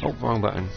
Oh, wrong button.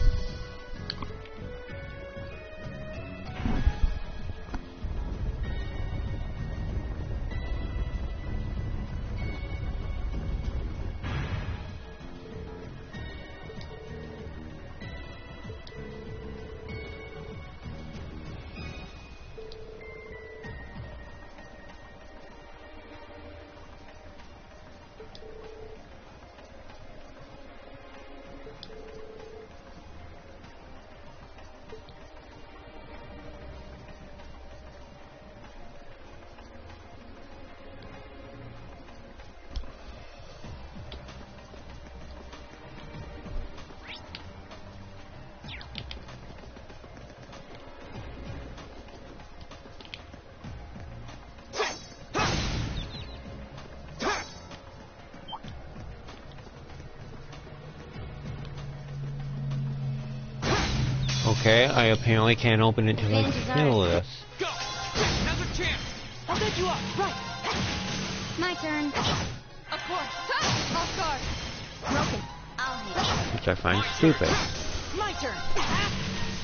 Okay, I apparently can't open it till I kill this. Go! Another chance! I'll bet you up! Right! My turn. Of course. I'll start. Broken. I'll handle Which I find stupid. My turn!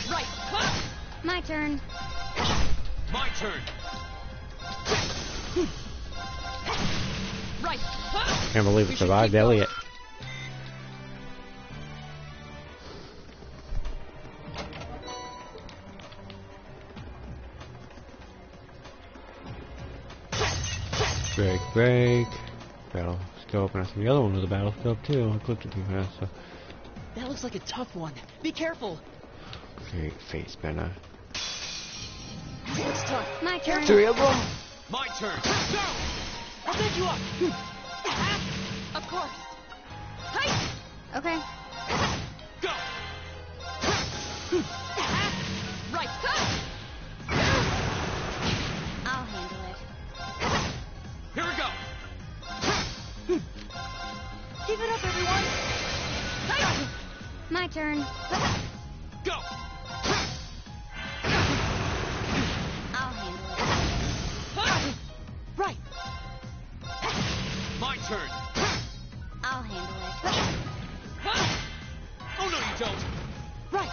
Right. it. My turn. My turn! Right. Can't believe it survived Elliot. Break. Battle scope, and I think the other one was a battle scope too. I clicked it too fast, so. That looks like a tough one. Be careful! Okay, face spinner. It's tough. My turn. 3 of them! My turn! Go! I'll bet you up! Of course. Okay. Go! Right. I'll handle it. Here we go! Keep it up, everyone. My turn. Go! I'll handle it. Right. My turn! I'll handle it. Oh no, you don't! Right.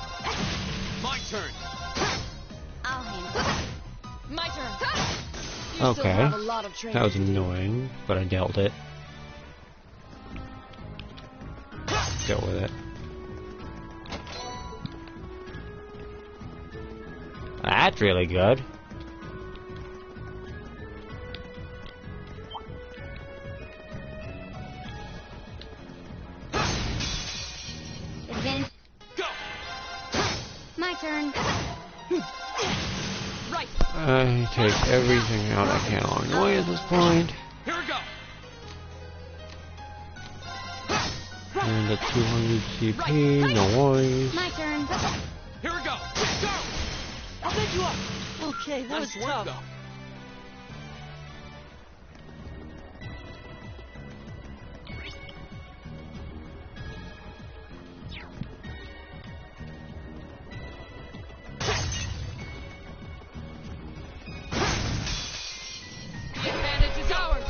My turn! I'll handle it. My turn. You still Okay. have a lot of training That was to do. annoying, but I dealt it. Go with it. That's really good. Advantage. Go! My turn. Right. I take everything out I can along the way at this point. Here we go! And at 200 CP, no worries. My turn. Here we go! Go! I'll bet you up. Okay, that was Nice work, tough. though. The advantage is ours.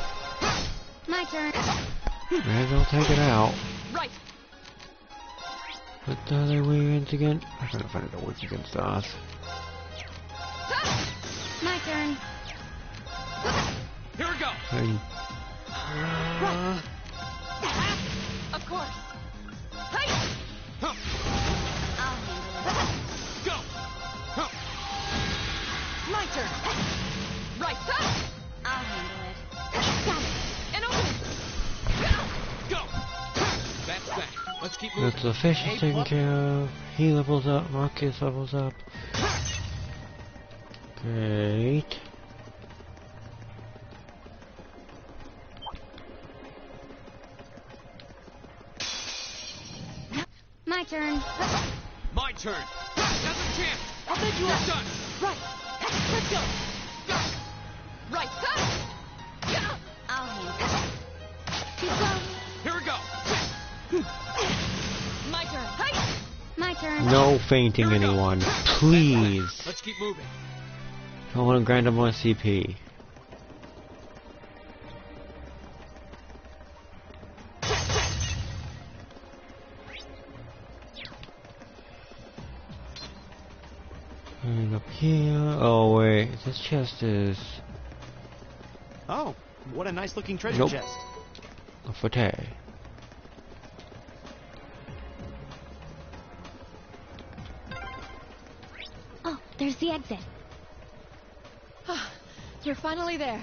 My turn. May as well take it out. Right. What are they weird again? I'm trying to find out what's against us. My turn. Here we go! Hey. Of course. Huh. I'll handle it. Go! Huh. My turn. Right. I'll handle it. Got it. And open. Go! That's that. Let's keep moving. That's the fish is taken care of. He levels up. Marcus levels up. Great. My turn. My turn! Another chance! I'll bet you You're up. done! Right. Let's go. Go! Right. I'll handle it. Keep going. Here we go! My turn. My turn. No fainting Here we go. anyone. That's Please. that. Let's keep moving. I want to grind up more CP. here. Oh wait, this chest is Oh, what a nice looking treasure Nope. chest. a forte. Oh, there's the exit. You're finally there.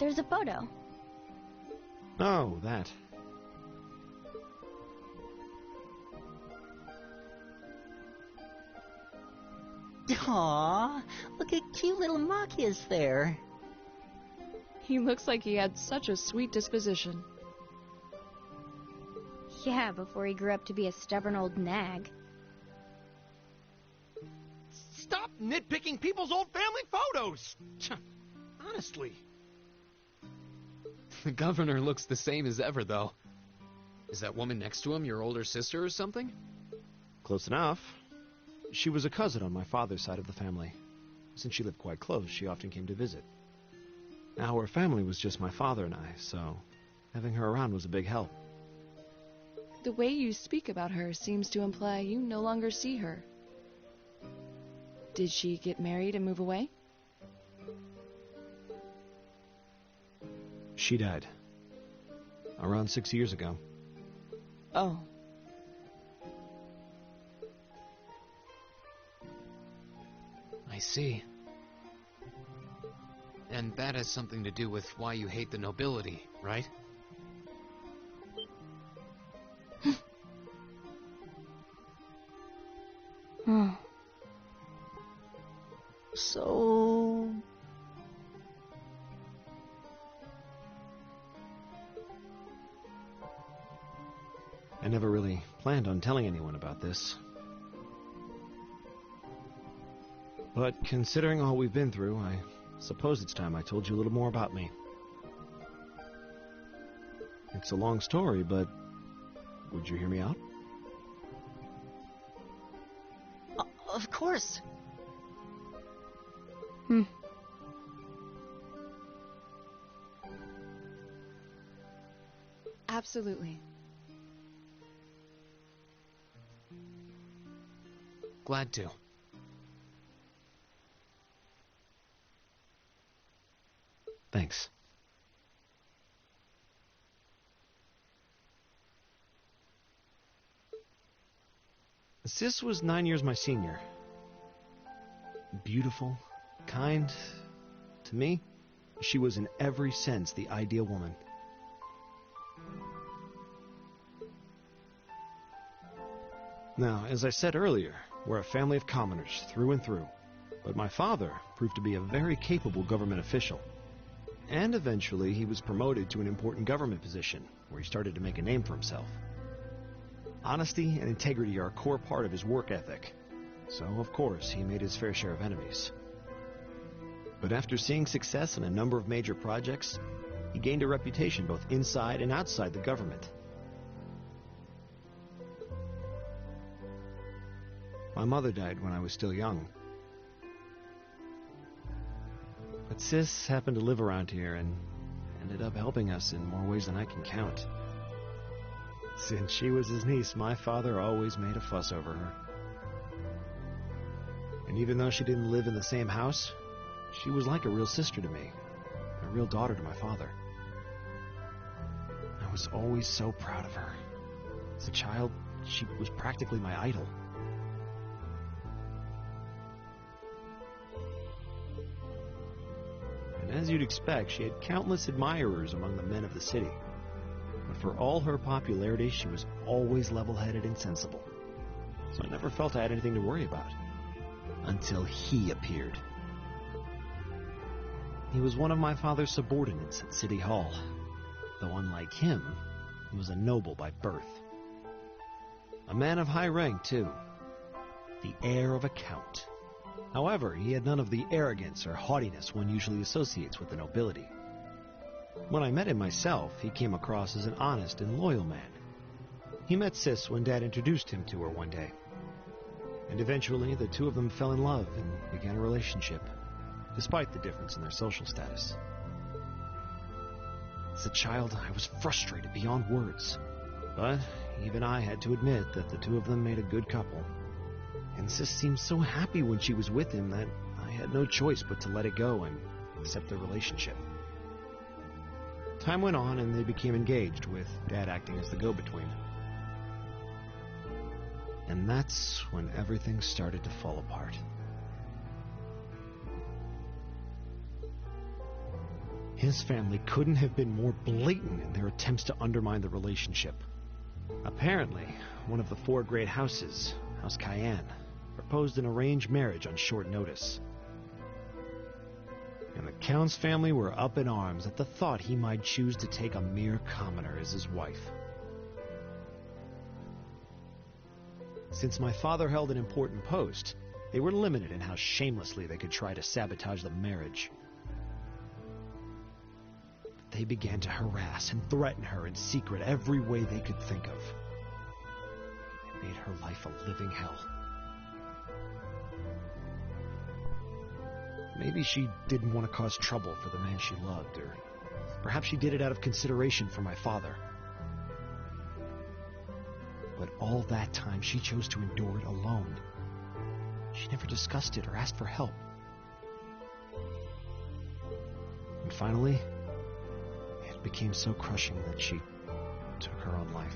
there's a photo. Oh, that. Aww, look at cute little Machias there. He looks like he had such a sweet disposition. Yeah, before he grew up to be a stubborn old nag. Stop nitpicking people's old family photos! Honestly. The governor looks the same as ever, though. Is that woman next to him your older sister or something? Close enough. She was a cousin on my father's side of the family. Since she lived quite close, she often came to visit. Our family was just my father and I, so having her around was a big help. The way you speak about her seems to imply you no longer see her. Did she get married and move away? She died. Around 6 years ago. Oh. I see. And that has something to do with why you hate the nobility, right? So... I never really planned on telling anyone about this. But considering all we've been through, I suppose it's time I told you a little more about me. It's a long story, but would you hear me out? Of course. Absolutely. Glad to. Thanks. Sis was 9 years my senior. Beautiful, kind. To me, she was in every sense the ideal woman. Now, as I said earlier, we're a family of commoners through and through. But my father proved to be a very capable government official. And eventually he was promoted to an important government position, where he started to make a name for himself. Honesty and integrity are a core part of his work ethic. So, of course, he made his fair share of enemies. But after seeing success in a number of major projects, he gained a reputation both inside and outside the government. My mother died when I was still young. But Sis happened to live around here and ended up helping us in more ways than I can count. Since she was his niece, my father always made a fuss over her. And even though she didn't live in the same house, she was like a real sister to me, a real daughter to my father. I was always so proud of her. As a child, she was practically my idol. And as you'd expect, she had countless admirers among the men of the city. But for all her popularity, she was always level-headed and sensible. So I never felt I had anything to worry about. Until he appeared. He was one of my father's subordinates at City Hall. Though unlike him, he was a noble by birth. A man of high rank, too. The heir of a count. However, he had none of the arrogance or haughtiness one usually associates with the nobility. When I met him myself, he came across as an honest and loyal man. He met Sis when Dad introduced him to her one day. And eventually, the two of them fell in love and began a relationship, despite the difference in their social status. As a child, I was frustrated beyond words. But even I had to admit that the two of them made a good couple. And Sis seemed so happy when she was with him that I had no choice but to let it go and accept their relationship. Time went on and they became engaged, with Dad acting as the go-between. And that's when everything started to fall apart. His family couldn't have been more blatant in their attempts to undermine the relationship. Apparently, one of the 4 great houses, House Cayenne, proposed an arranged marriage on short notice. And the Count's family were up in arms at the thought he might choose to take a mere commoner as his wife. Since my father held an important post, they were limited in how shamelessly they could try to sabotage the marriage. They began to harass and threaten her in secret every way they could think of. It made her life a living hell. Maybe she didn't want to cause trouble for the man she loved, or perhaps she did it out of consideration for my father. But all that time, she chose to endure it alone. She never discussed it or asked for help. And finally, it became so crushing that she took her own life.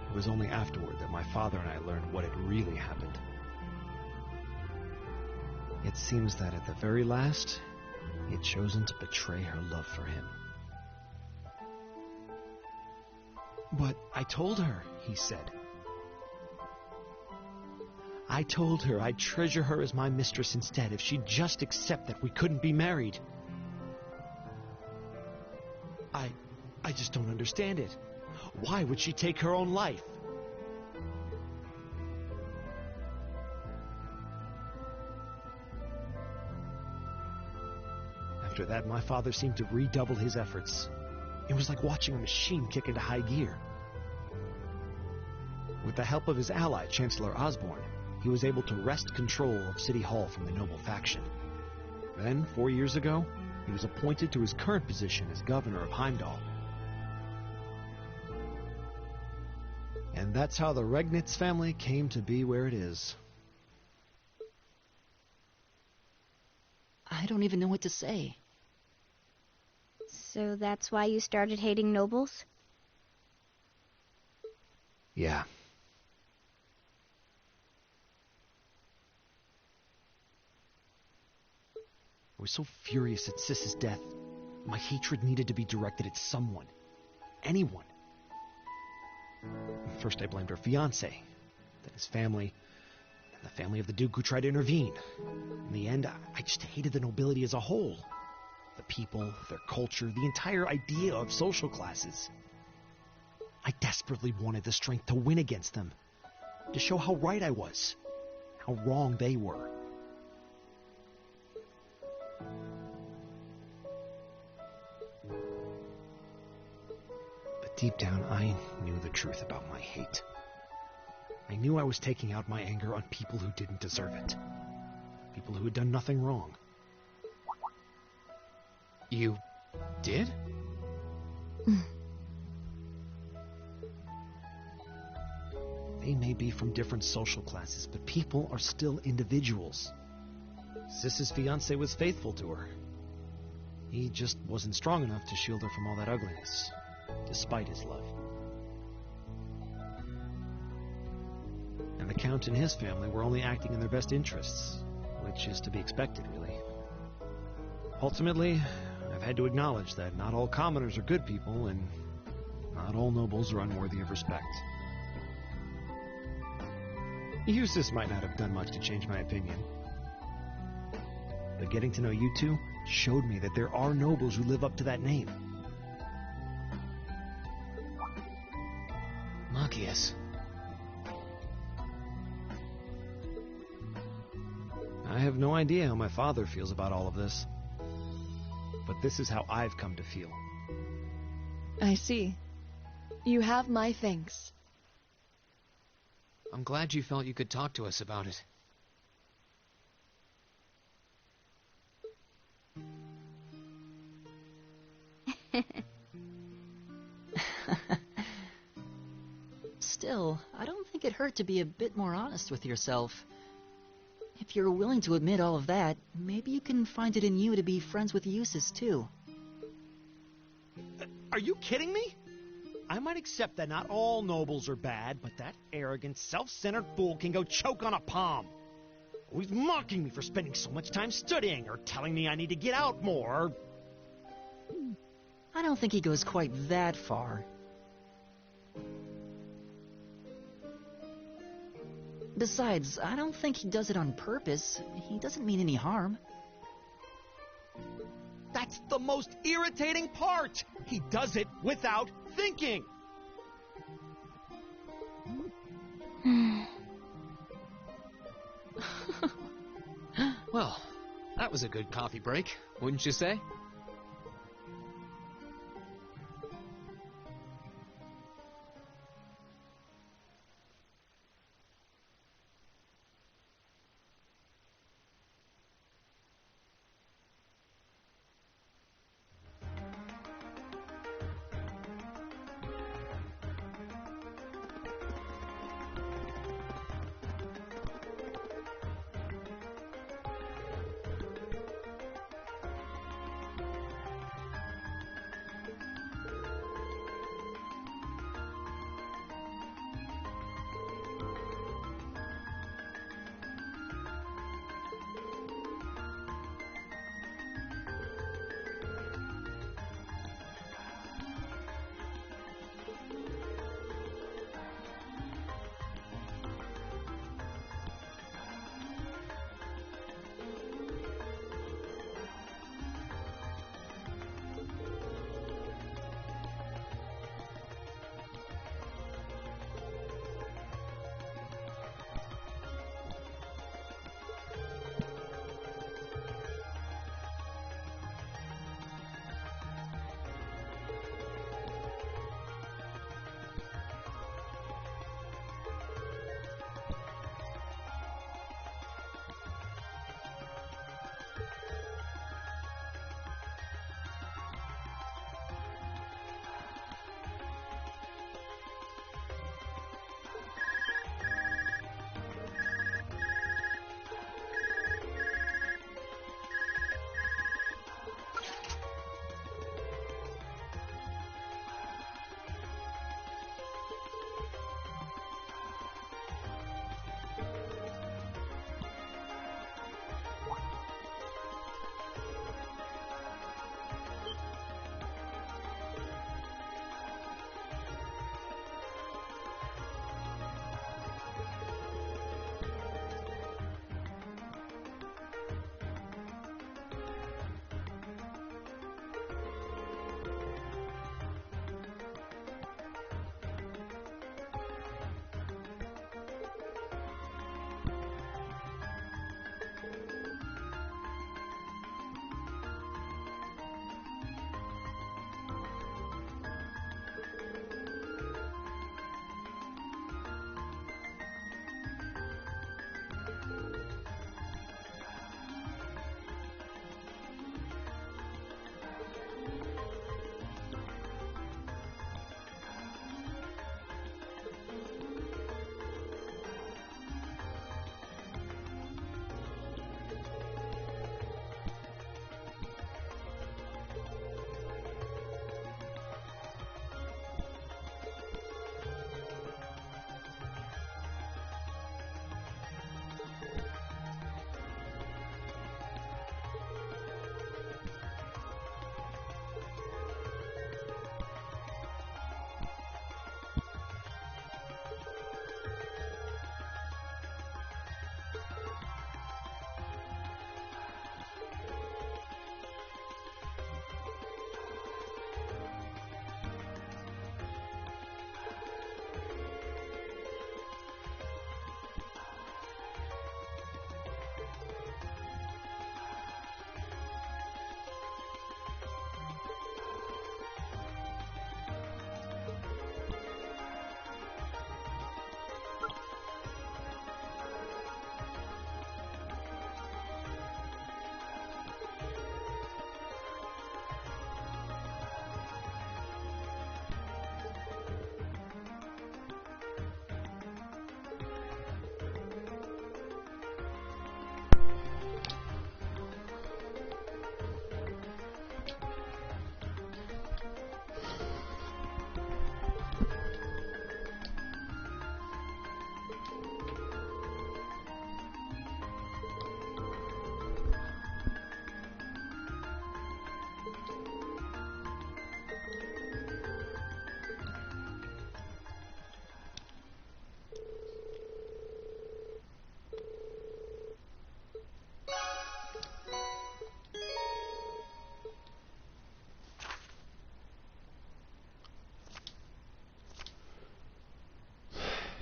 It was only afterward that my father and I learned what had really happened. It seems that at the very last, he had chosen to betray her love for him. But I told her, he said. I told her I'd treasure her as my mistress instead if she'd just accept that we couldn't be married. I just don't understand it. Why would she take her own life? After that, my father seemed to redouble his efforts. It was like watching a machine kick into high gear. With the help of his ally, Chancellor Osborne, he was able to wrest control of City Hall from the noble faction. Then, 4 years ago, he was appointed to his current position as governor of Heimdall. And that's how the Regnitz family came to be where it is. I don't even know what to say. So that's why you started hating nobles? Yeah. I was so furious at Sis's death. My hatred needed to be directed at someone. Anyone. First I blamed her fiancé, then his family, and the family of the Duke who tried to intervene. In the end, I just hated the nobility as a whole. The people, their culture, the entire idea of social classes. I desperately wanted the strength to win against them, to show how right I was, how wrong they were. But deep down, I knew the truth about my hate. I knew I was taking out my anger on people who didn't deserve it. People who had done nothing wrong. You did? They may be from different social classes, but people are still individuals. Sis's fiancé was faithful to her. He just wasn't strong enough to shield her from all that ugliness, despite his love. And the Count and his family were only acting in their best interests, which is to be expected, really. Ultimately, I've had to acknowledge that not all commoners are good people, and not all nobles are unworthy of respect. Eustace might not have done much to change my opinion. But getting to know you two showed me that there are nobles who live up to that name. Machias. I have no idea how my father feels about all of this. But this is how I've come to feel. I see. You have my thanks. I'm glad you felt you could talk to us about it. Still, I don't think it hurt to be a bit more honest with yourself. If you're willing to admit all of that, maybe you can find it in you to be friends with Eustace, too. Are you kidding me? I might accept that not all nobles are bad, but that arrogant, self-centered fool can go choke on a palm. Always mocking me for spending so much time studying, or telling me I need to get out more. I don't think he goes quite that far. Besides, I don't think he does it on purpose. He doesn't mean any harm. That's the most irritating part! He does it without thinking! Well, that was a good coffee break, wouldn't you say?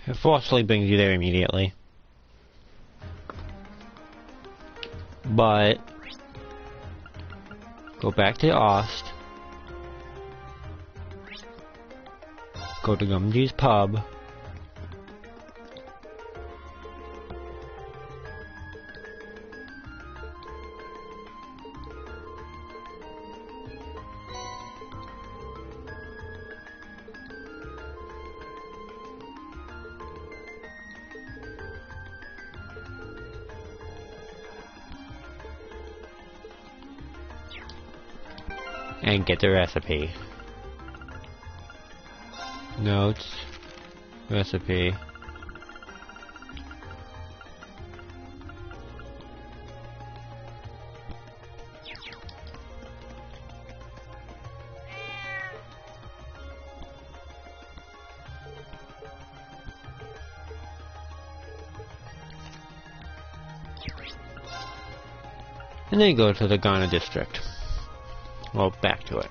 It forcefully brings you there immediately. But go back to Ost. Go to Gumgee's pub. And get the recipe. Notes. Recipe. And then go to the Ghana district. Well, back to it.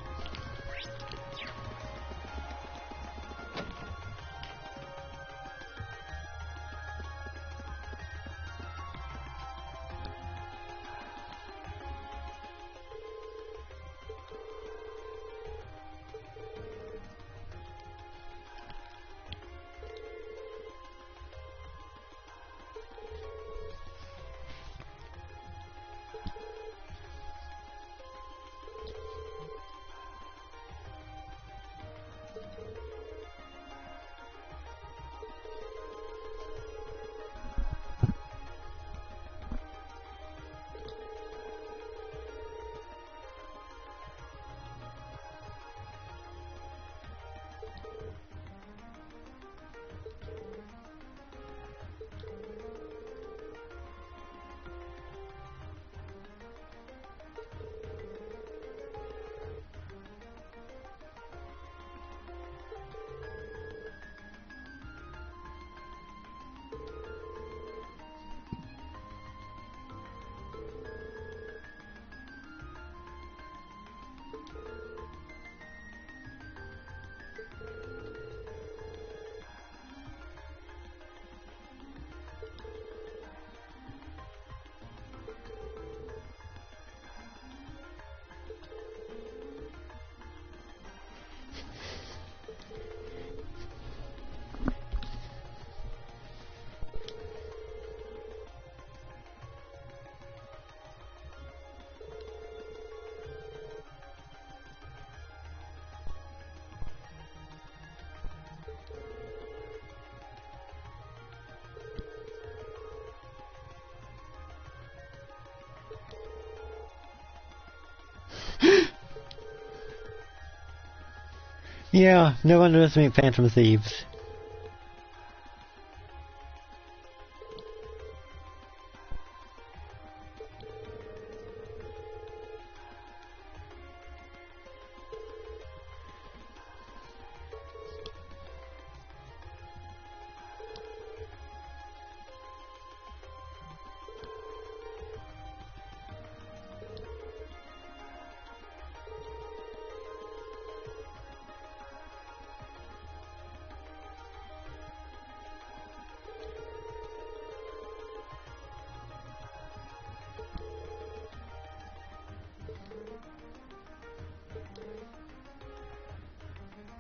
Yeah, never underestimate Phantom Thieves.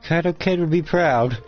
Kaido Kid would be proud.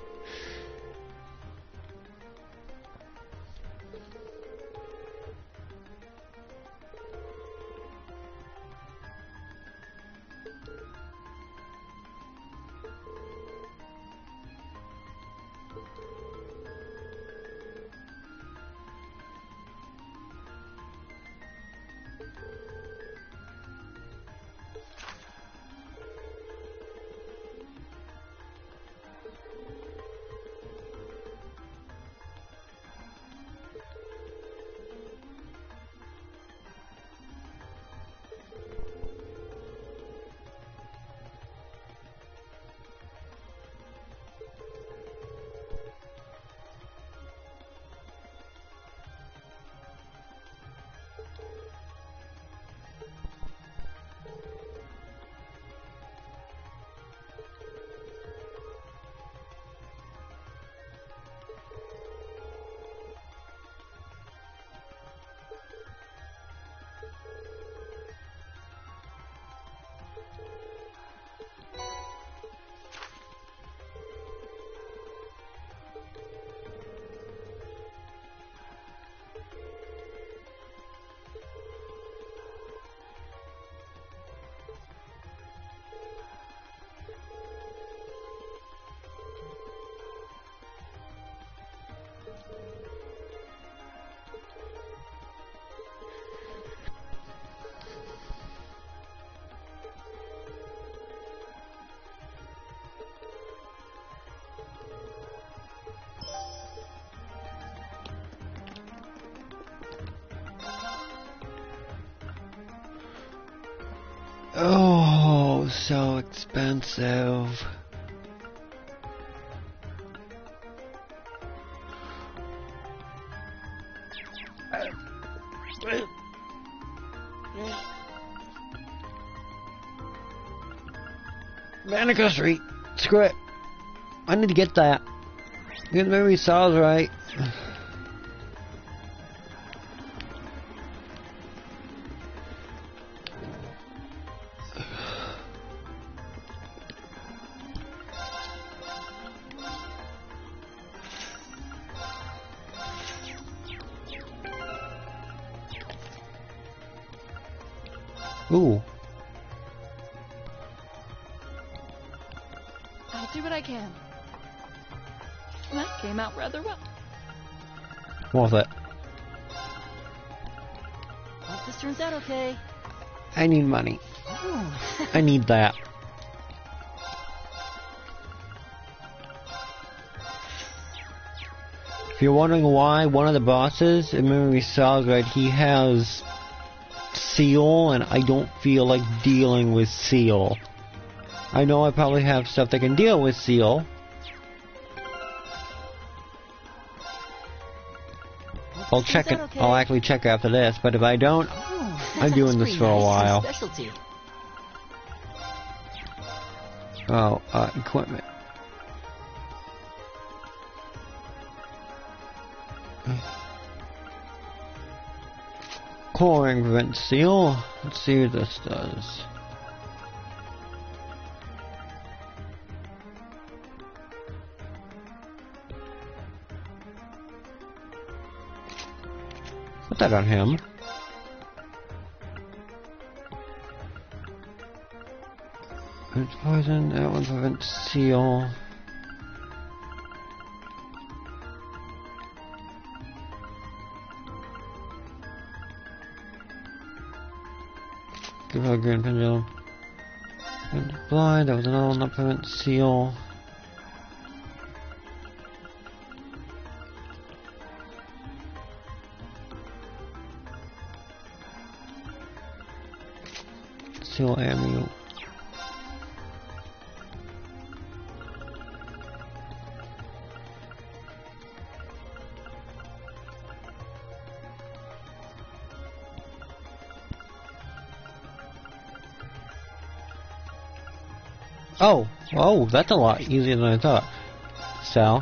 expensive. Anniversary. Screw it. I need to get that. Get memory sounds right. Ooh. I'll do what I can. That came out rather well. What was it? Hope this turns out okay. I need money. Oh. I need that. If you're wondering why one of the bosses in Memory Saga, he has Seal, and I don't feel like dealing with Seal. I know I probably have stuff that can deal with Seal. I'll check it. Okay. I'll actually check after this, but if I don't, Oh, I'm that doing sounds this pretty for a nice. while. Specialty. Oh, equipment. Coring prevents Seal. Let's see what this does. Put that on him. It's poison. That one prevents Seal. Give her a green pendulum. Blind. That was another one that prevents Seal. Seal ammo. Oh, that's a lot easier than I thought. Sal.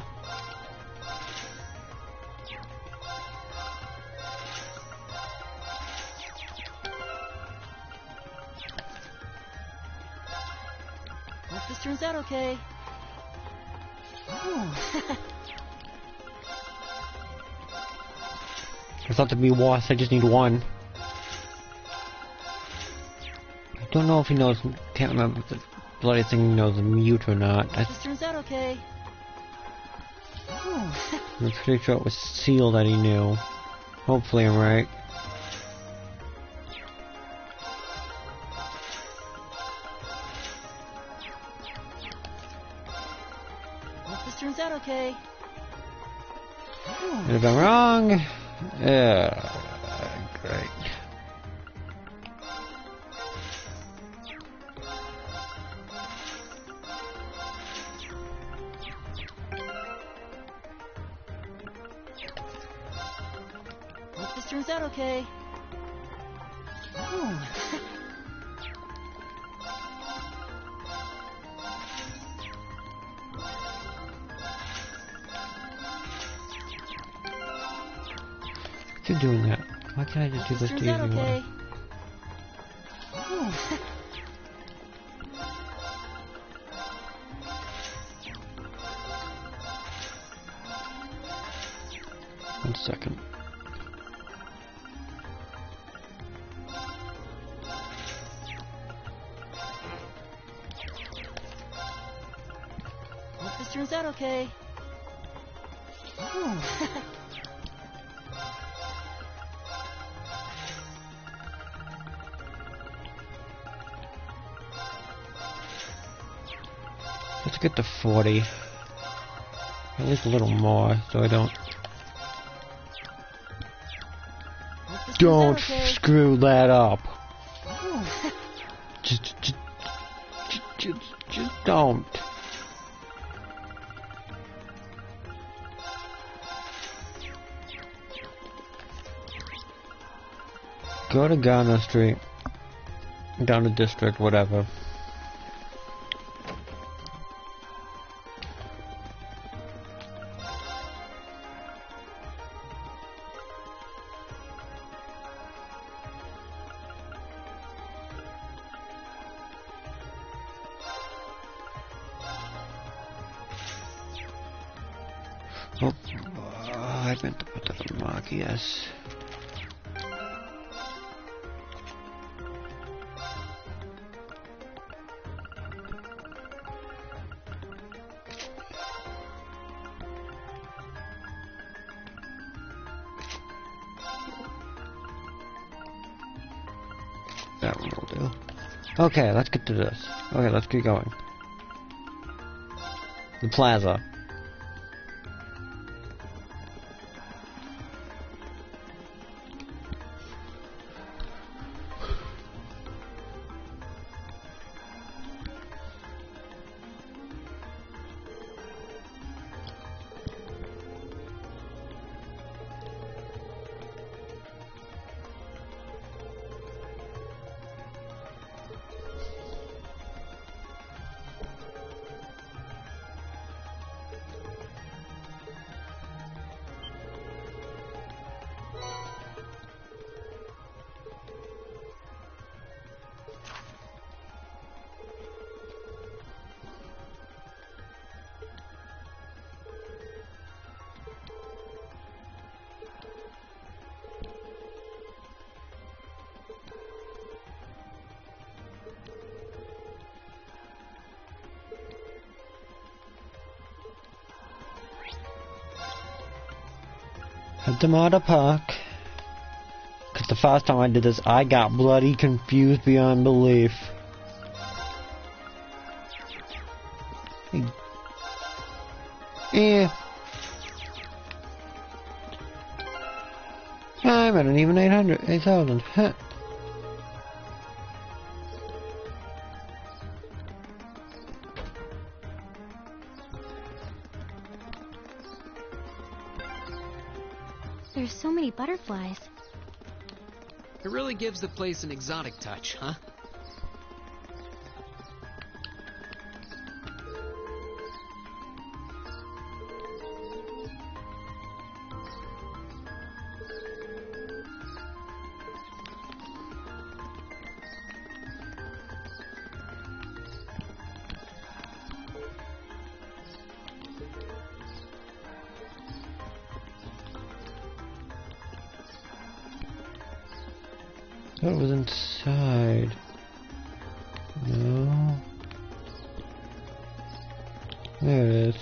Hope this turns out okay. Oh. I thought there'd be wasps, I just need one. I don't know if he knows, can't remember if the bloody thing knows the mute or not. Hope this turns out okay. Oh. I'm pretty sure it was Seal that he knew. Hopefully I'm right. Hope this turns out okay. And if I'm wrong, yeah, great. Hope this turns out okay. Oh. Keep doing that. Why can't I just do this the Turns easy out okay. way? Oh. 1 second. Hope this turns out okay. Oh. Let's get to 40. At least a little more, so I don't... Hope this turns Don't out okay. screw that up. Oh. Just don't. Go to Ghana Street. Down the district, whatever. Oh, I meant to put that on the mark, yes. That one will do. Okay, let's get to this. Okay, let's keep going. The plaza. At the Mata Park. Cause the first time I did this, I got bloody confused beyond belief. Yeah. I'm at an even 8,000. Huh. There's so many butterflies. It really gives the place an exotic touch, huh? What was inside? No. There it is.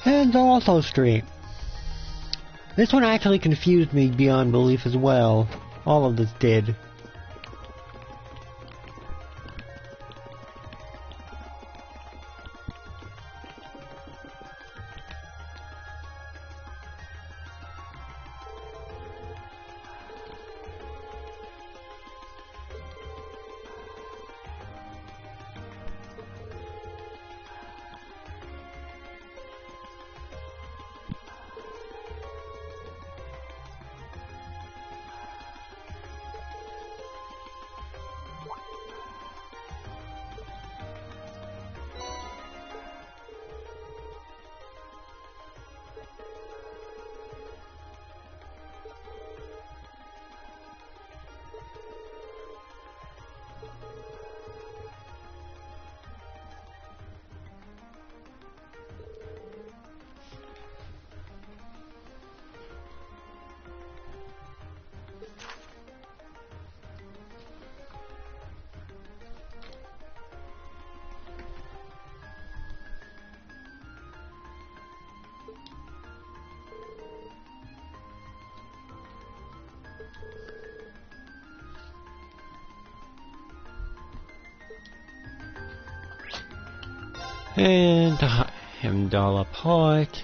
And also Street. This one actually confused me beyond belief as well. All of this did. And $1 apart.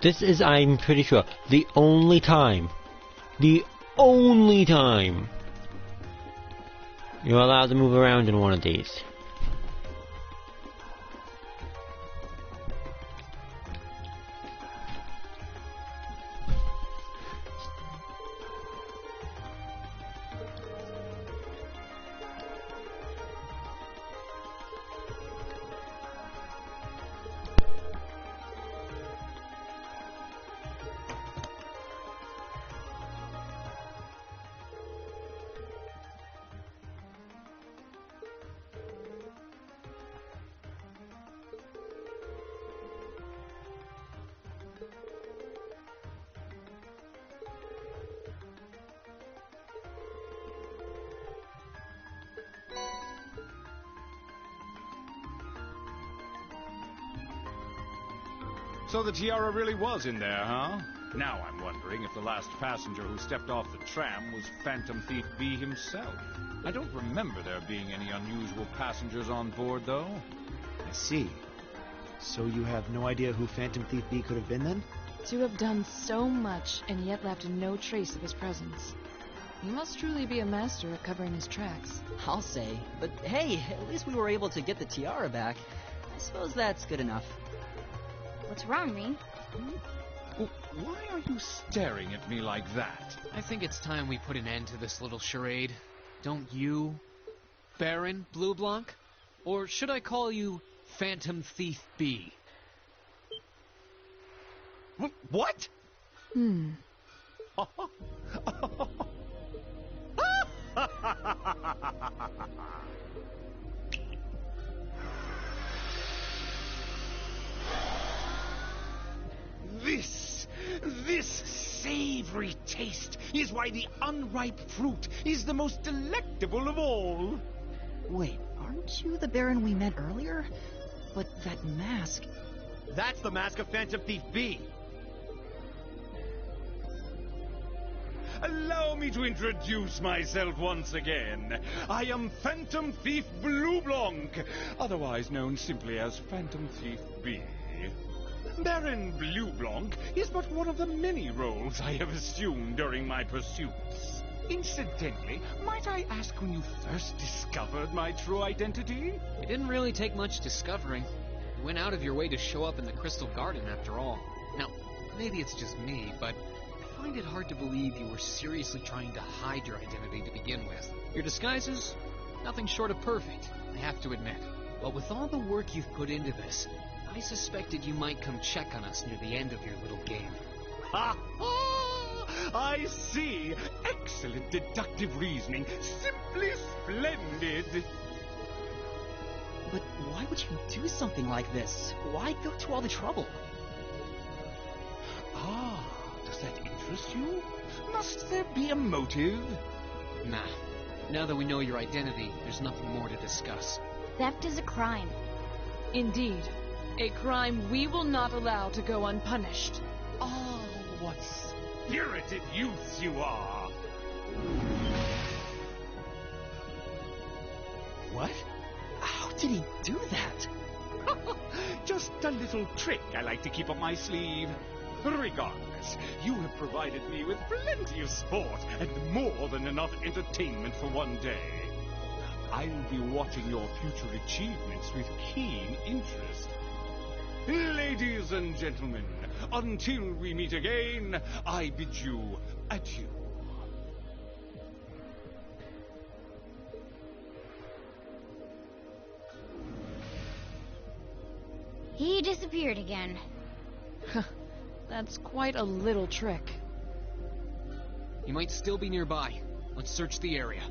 This is, I'm pretty sure, the only time you're allowed to move around in one of these. So the tiara really was in there, huh? Now I'm wondering if the last passenger who stepped off the tram was Phantom Thief B himself. I don't remember there being any unusual passengers on board, though. I see. So you have no idea who Phantom Thief B could have been then? To have done so much and yet left no trace of his presence. He must truly be a master at covering his tracks. I'll say. But hey, at least we were able to get the tiara back. I suppose that's good enough. What's wrong, Ring? Why are you staring at me like that? I think it's time we put an end to this little charade. Don't you, Baron Blue Blanc? Or should I call you Phantom Thief B? What? This savory taste is why the unripe fruit is the most delectable of all. Wait, aren't you the Baron we met earlier? But that mask... That's the mask of Phantom Thief B. Allow me to introduce myself once again. I am Phantom Thief Blue Blanc, otherwise known simply as Phantom Thief B. Baron Blue Blanc is but one of the many roles I have assumed during my pursuits. Incidentally, might I ask when you first discovered my true identity? It didn't really take much discovering. You went out of your way to show up in the Crystal Garden after all. Now, maybe it's just me, but I find it hard to believe you were seriously trying to hide your identity to begin with. Your disguises? Nothing short of perfect, I have to admit. But with all the work you've put into this, I suspected you might come check on us near the end of your little game. Ha ha! I see. Excellent deductive reasoning. Simply splendid. But why would you do something like this? Why go to all the trouble? Ah, does that interest you? Must there be a motive? Nah. Now that we know your identity, there's nothing more to discuss. Theft is a crime. Indeed. A crime we will not allow to go unpunished. Ah, what spirited youths you are! What? How did he do that? Just a little trick I like to keep up my sleeve. Regardless, you have provided me with plenty of sport and more than enough entertainment for one day. I'll be watching your future achievements with keen interest. Ladies and gentlemen, until we meet again, I bid you adieu. He disappeared again. That's quite a little trick. He might still be nearby. Let's search the area.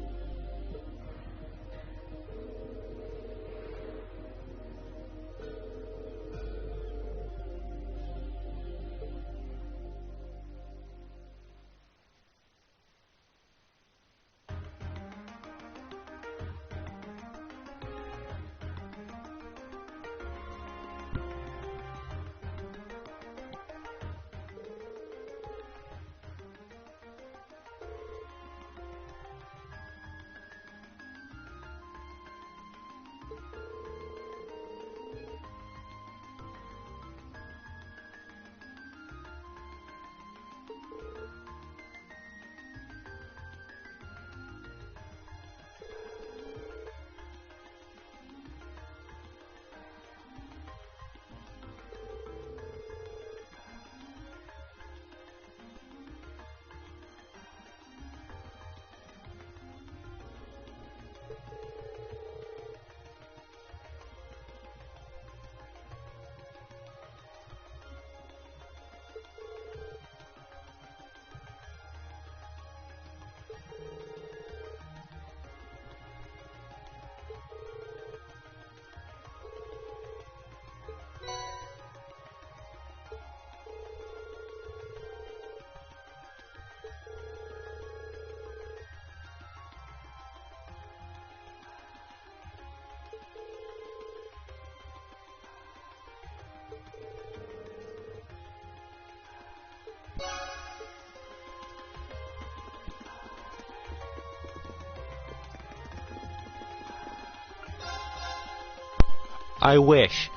I wish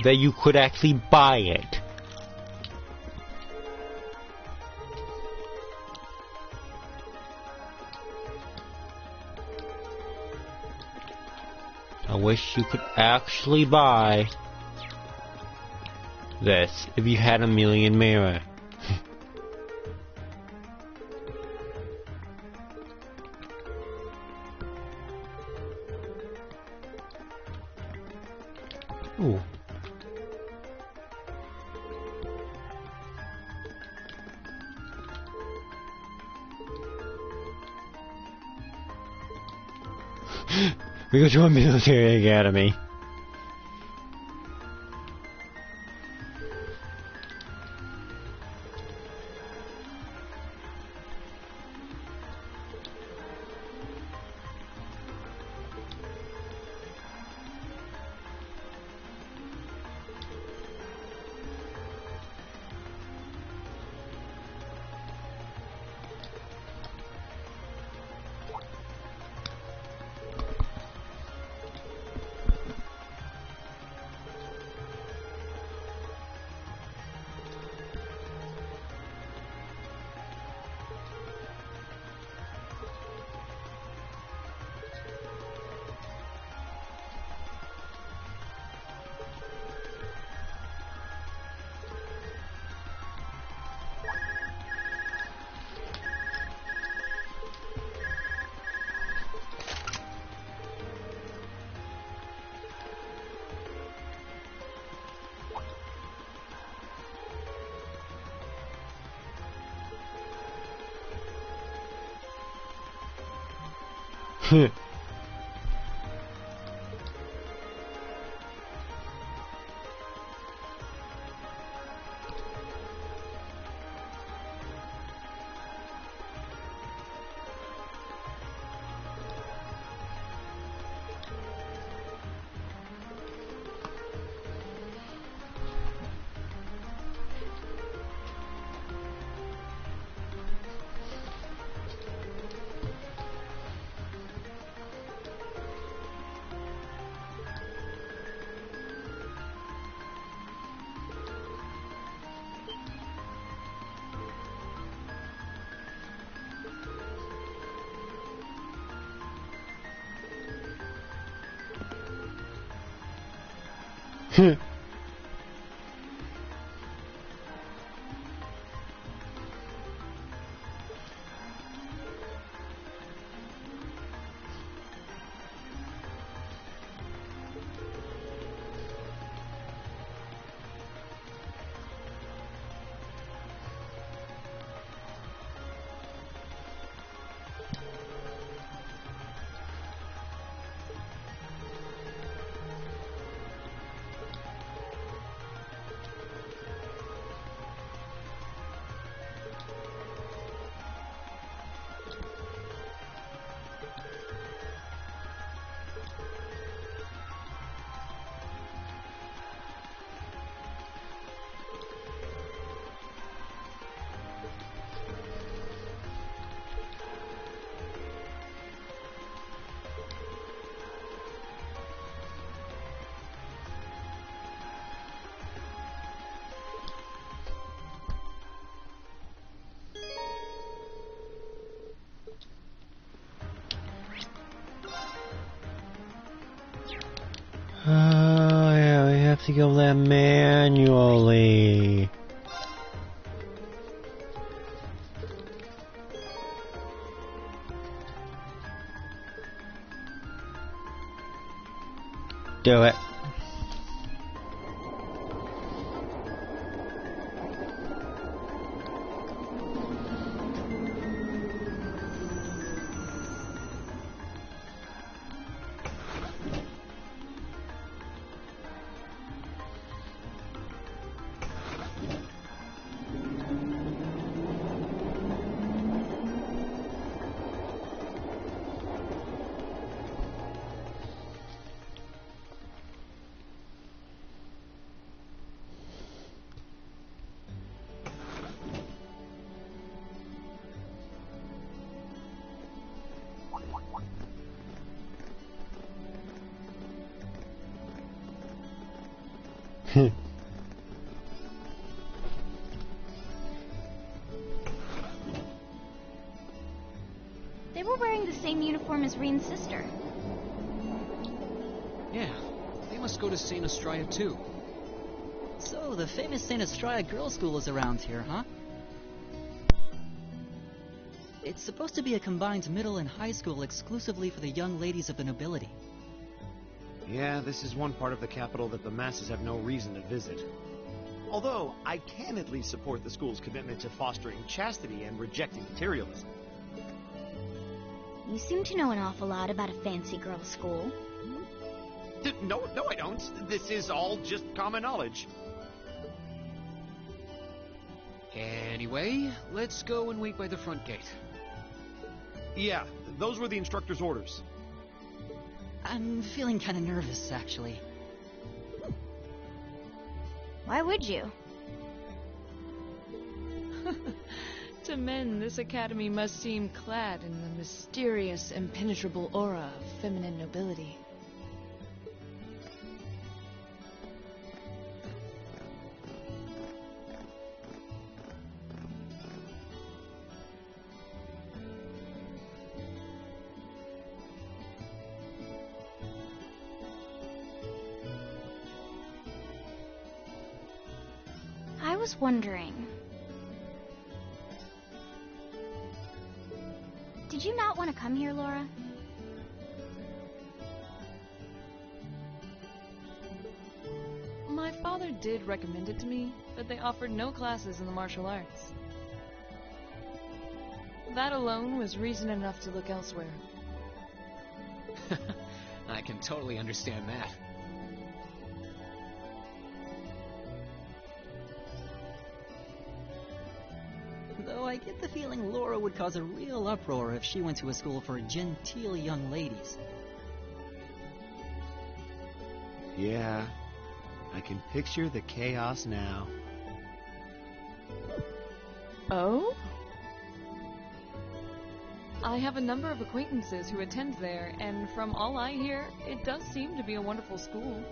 that you could actually buy it. I wish you could actually buy this if you had a million mirror. Ooh. We go to a military academy. Oh, yeah, we have to go there manually. Do it. They were wearing the same uniform as Reen's sister. Yeah, they must go to St. Estrella too. So, the famous St. Estrella Girls' School is around here, huh? It's supposed to be a combined middle and high school exclusively for the young ladies of the nobility. Yeah, this is one part of the capital that the masses have no reason to visit. Although, I can at least support the school's commitment to fostering chastity and rejecting materialism. You seem to know an awful lot about a fancy girls' school. No, I don't. This is all just common knowledge. Anyway, let's go and wait by the front gate. Yeah, those were the instructor's orders. I'm feeling kind of nervous, actually. Why would you? To men, this academy must seem clad in the mysterious, impenetrable aura of feminine nobility. I was wondering... Did you not want to come here, Laura? My father did recommend it to me, but they offered no classes in the martial arts. That alone was reason enough to look elsewhere. I can totally understand that. Though I get the feeling Laura would cause a real uproar if she went to a school for genteel young ladies. Yeah, I can picture the chaos now. Oh? I have a number of acquaintances who attend there, and from all I hear, it does seem to be a wonderful school.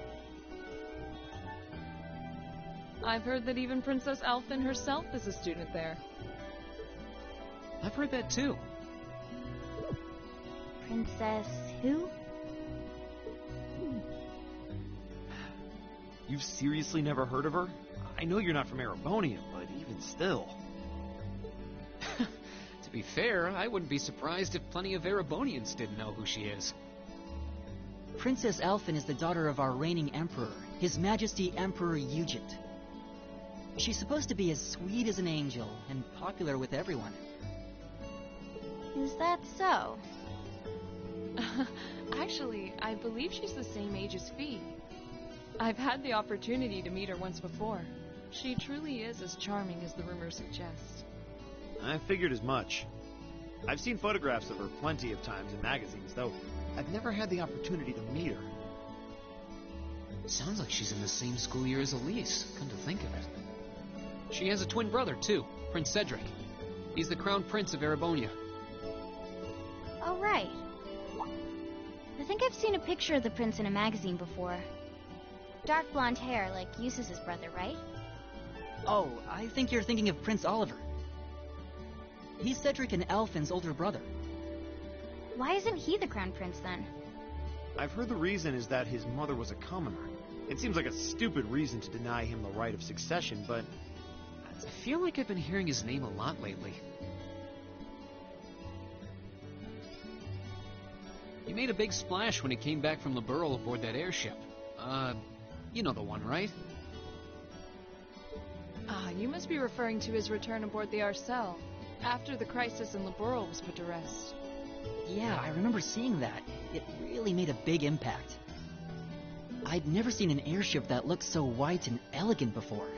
I've heard that even Princess Alphen herself is a student there. I've heard that too. Princess who? You've seriously never heard of her? I know you're not from Erebonia, but even still. To be fair, I wouldn't be surprised if plenty of Erebonians didn't know who she is. Princess Alphen is the daughter of our reigning emperor, His Majesty Emperor Eugit. She's supposed to be as sweet as an angel and popular with everyone. Is that so? Actually, I believe she's the same age as Fee. I've had the opportunity to meet her once before. She truly is as charming as the rumors suggest. I figured as much. I've seen photographs of her plenty of times in magazines, though I've never had the opportunity to meet her. Sounds like she's in the same school year as Elise, come to think of it. She has a twin brother, too, Prince Cedric. He's the crown prince of Erebonia. Oh, right. I think I've seen a picture of the prince in a magazine before. Dark blonde hair, like Eustace's brother, right? Oh, I think you're thinking of Prince Oliver. He's Cedric and Alphen's older brother. Why isn't he the crown prince, then? I've heard the reason is that his mother was a commoner. It seems like a stupid reason to deny him the right of succession, but... I feel like I've been hearing his name a lot lately. He made a big splash when he came back from Liberl aboard that airship. You know the one, right? Ah, you must be referring to his return aboard the Arcel, after the crisis in Liberl was put to rest. Yeah, I remember seeing that. It really made a big impact. I'd never seen an airship that looked so white and elegant before.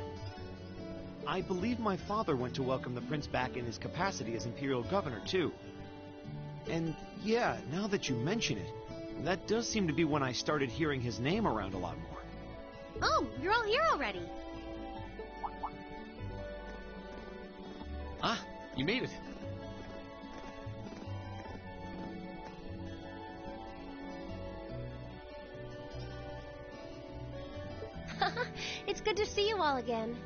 I believe my father went to welcome the prince back in his capacity as imperial governor, too. And yeah, now that you mention it, that does seem to be when I started hearing his name around a lot more. Oh, you're all here already. Ah, you made it. It's all again.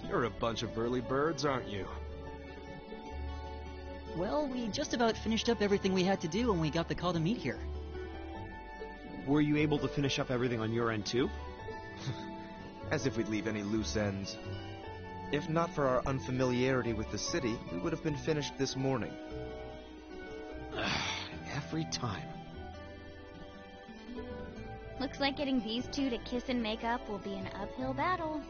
You're a bunch of early birds, aren't you? Well, we just about finished up everything we had to do when we got the call to meet here. Were you able to finish up everything on your end too? As if we'd leave any loose ends. If not for our unfamiliarity with the city, we would have been finished this morning. Every time. Looks like getting these two to kiss and make up will be an uphill battle.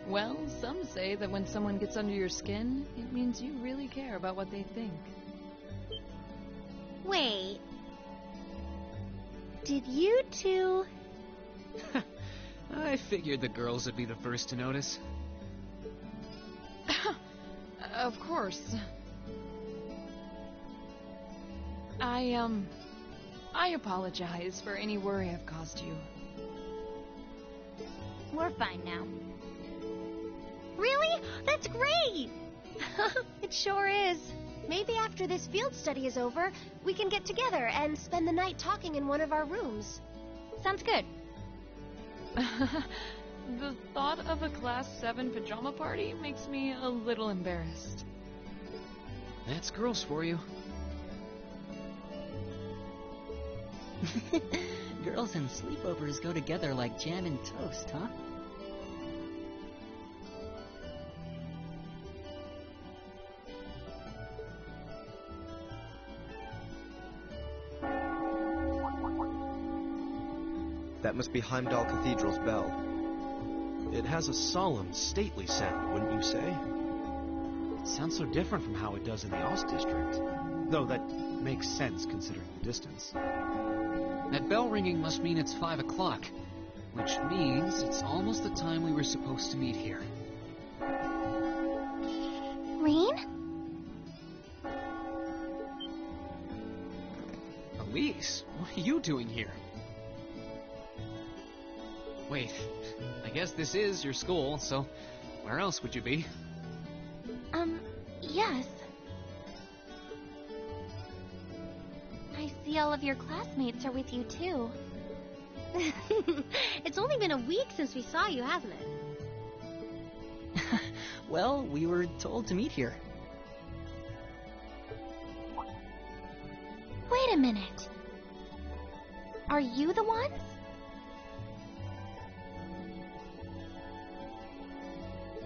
Well, some say that when someone gets under your skin, it means you really care about what they think. Wait. Did you two... I figured the girls would be the first to notice. Of course. I apologize for any worry I've caused you. We're fine now. Really? That's great! It sure is. Maybe after this field study is over, we can get together and spend the night talking in one of our rooms. Sounds good. The thought of a Class 7 pajama party makes me a little embarrassed. That's girls for you. Girls and sleepovers go together like jam and toast, huh? That must be Heimdall Cathedral's bell. It has a solemn, stately sound, wouldn't you say? It sounds so different from how it does in the Ost District. Though that makes sense considering the distance. That bell ringing must mean it's 5 o'clock, which means it's almost the time we were supposed to meet here. Reen? Elise, what are you doing here? Wait, I guess this is your school, so where else would you be? Yes. I see all of your classmates are with you, too. It's only been a week since we saw you, hasn't it? Well, we were told to meet here. Wait a minute. Are you the ones?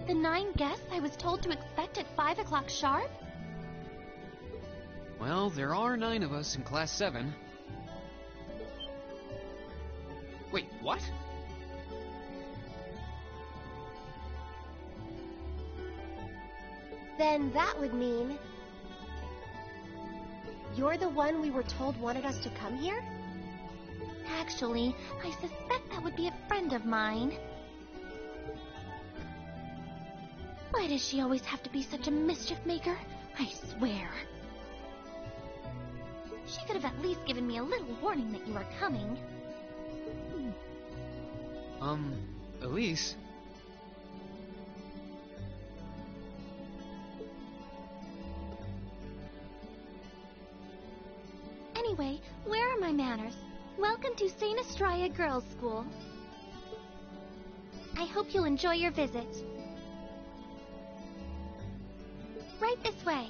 The 9 guests I was told to expect at 5 o'clock sharp? Well, there are 9 of us in Class 7. Wait, what? Then that would mean... you're the one we were told wanted us to come here? Actually, I suspect that would be a friend of mine. Why does she always have to be such a mischief maker? I swear. She could have at least given me a little warning that you were coming. Elise? Anyway, where are my manners? Welcome to St. Estrella Girls' School. I hope you'll enjoy your visit. Right this way.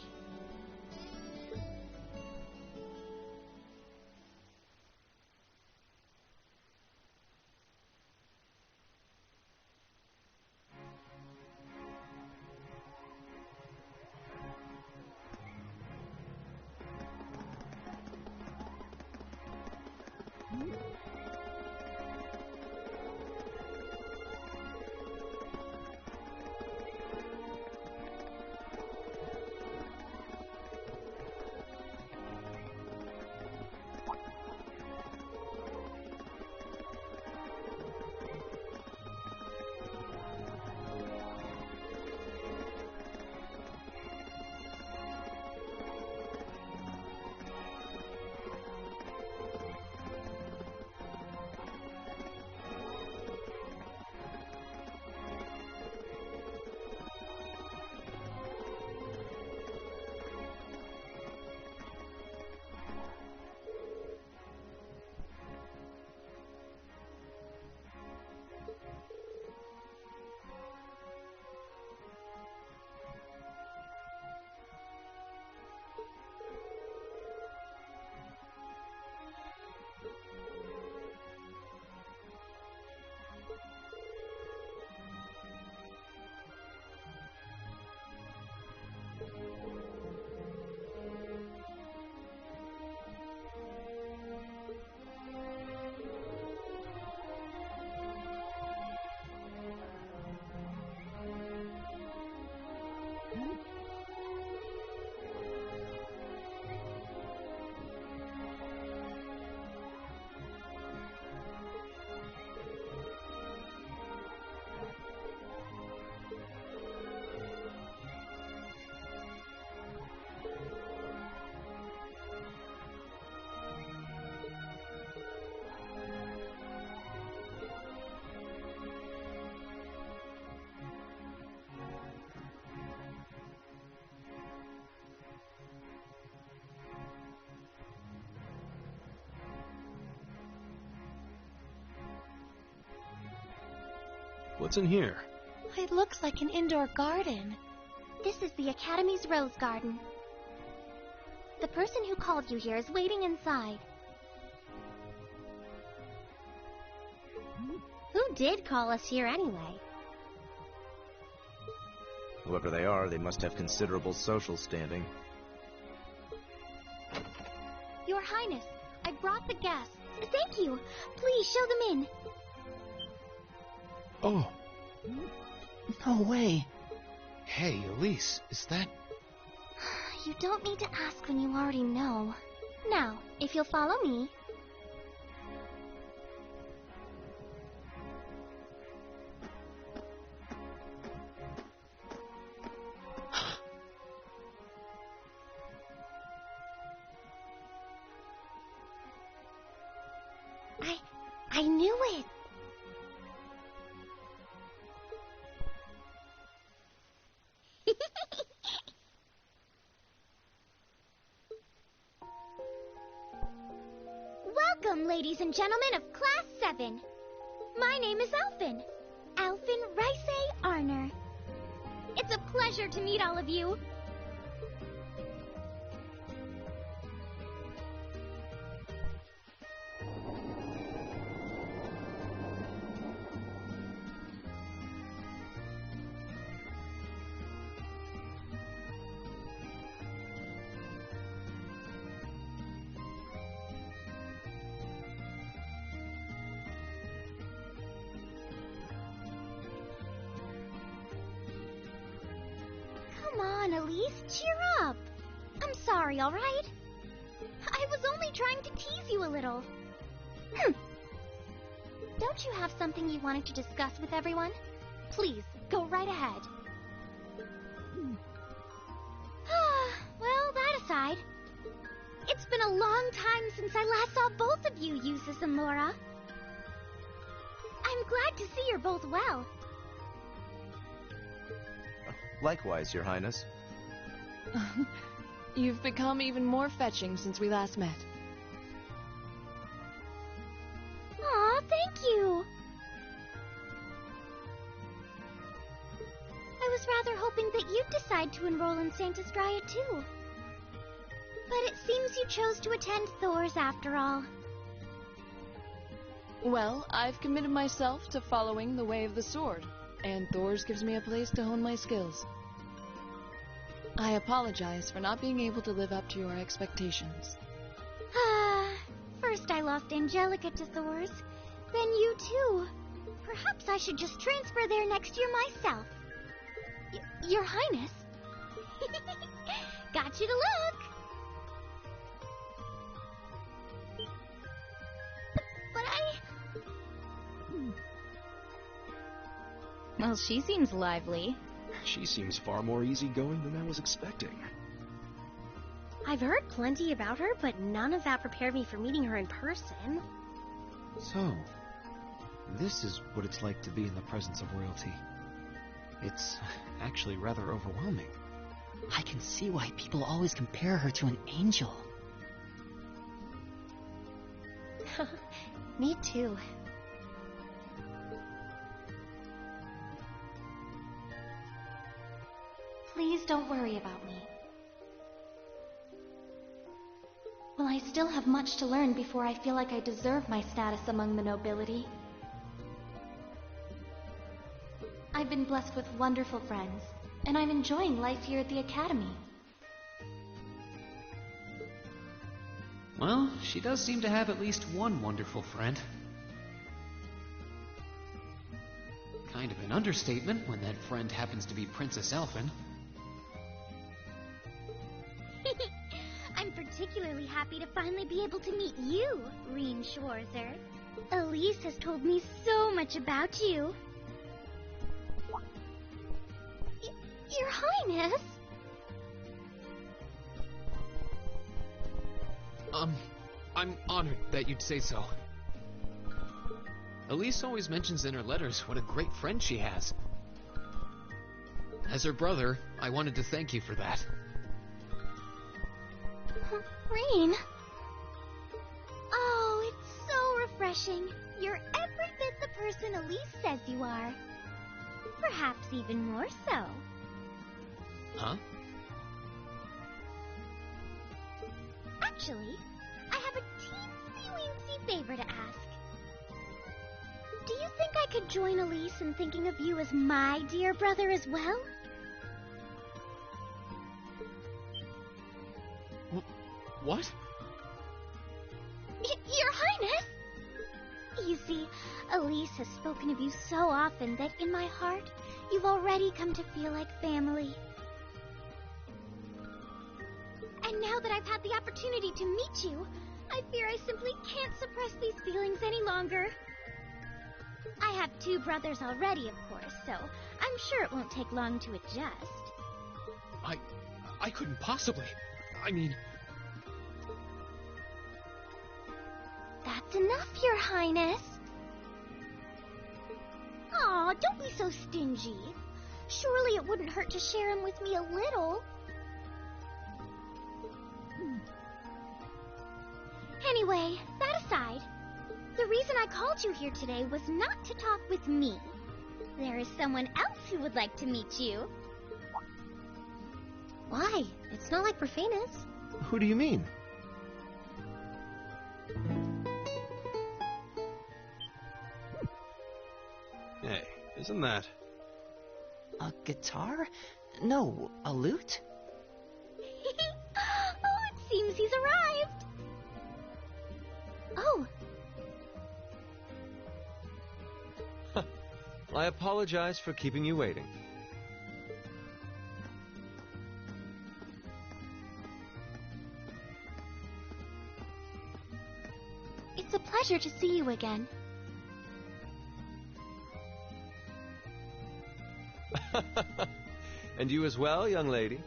What's in here? It looks like an indoor garden. This is the Academy's rose garden. The person who called you here is waiting inside. Who did call us here anyway? Whoever they are, they must have considerable social standing. Your Highness, I brought the guests. Thank you. Please show them in. Oh, No way. hey, Elise, is that... You don't need to ask when you already know. Now, if you'll follow me. I knew it. Welcome, ladies and gentlemen of Class 7. My name is Alphen. Alphen Rice Arner. It's a pleasure to meet all of you. Come on, Elise, cheer up. I'm sorry, all right? I was only trying to tease you a little. Don't you have something you wanted to discuss with everyone? Please, go right ahead. Well, that aside, it's been a long time since I last saw both of you, Eustace and Laura. I'm glad to see you're both well. Likewise, Your Highness. You've become even more fetching since we last met. Aw, thank you. I was rather hoping that you'd decide to enroll in Sanctus Dryad too. But it seems you chose to attend Thor's after all. Well, I've committed myself to following the way of the sword, and Thor's gives me a place to hone my skills. I apologize for not being able to live up to your expectations. First I lost Angelica to Thor's, then you too. Perhaps I should just transfer there next year myself. Your Highness. Got you to look. But Well, she seems lively. She seems far more easygoing than I was expecting. I've heard plenty about her, but none of that prepared me for meeting her in person. So, this is what it's like to be in the presence of royalty. It's actually rather overwhelming. I can see why people always compare her to an angel. Me too. Please don't worry about me. Well, I still have much to learn before I feel like I deserve my status among the nobility. I've been blessed with wonderful friends, and I'm enjoying life here at the Academy. Well, she does seem to have at least one wonderful friend. Kind of an understatement when that friend happens to be Princess Elfin. I'm particularly happy to finally be able to meet you, Reen Schwarzer. Elise has told me so much about you. Your Highness! I'm honored that you'd say so. Elise always mentions in her letters what a great friend she has. As her brother, I wanted to thank you for that. Reen. Oh, it's so refreshing. You're every bit the person Elise says you are. Perhaps even more so. Huh? Actually, I have a teensy-weensy favor to ask. Do you think I could join Elise in thinking of you as my dear brother as well? What? Your Highness! You see, Elise has spoken of you so often that in my heart, you've already come to feel like family. And now that I've had the opportunity to meet you, I fear I simply can't suppress these feelings any longer. I have 2 brothers already, of course, so I'm sure it won't take long to adjust. I couldn't possibly. I mean... That's enough, Your Highness. Aw, don't be so stingy. Surely it wouldn't hurt to share him with me a little. Anyway, that aside, the reason I called you here today was not to talk with me. There is someone else who would like to meet you. Why? It's not like we're famous. Who do you mean? Hey, isn't that... A guitar? No, a lute? Oh, it seems he's arrived. Oh. I apologize for keeping you waiting. It's a pleasure to see you again. And you as well, young lady.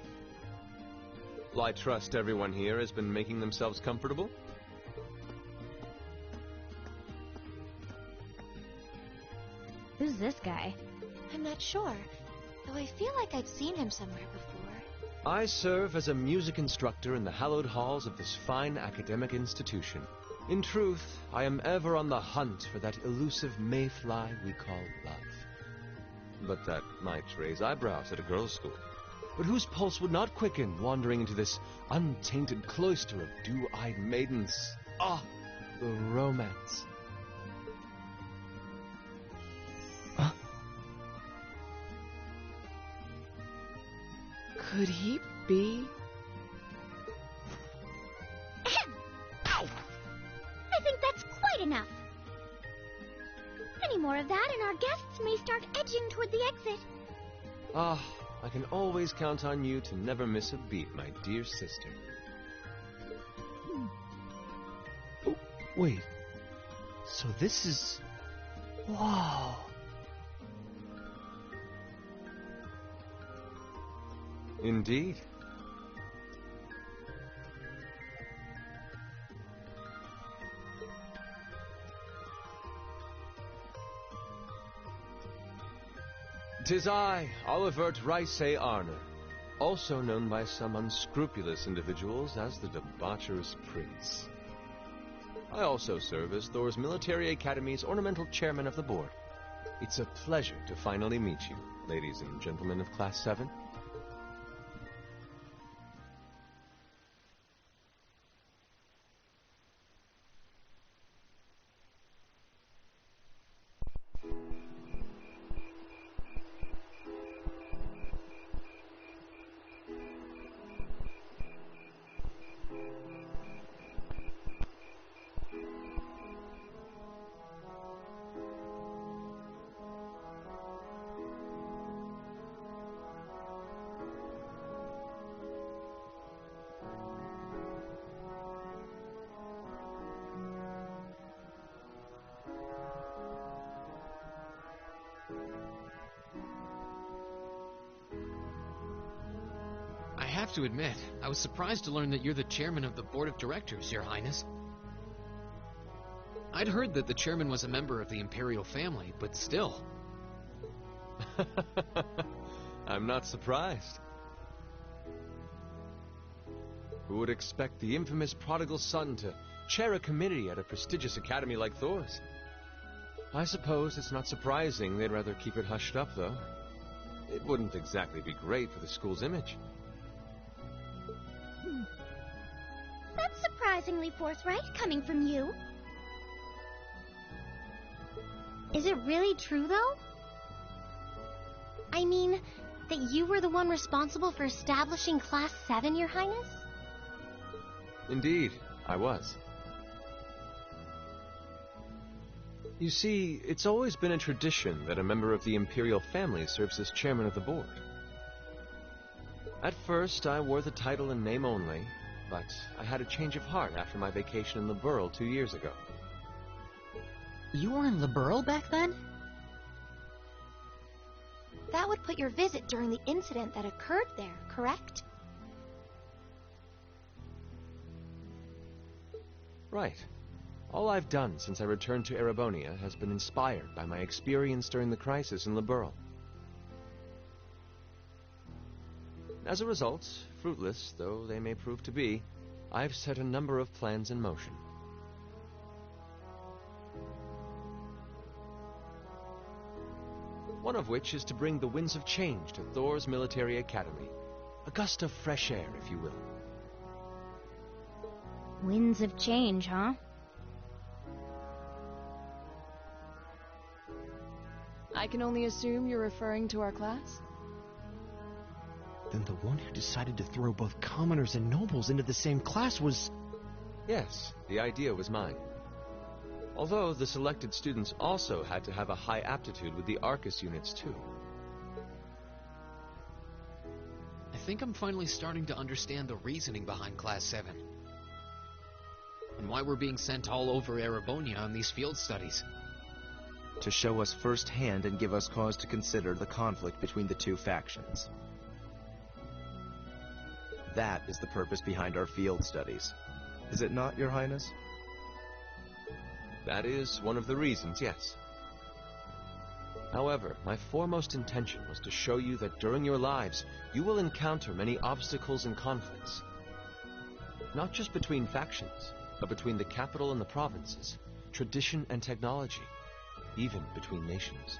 Well, I trust everyone here has been making themselves comfortable. Who's this guy? I'm not sure, though I feel like I've seen him somewhere before. I serve as a music instructor in the hallowed halls of this fine academic institution. In truth, I am ever on the hunt for that elusive mayfly we call love. But that might raise eyebrows at a girls' school. But whose pulse would not quicken wandering into this untainted cloister of dew-eyed maidens? Ah, the romance. Could he be? Ow! I think that's quite enough. Any more of that and our guests may start edging toward the exit. Ah, I can always count on you to never miss a beat, my dear sister. Oh, wait. So this is... Wow. Indeed. Tis I, Olivert Ricey Arner, also known by some unscrupulous individuals as the Debaucherous Prince. I also serve as Thor's Military Academy's ornamental chairman of the board. It's a pleasure to finally meet you, ladies and gentlemen of Class 7. have to admit, I was surprised to learn that you're the chairman of the board of directors, Your Highness. I'd heard that the chairman was a member of the Imperial family, but still. I'm not surprised. Who would expect the infamous prodigal son to chair a committee at a prestigious academy like Thor's? I suppose it's not surprising they'd rather keep it hushed up, though. It wouldn't exactly be great for the school's image. That's surprisingly forthright coming from you. Is it really true, though? I mean, that you were the one responsible for establishing Class 7, Your Highness? Indeed, I was. You see, it's always been a tradition that a member of the Imperial family serves as chairman of the board. At first, I wore the title in name only, but I had a change of heart after my vacation in Liberl 2 years ago. You were in Liberl back then? That would put your visit during the incident that occurred there, correct? Right. All I've done since I returned to Erebonia has been inspired by my experience during the crisis in Liberl. As a result, fruitless though they may prove to be, I've set a number of plans in motion. One of which is to bring the winds of change to Thor's military academy. A gust of fresh air, if you will. Winds of change, huh? I can only assume you're referring to our class? Then the one who decided to throw both commoners and nobles into the same class was... Yes, the idea was mine. Although the selected students also had to have a high aptitude with the Arcus units too. I think I'm finally starting to understand the reasoning behind Class 7. And why we're being sent all over Erebonia on these field studies. To show us firsthand and give us cause to consider the conflict between the two factions. That is the purpose behind our field studies. Is it not, Your Highness? That is one of the reasons, yes. However, my foremost intention was to show you that during your lives, you will encounter many obstacles and conflicts. Not just between factions, but between the capital and the provinces, tradition and technology, even between nations.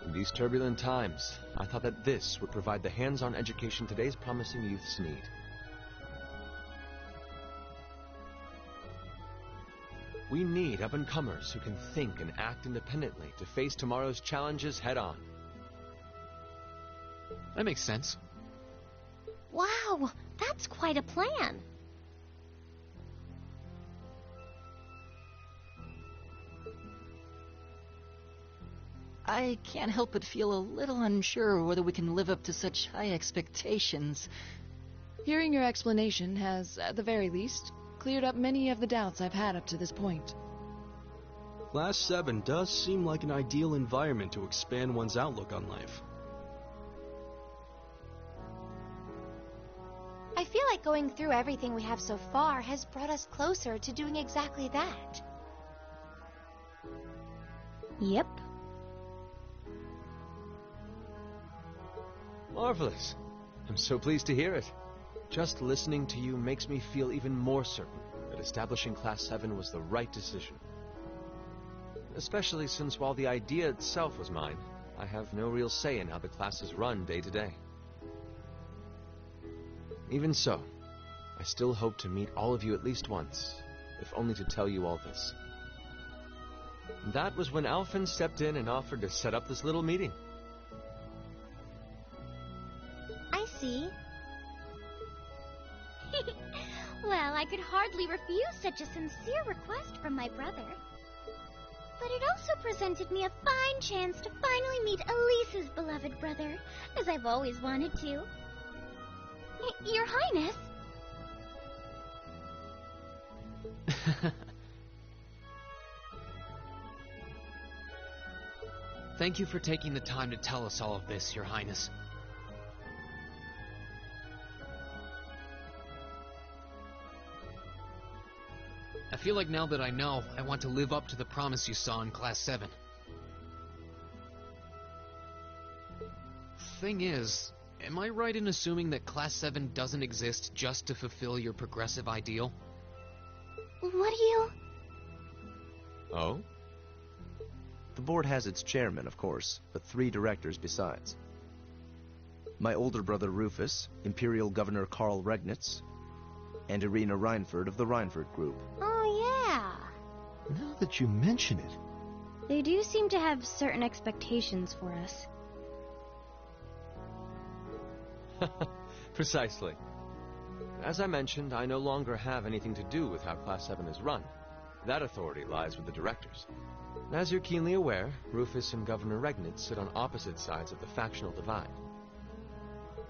In these turbulent times, I thought that this would provide the hands-on education today's promising youths need. We need up-and-comers who can think and act independently to face tomorrow's challenges head-on. That makes sense. Wow, that's quite a plan. I can't help but feel a little unsure whether we can live up to such high expectations. Hearing your explanation has, at the very least, cleared up many of the doubts I've had up to this point. Class 7 does seem like an ideal environment to expand one's outlook on life. I feel like going through everything we have so far has brought us closer to doing exactly that. Yep. Marvelous. I'm so pleased to hear it. Just listening to you makes me feel even more certain that establishing Class 7 was the right decision. Especially since while the idea itself was mine, I have no real say in how the class is run day to day. Even so, I still hope to meet all of you at least once, if only to tell you all this. And that was when Alphen stepped in and offered to set up this little meeting. I see. Well, I could hardly refuse such a sincere request from my brother. But it also presented me a fine chance to finally meet Elise's beloved brother, as I've always wanted to. Your Highness? Thank you for taking the time to tell us all of this, Your Highness. feel like now that I know, I want to live up to the promise you saw in Class 7. Thing is, am I right in assuming that Class 7 doesn't exist just to fulfill your progressive ideal? What do you... Oh? The board has its chairman, of course, but 3 directors besides. My older brother Rufus, Imperial Governor Karl Regnitz, and Irina Reinford of the Reinford Group. Oh, yeah. Now that you mention it, They do seem to have certain expectations for us. Precisely. As I mentioned, I no longer have anything to do with how Class 7 is run. That authority lies with the directors. As you're keenly aware, Rufus and Governor Regnitz sit on opposite sides of the factional divide.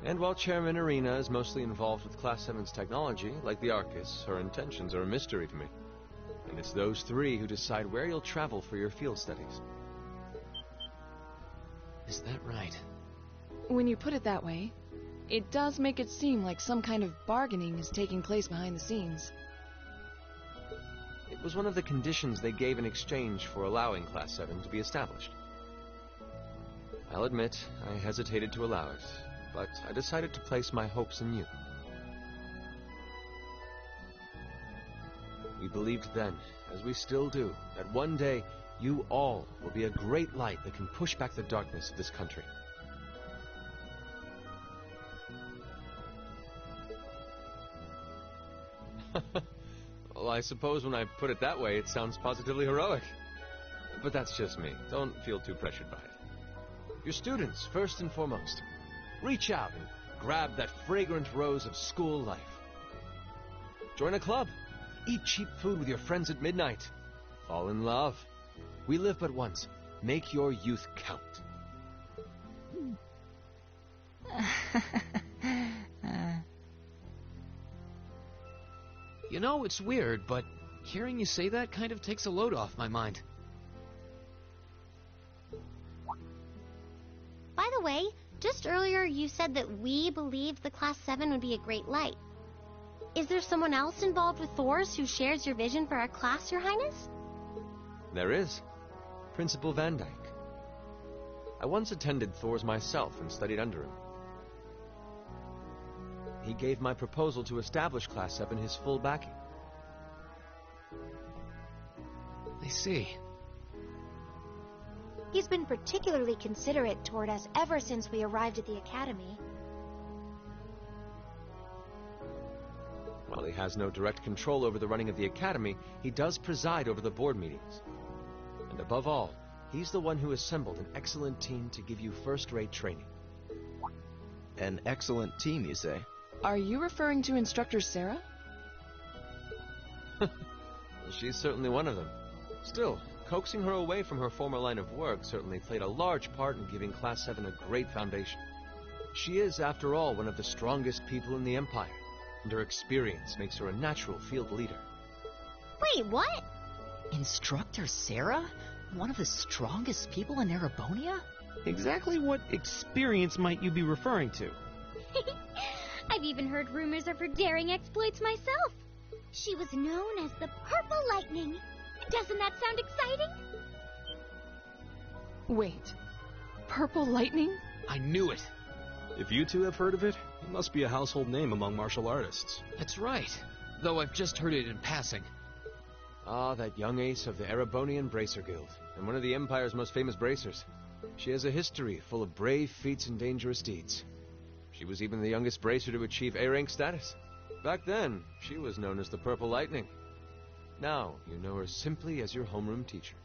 And while Chairman Irina is mostly involved with Class 7's technology, like the Arcus, her intentions are a mystery to me. And it's those 3 who decide where you'll travel for your field studies. Is that right? When you put it that way, it does make it seem like some kind of bargaining is taking place behind the scenes. It was one of the conditions they gave in exchange for allowing Class 7 to be established. I'll admit, I hesitated to allow it, but I decided to place my hopes in you. We believed then, as we still do, that one day you all will be a great light that can push back the darkness of this country. Well, I suppose when I put it that way, it sounds positively heroic. But that's just me. Don't feel too pressured by it. Your students, first and foremost. Reach out and grab that fragrant rose of school life. Join a club. Eat cheap food with your friends at midnight. Fall in love. We live but once. Make your youth count. You know, it's weird, but hearing you say that kind of takes a load off my mind. By the way, just earlier you said that we believed the Class 7 would be a great light. Is there someone else involved with Thor's who shares your vision for our class, Your Highness? There is. Principal Van Dyke. I once attended Thor's myself and studied under him. He gave my proposal to establish Class 7 his full backing. I see. He's been particularly considerate toward us ever since we arrived at the Academy. While he has no direct control over the running of the Academy, he does preside over the board meetings. And above all, he's the one who assembled an excellent team to give you first-rate training. An excellent team, you say? Are you referring to Instructor Sarah? Well, she's certainly one of them. Still, coaxing her away from her former line of work certainly played a large part in giving Class 7 a great foundation. She is, after all, one of the strongest people in the Empire, and her experience makes her a natural field leader. Wait, what? Instructor Sarah? One of the strongest people in Erebonia? Exactly what experience might you be referring to? I've even heard rumors of her daring exploits myself. She was known as the Purple Lightning. Doesn't that sound exciting? Wait, Purple Lightning? I knew it. If you two have heard of it, it must be a household name among martial artists. That's right. Though I've just heard it in passing. Ah, that young ace of the Erebonian Bracer Guild, and one of the Empire's most famous bracers. She has a history full of brave feats and dangerous deeds. She was even the youngest bracer to achieve A-rank status. Back then, she was known as the Purple Lightning. Now, you know her simply as your homeroom teacher.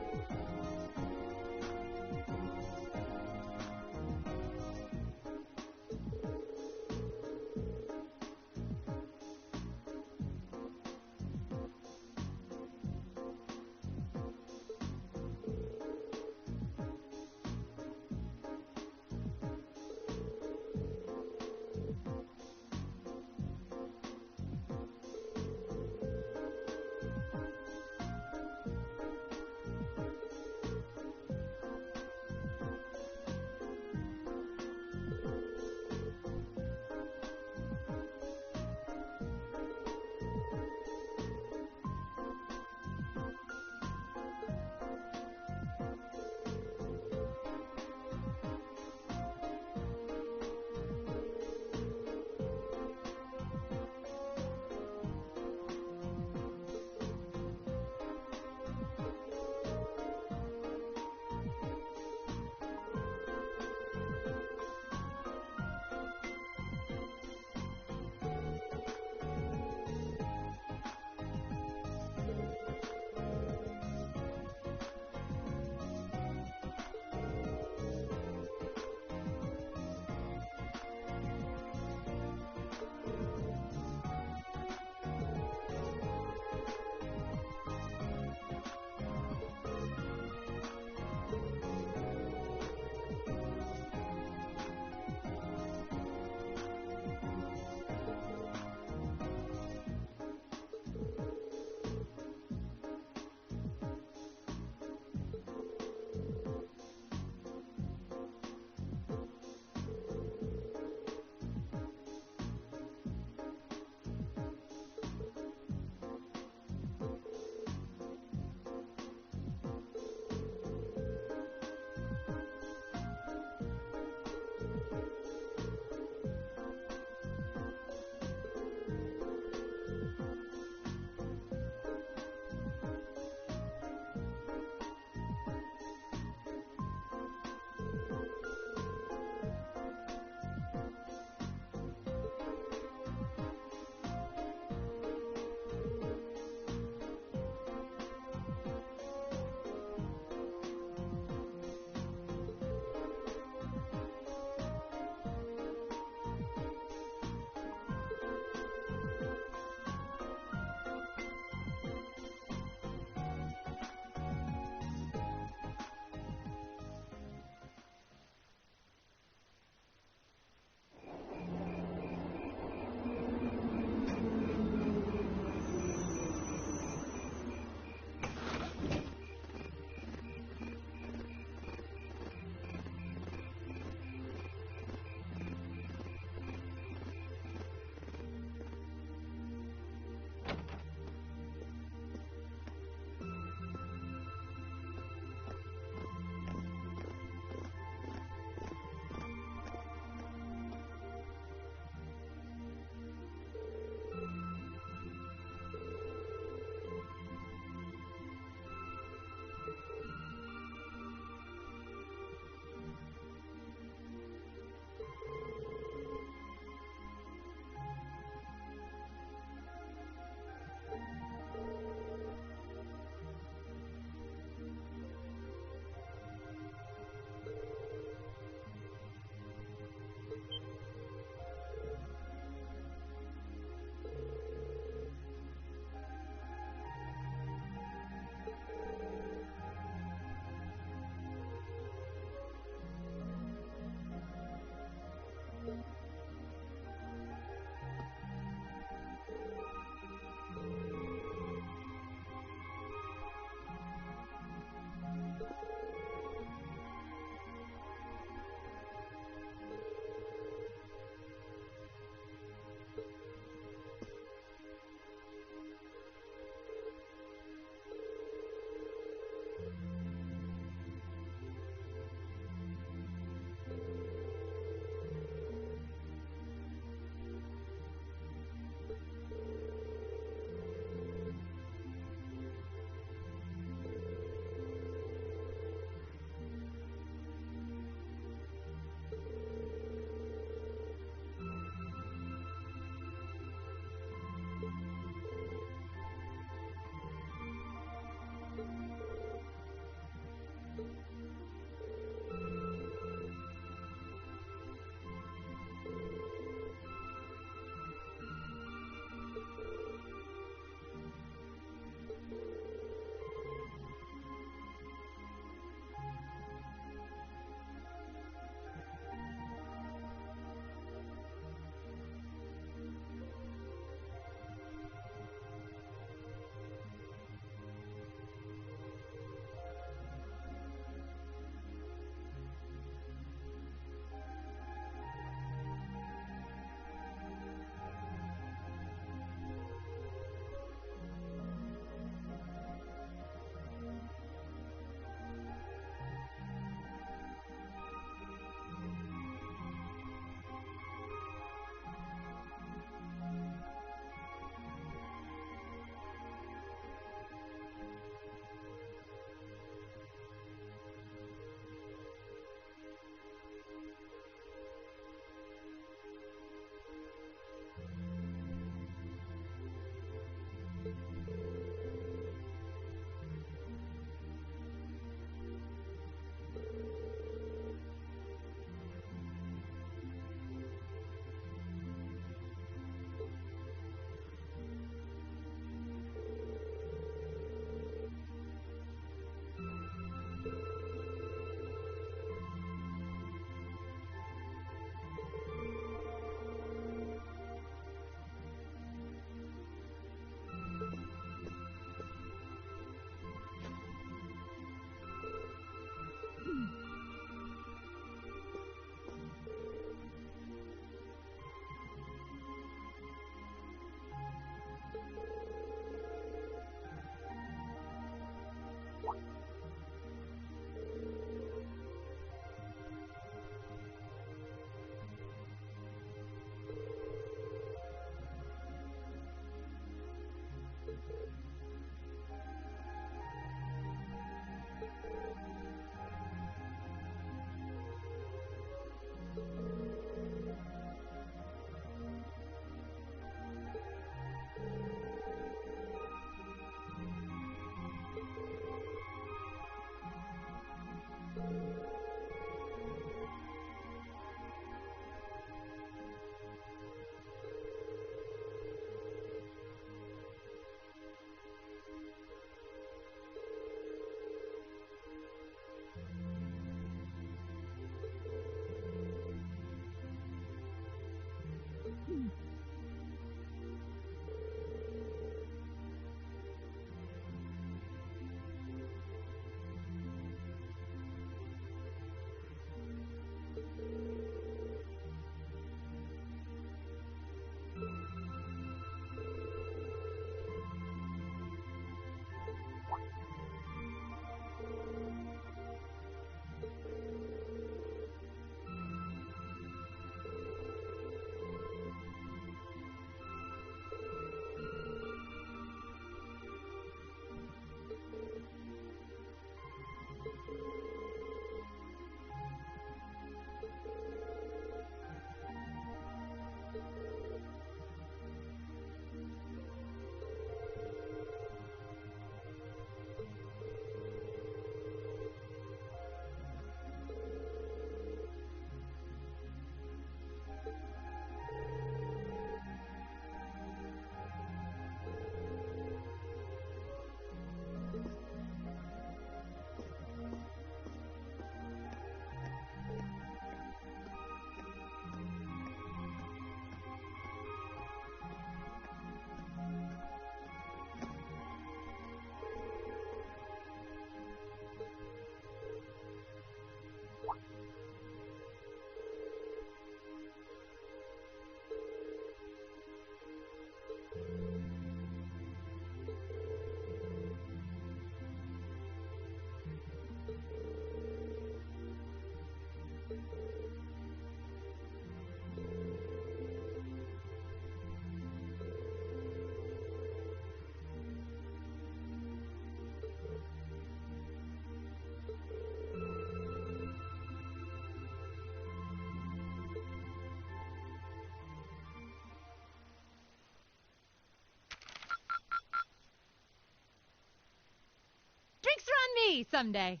Drinks are on me someday.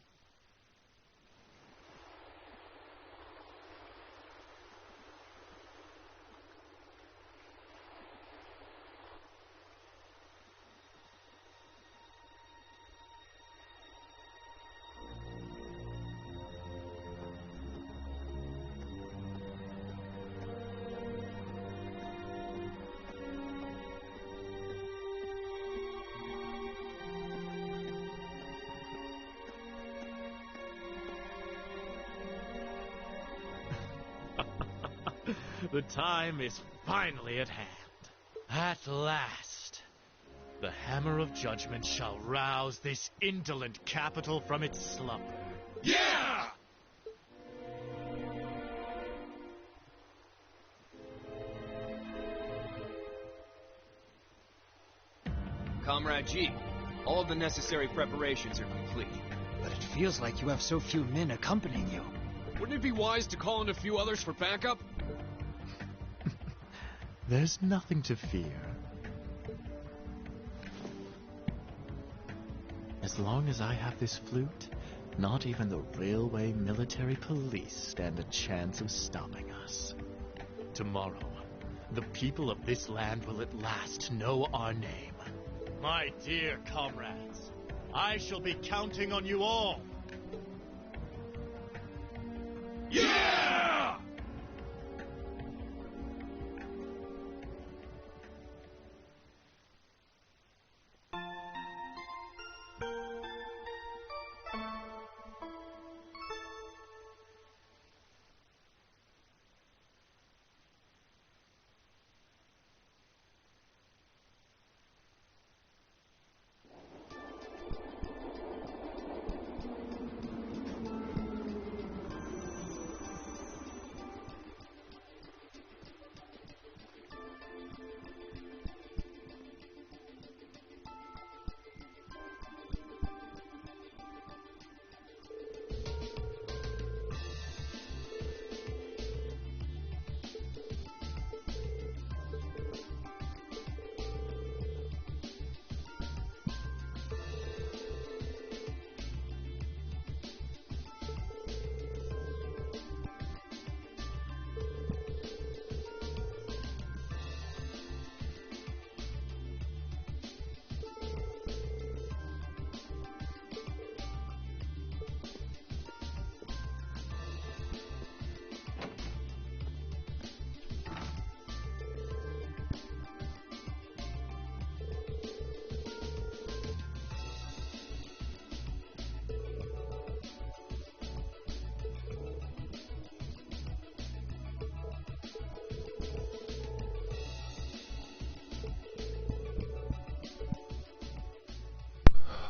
The time is finally at hand. At last, the hammer of judgment shall rouse this indolent capital from its slumber. Yeah! Comrade G, all of the necessary preparations are complete. But it feels like you have so few men accompanying you. Wouldn't it be wise to call in a few others for backup? There's nothing to fear. As long as I have this flute, not even the railway military police stand a chance of stopping us. Tomorrow, the people of this land will at last know our name. My dear comrades, I shall be counting on you all. Yeah!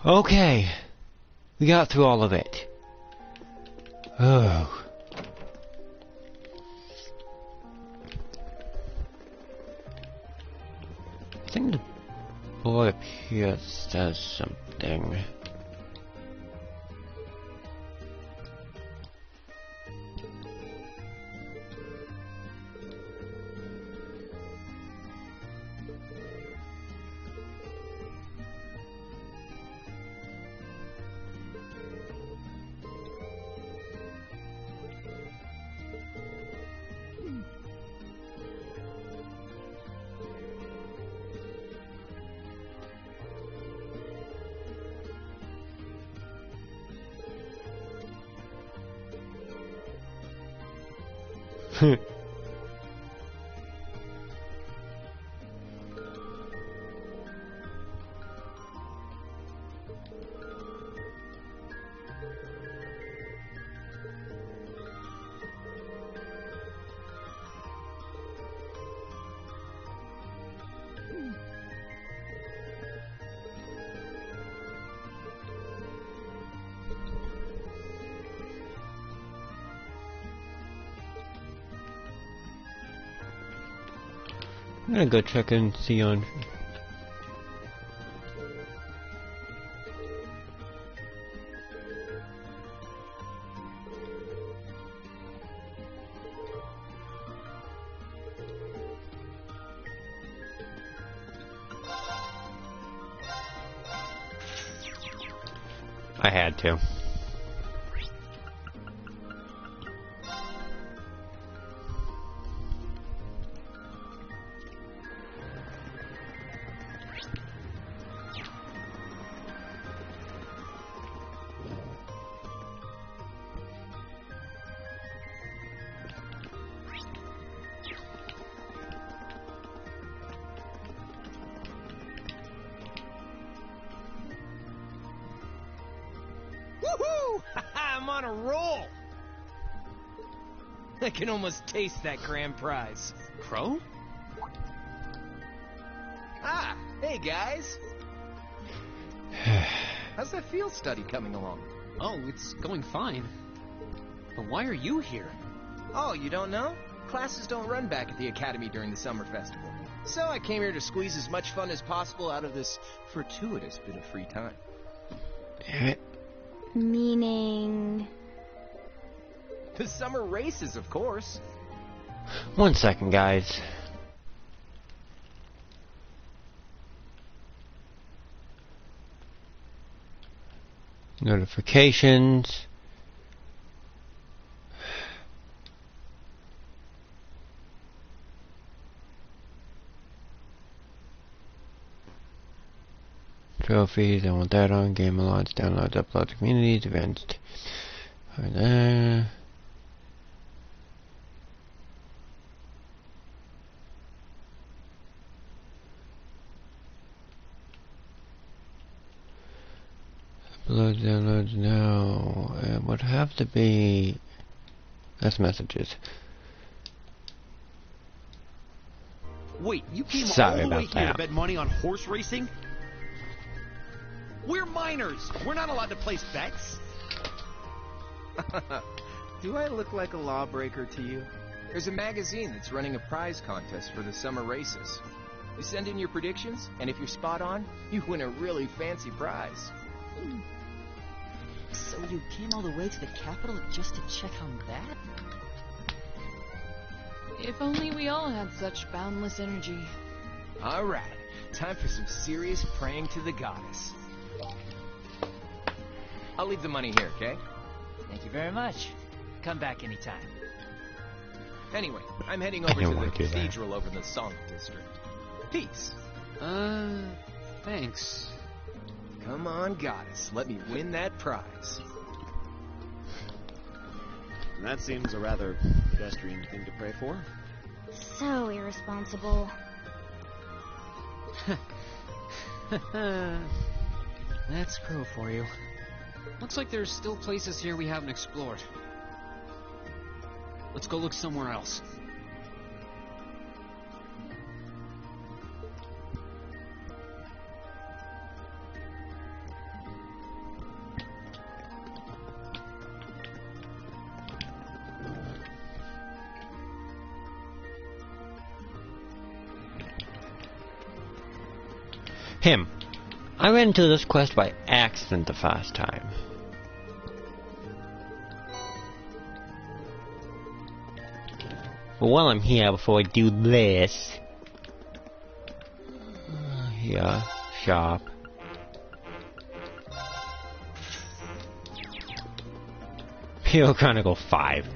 Okay. We got through all of it. Oh. I think the boy up here says something. I'm gonna go check and see on. I had to. Woohoo! I'm on a roll! I can almost taste that grand prize. Crow? Ah, hey guys! How's that field study coming along? Oh, it's going fine. But why are you here? Oh, you don't know? Classes don't run back at the academy during the summer festival. So I came here to squeeze as much fun as possible out of this fortuitous bit of free time. Damn it. Meaning... The summer races, of course. 1 second, guys. Notifications. Trophies, I want that on. Game alerts, downloads, uploads, communities, events. Upload, downloads, no. It would have to be... That's messages. Wait, you came Sorry all the way about here to that. bet money on horse racing? We're minors! We're not allowed to place bets! Do I look like a lawbreaker to you? There's a magazine that's running a prize contest for the summer races. You send in your predictions, and if you're spot on, you win a really fancy prize. So you came all the way to the capital just to check on that? If only we all had such boundless energy. Alright, time for some serious praying to the goddess. I'll leave the money here, okay? Thank you very much. Come back anytime. Anyway, I'm heading over to the cathedral over in the Song District. Peace. Thanks. Come on, goddess. Let me win that prize. That seems a rather pedestrian thing to pray for. So irresponsible. That's Crow for you. Looks like there's still places here we haven't explored. Let's go look somewhere else. Him. I ran into this quest by accident the first time. But while I'm here, before I do this... here, shop. Hero Chronicle 5.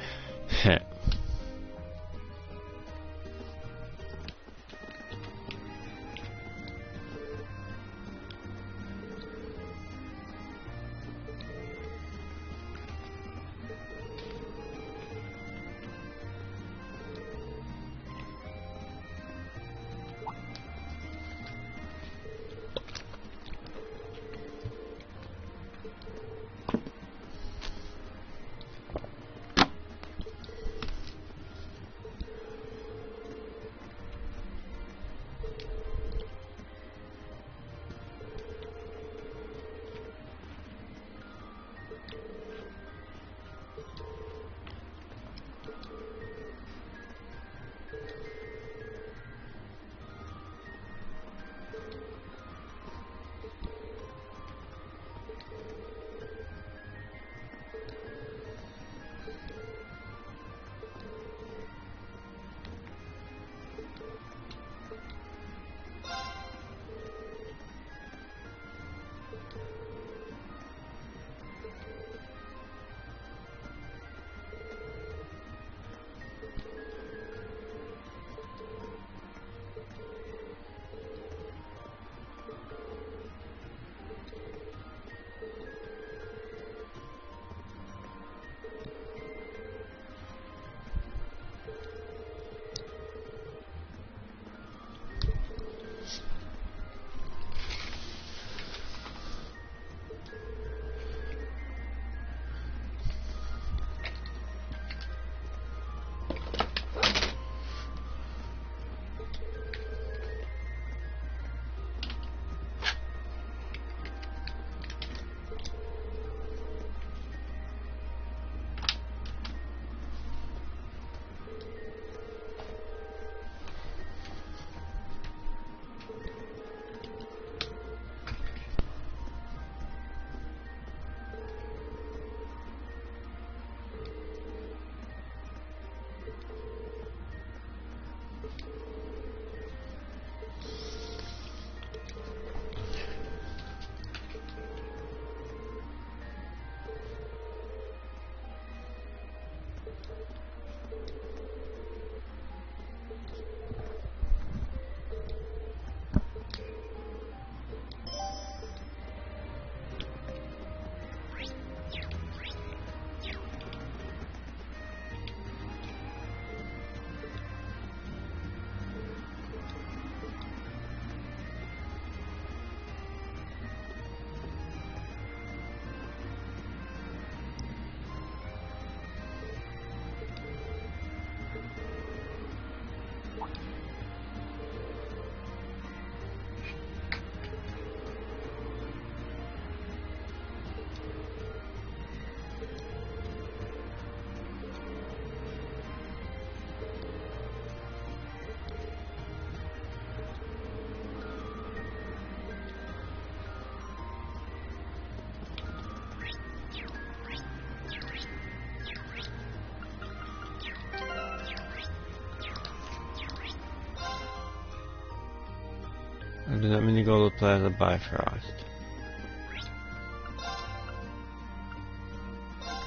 I do not mean to go to Plaza Bifrost.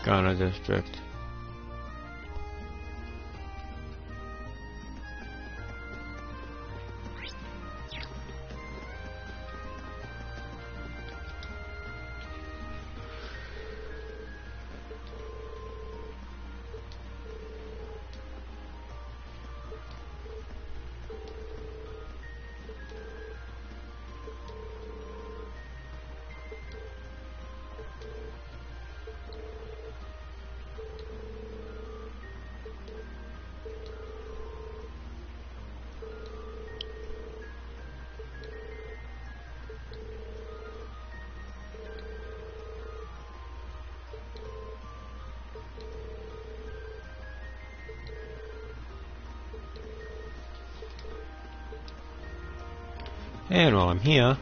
Ghana District. And while I'm here,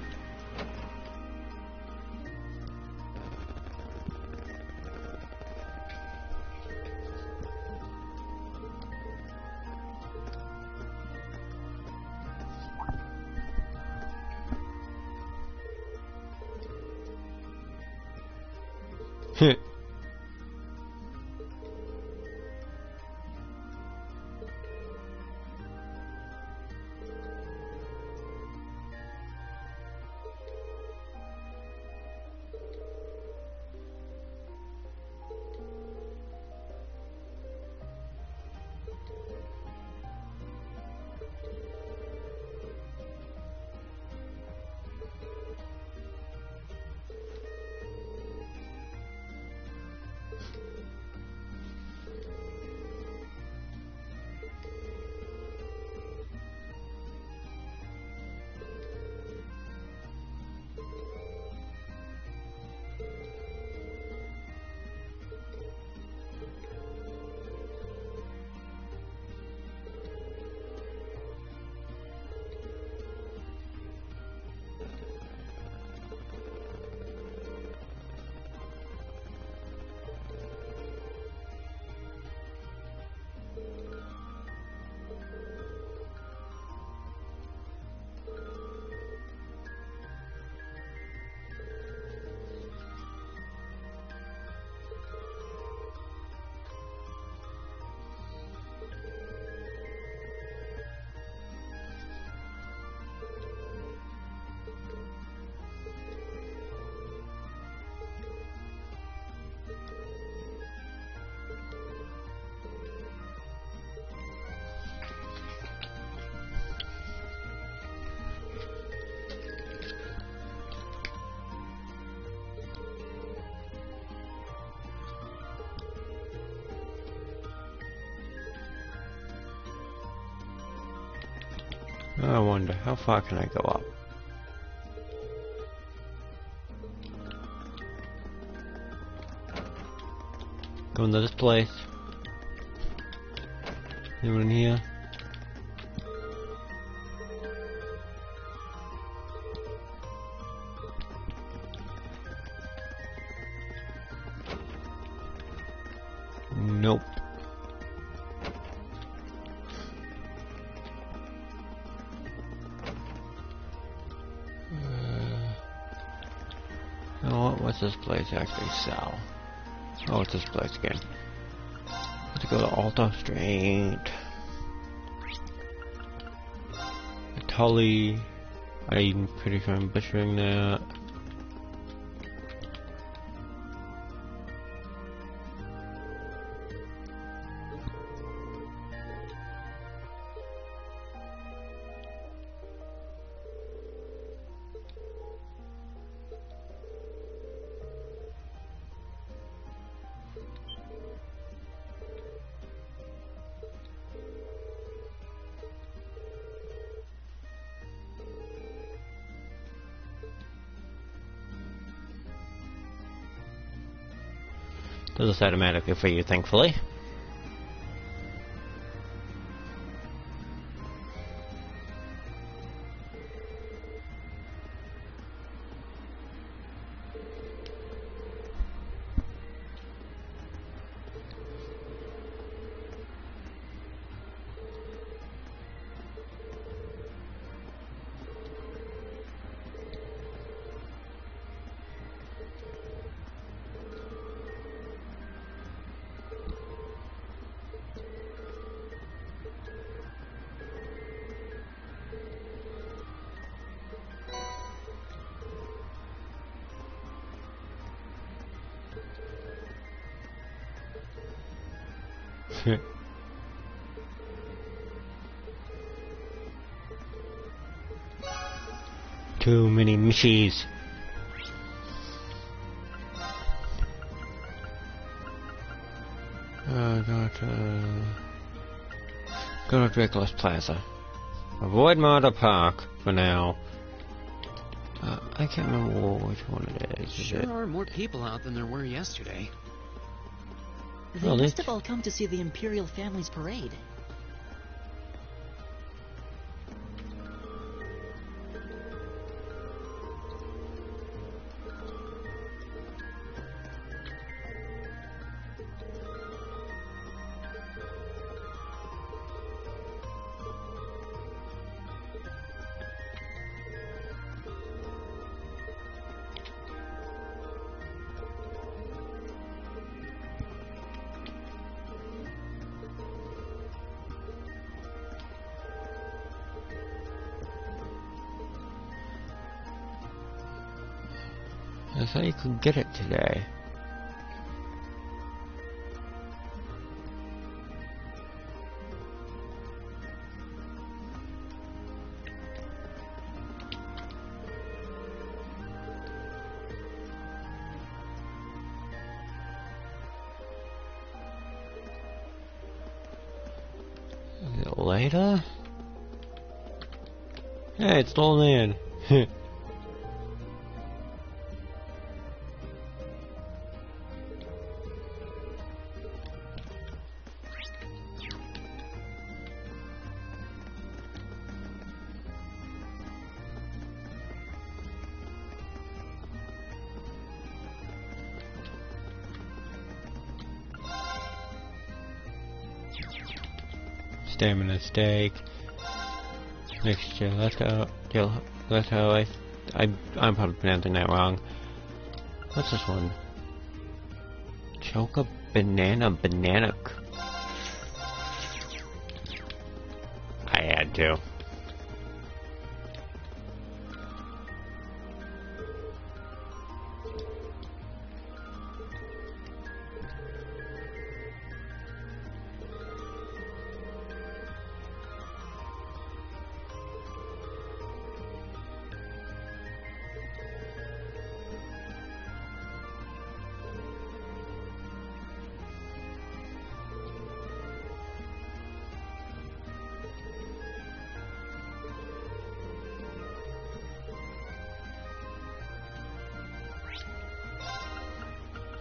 I wonder, how far can I go up? Going to this place. Anyone here? Nope. What's this place actually sell? Oh, it's this place again. Let's go to Alta Street. Tully. I'm pretty sure I'm butchering that. Does this automatically for you, thankfully. Too many mishies. Go to Draco's Plaza. Avoid Marta Park for now. I can't remember which one it is. Sure are more people out than there were yesterday. They must have all come to see the Imperial family's parade. I thought you could get it today. Is it later? Hey, it's still in. Stamina steak. Mixture. Let's go. I'm probably pronouncing that wrong. What's this one? Choca banana. I had to.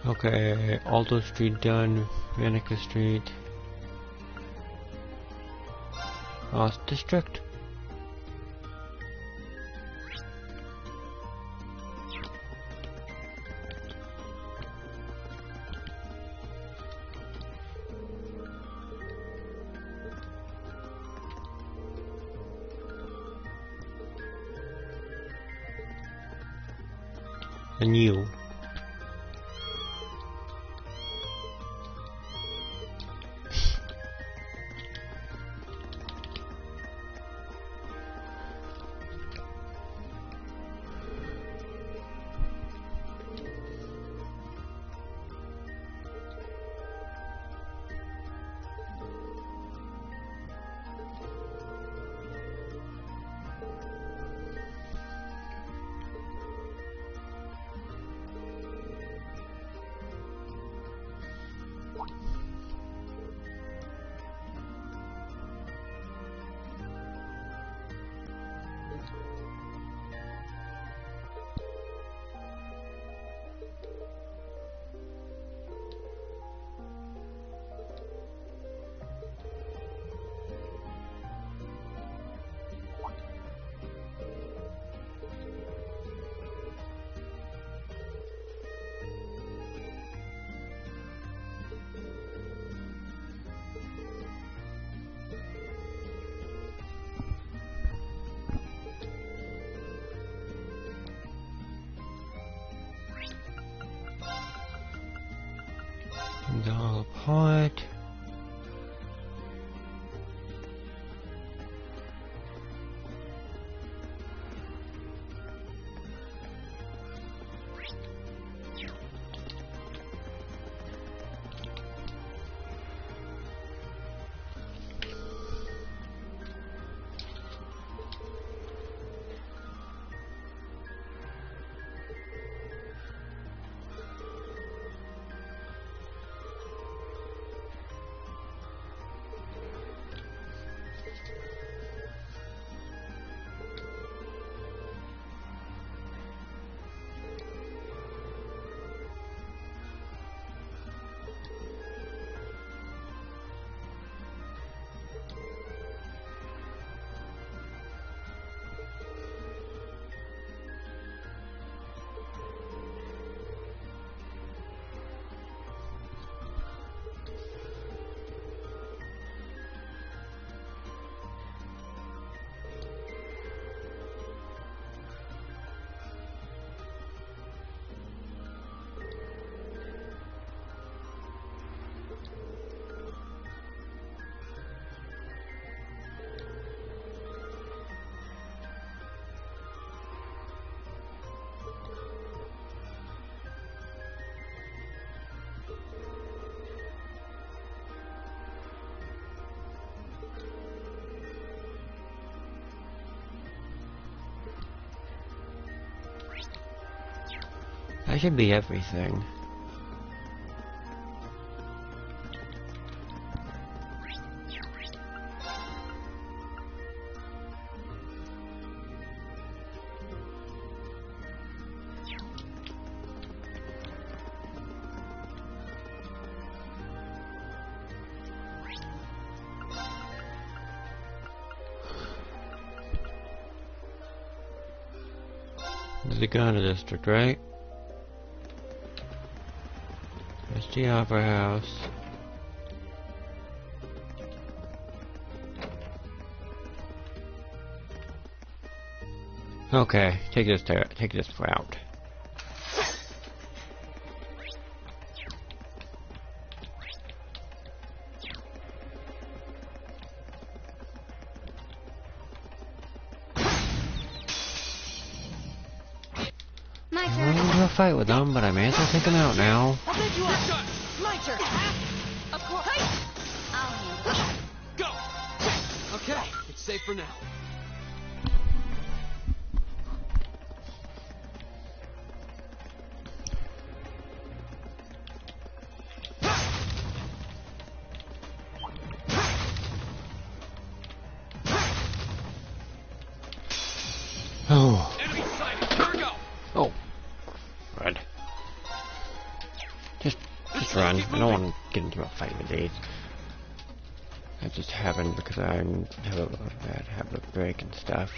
Okay, Alto Street done, Manica Street. Lost District. And you. Dollar pot. That should be everything. This is the Ghana district, right? There's the Opera House. Okay, take this route. My I turn. went into a fight with them, but I may as well take them out now. I'll take you up. My turn. Of course. I'll handle it. Go. Okay, it's safe for now. Oh. Enemy sighted. Here we go. Oh. Run. Just run. I don't want to get into a fight with these. That just happened because I have a bad habit of breaking stuff.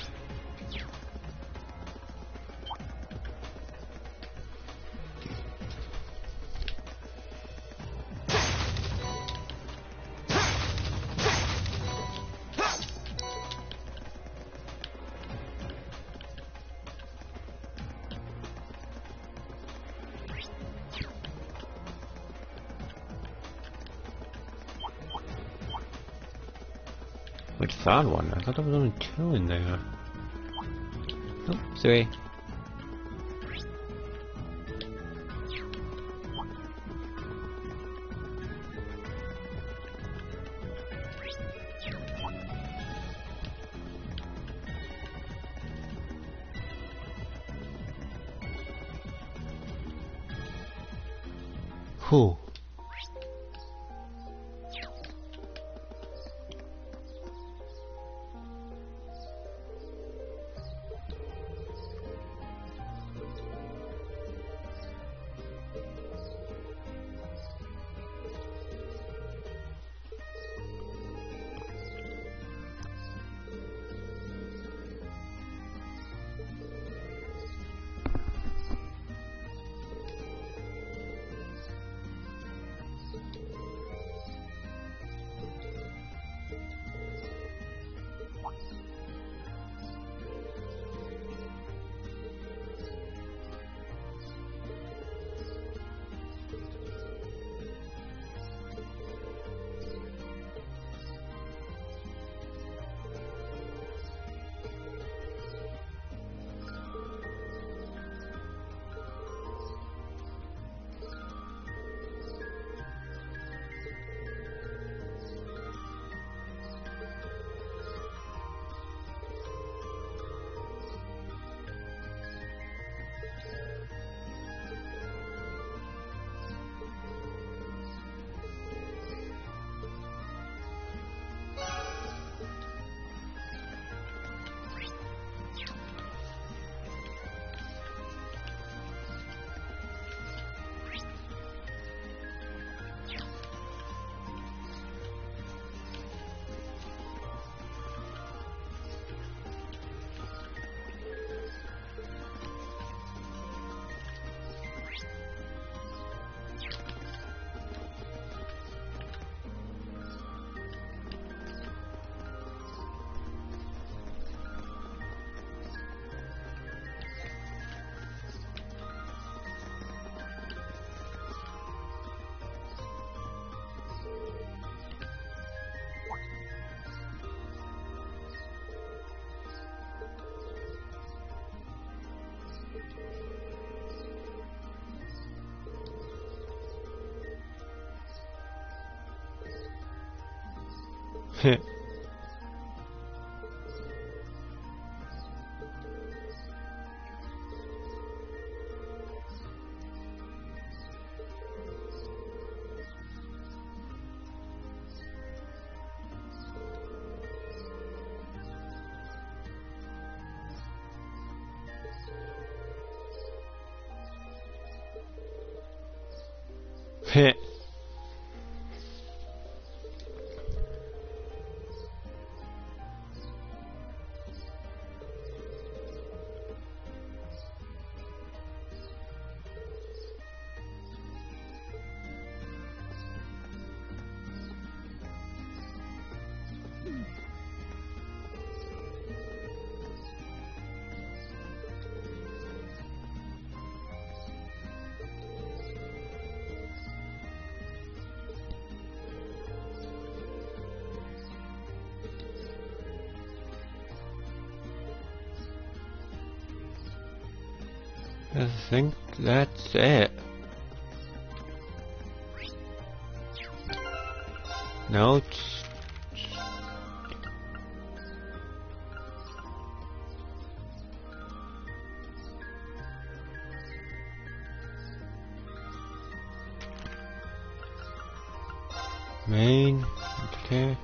Which found one? I thought there was only two in there. Oh, three. Whew. Heh. I think that's it. Notes. Main. Okay.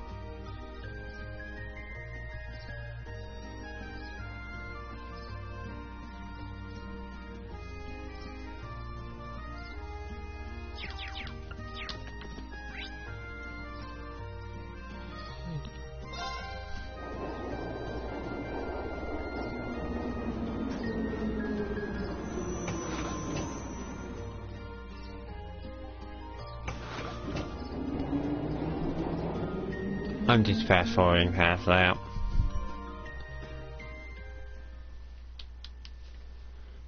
I'm just fast forwarding past that.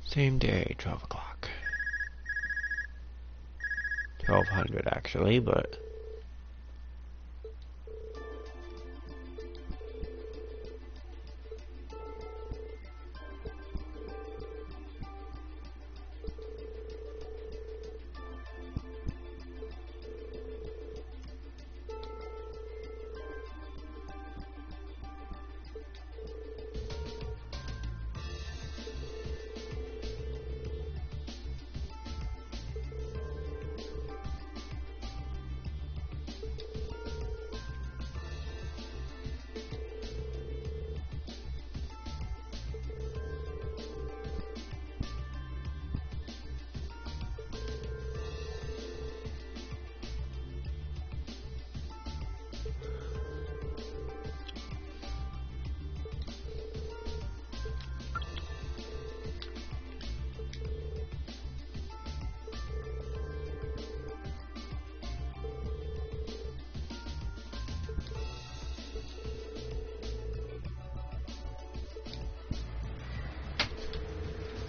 Same day, 12 o'clock. 1200 actually, but...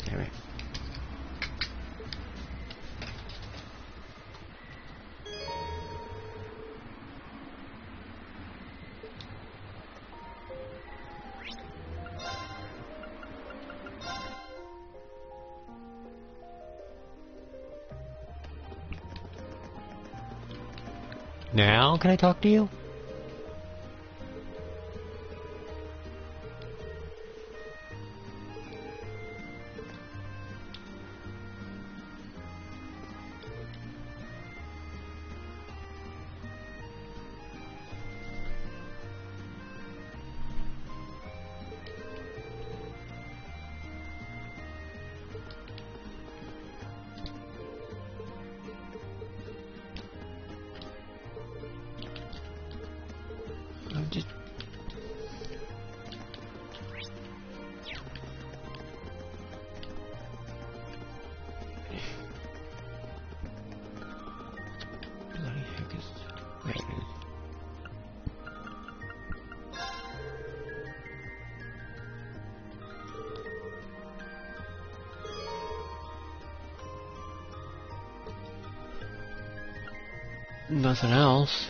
Anyway. Now, can I talk to you? Just bloody heck is there it is. Nothing else.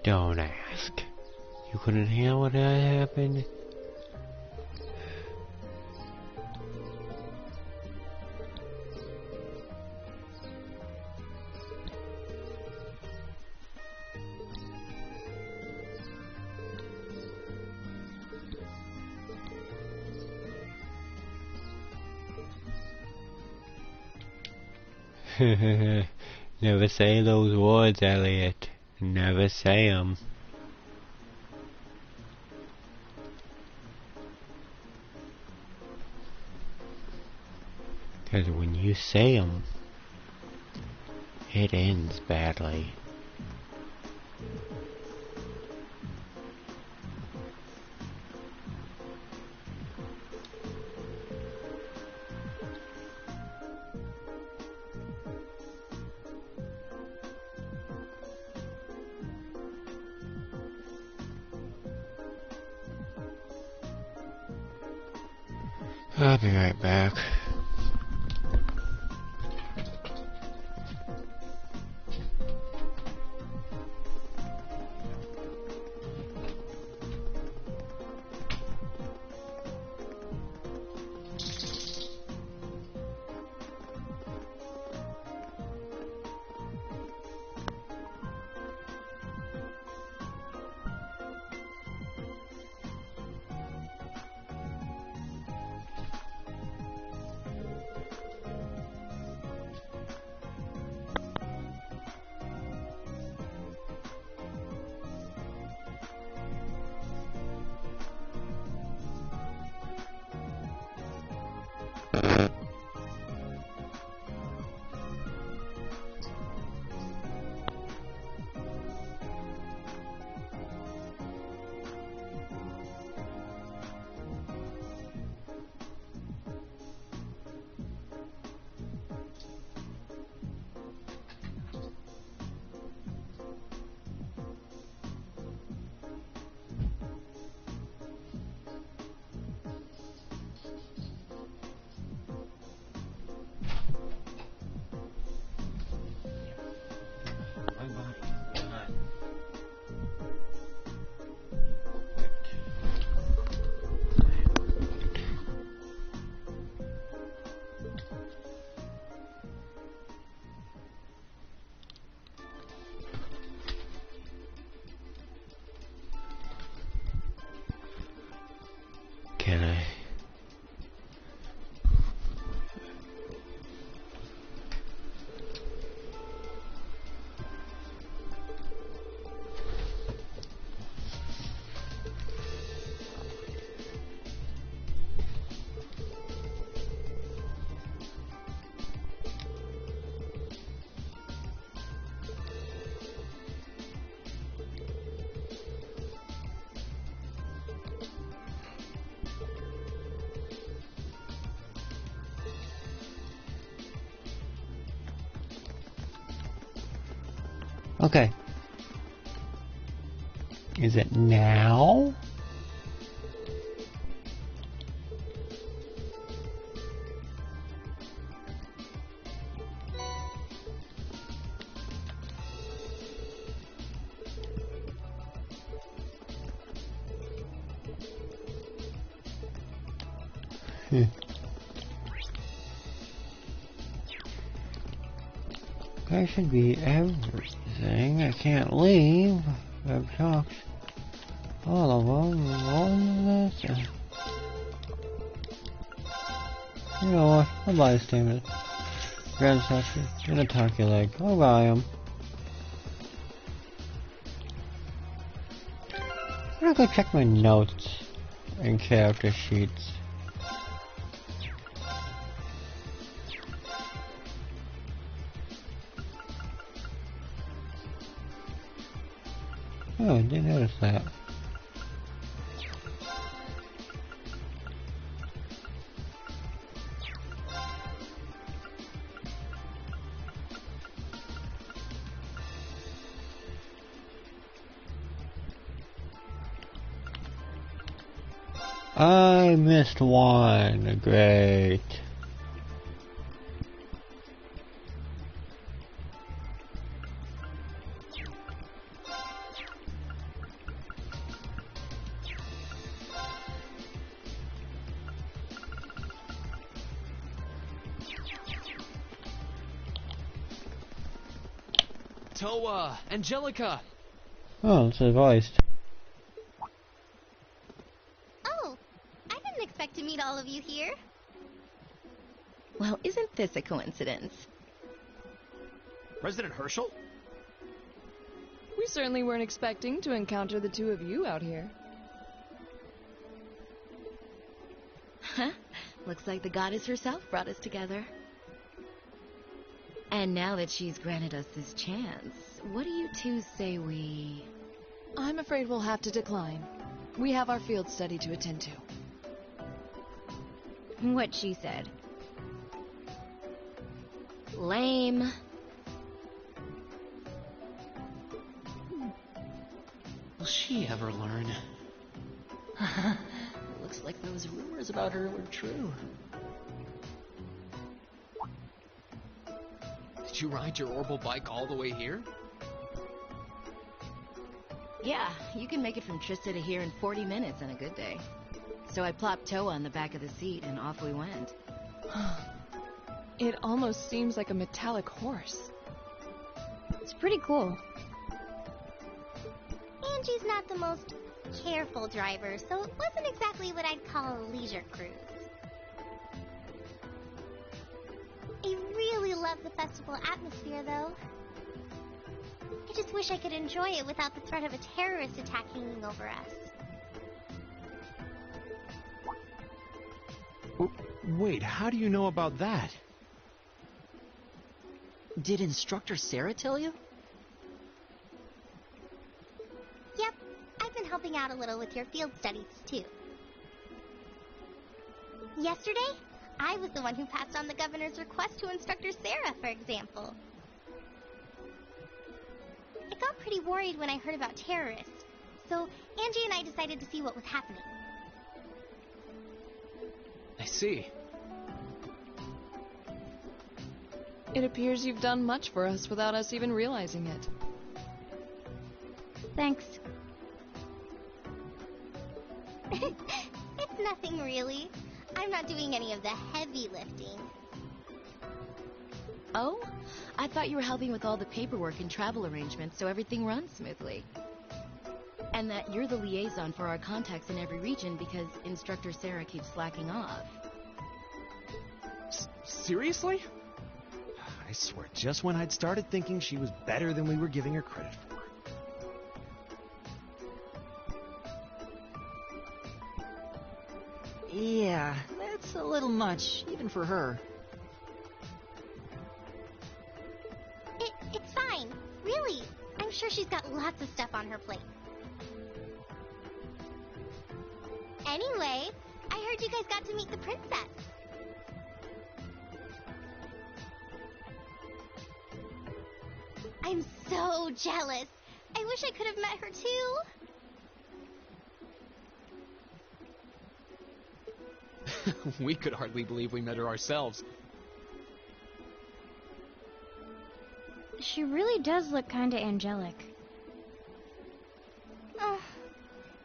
Don't ask. You couldn't hear what happened? Never say those words, Elliot. Never say 'em. Because when you say 'em, it ends badly. I'll be right back. Okay. Is it now? That should be everything. I can't leave. I've talked all of them. All this. You know what? I'll buy this thing. Grand Statue. Gonna talk your leg. I'll buy him. I'm gonna go check my notes and character sheets. Oh, I didn't notice that. I missed one. Great. Toa! Angelica! Oh, it's a voice. Oh, I didn't expect to meet all of you here. Well, isn't this a coincidence? President Herschel? We certainly weren't expecting to encounter the two of you out here. Huh? Looks like the goddess herself brought us together. And now that she's granted us this chance, what do you two say we... I'm afraid we'll have to decline. We have our field study to attend to. What she said. Lame. Will she ever learn? Looks like those rumors about her were true. Did you ride your orbital bike all the way here? Yeah, you can make it from Trista to here in 40 minutes on a good day. So I plopped Toa on the back of the seat and off we went. It almost seems like a metallic horse. It's pretty cool. Angie's not the most careful driver, so it wasn't exactly what I'd call a leisure cruise. I really love the festival atmosphere, though. I just wish I could enjoy it without the threat of a terrorist attack hanging over us. Wait, how do you know about that? Did Instructor Sarah tell you? Yep, I've been helping out a little with your field studies, too. Yesterday, I was the one who passed on the governor's request to Instructor Sarah, for example. I got pretty worried when I heard about terrorists, so Angie and I decided to see what was happening. I see. It appears you've done much for us without us even realizing it. Thanks. It's nothing really. I'm not doing any of the heavy lifting. Oh? I thought you were helping with all the paperwork and travel arrangements so everything runs smoothly. And that you're the liaison for our contacts in every region because Instructor Sarah keeps slacking off. Seriously? I swear, just when I'd started thinking she was better than we were giving her credit for. Yeah, that's a little much, even for her. It's fine. Really. I'm sure she's got lots of stuff on her plate. Anyway, I heard you guys got to meet the princess. I'm so jealous. I wish I could have met her too. We could hardly believe we met her ourselves. She really does look kinda angelic. Oh,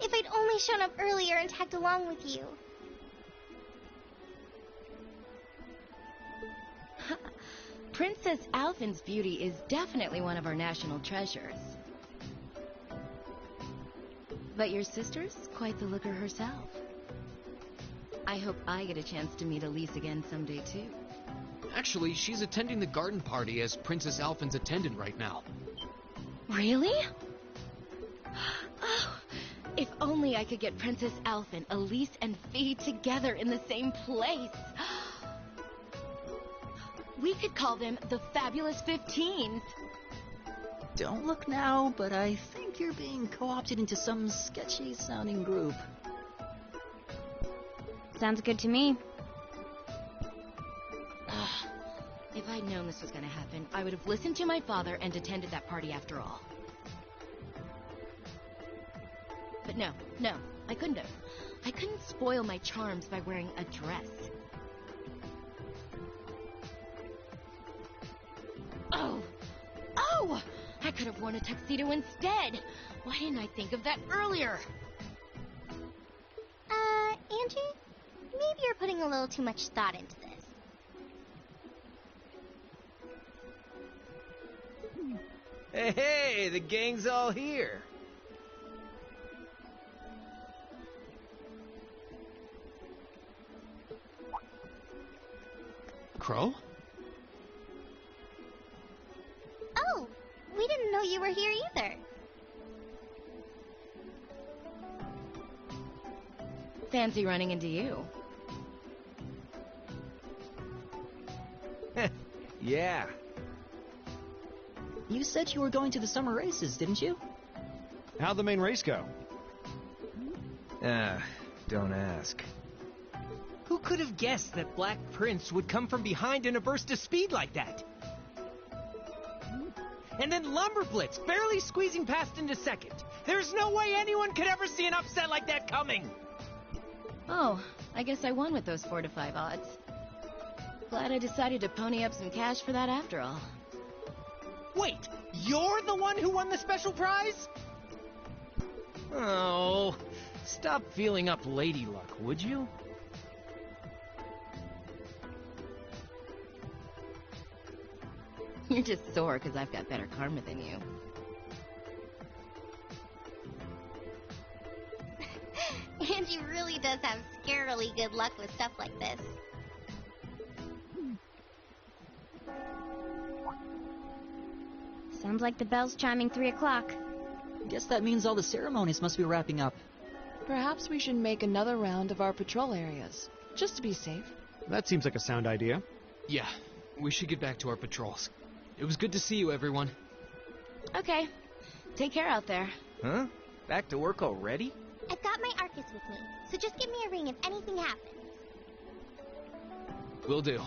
if I'd only shown up earlier and tagged along with you. Princess Alphen's beauty is definitely one of our national treasures. But your sister's quite the looker herself. I hope I get a chance to meet Elise again someday, too. Actually, she's attending the garden party as Princess Alphen's attendant right now. Really? Oh, if only I could get Princess Alphen, Elise, and Fee together in the same place. We could call them the Fabulous 15s. Don't look now, but I think you're being co-opted into some sketchy-sounding group. Sounds good to me. If I'd known this was going to happen, I would have listened to my father and attended that party after all. But no, I couldn't have. I couldn't spoil my charms by wearing a dress. Oh! I could have worn a tuxedo instead. Why didn't I think of that earlier? Angie? Maybe you're putting a little too much thought into this. Hey, the gang's all here. Crow? Oh, we didn't know you were here either. Fancy running into you. Yeah. You said you were going to the summer races, didn't you? How'd the main race go? Don't ask. Who could have guessed that Black Prince would come from behind in a burst of speed like that? And then Lumberblitz barely squeezing past into second. There's no way anyone could ever see an upset like that coming. Oh, I guess I won with those 4 to 5 odds. Glad I decided to pony up some cash for that after all. Wait, you're the one who won the special prize? Oh, stop feeling up lady luck, would you? You're just sore because I've got better karma than you. Angie really does have scarily good luck with stuff like this. Sounds like the bell's chiming 3 o'clock. Guess that means all the ceremonies must be wrapping up. Perhaps we should make another round of our patrol areas, just to be safe. That seems like a sound idea. Yeah, we should get back to our patrols. It was good to see you, everyone. Okay. Take care out there. Huh? Back to work already? I've got my Arcus with me, so just give me a ring if anything happens. Will do.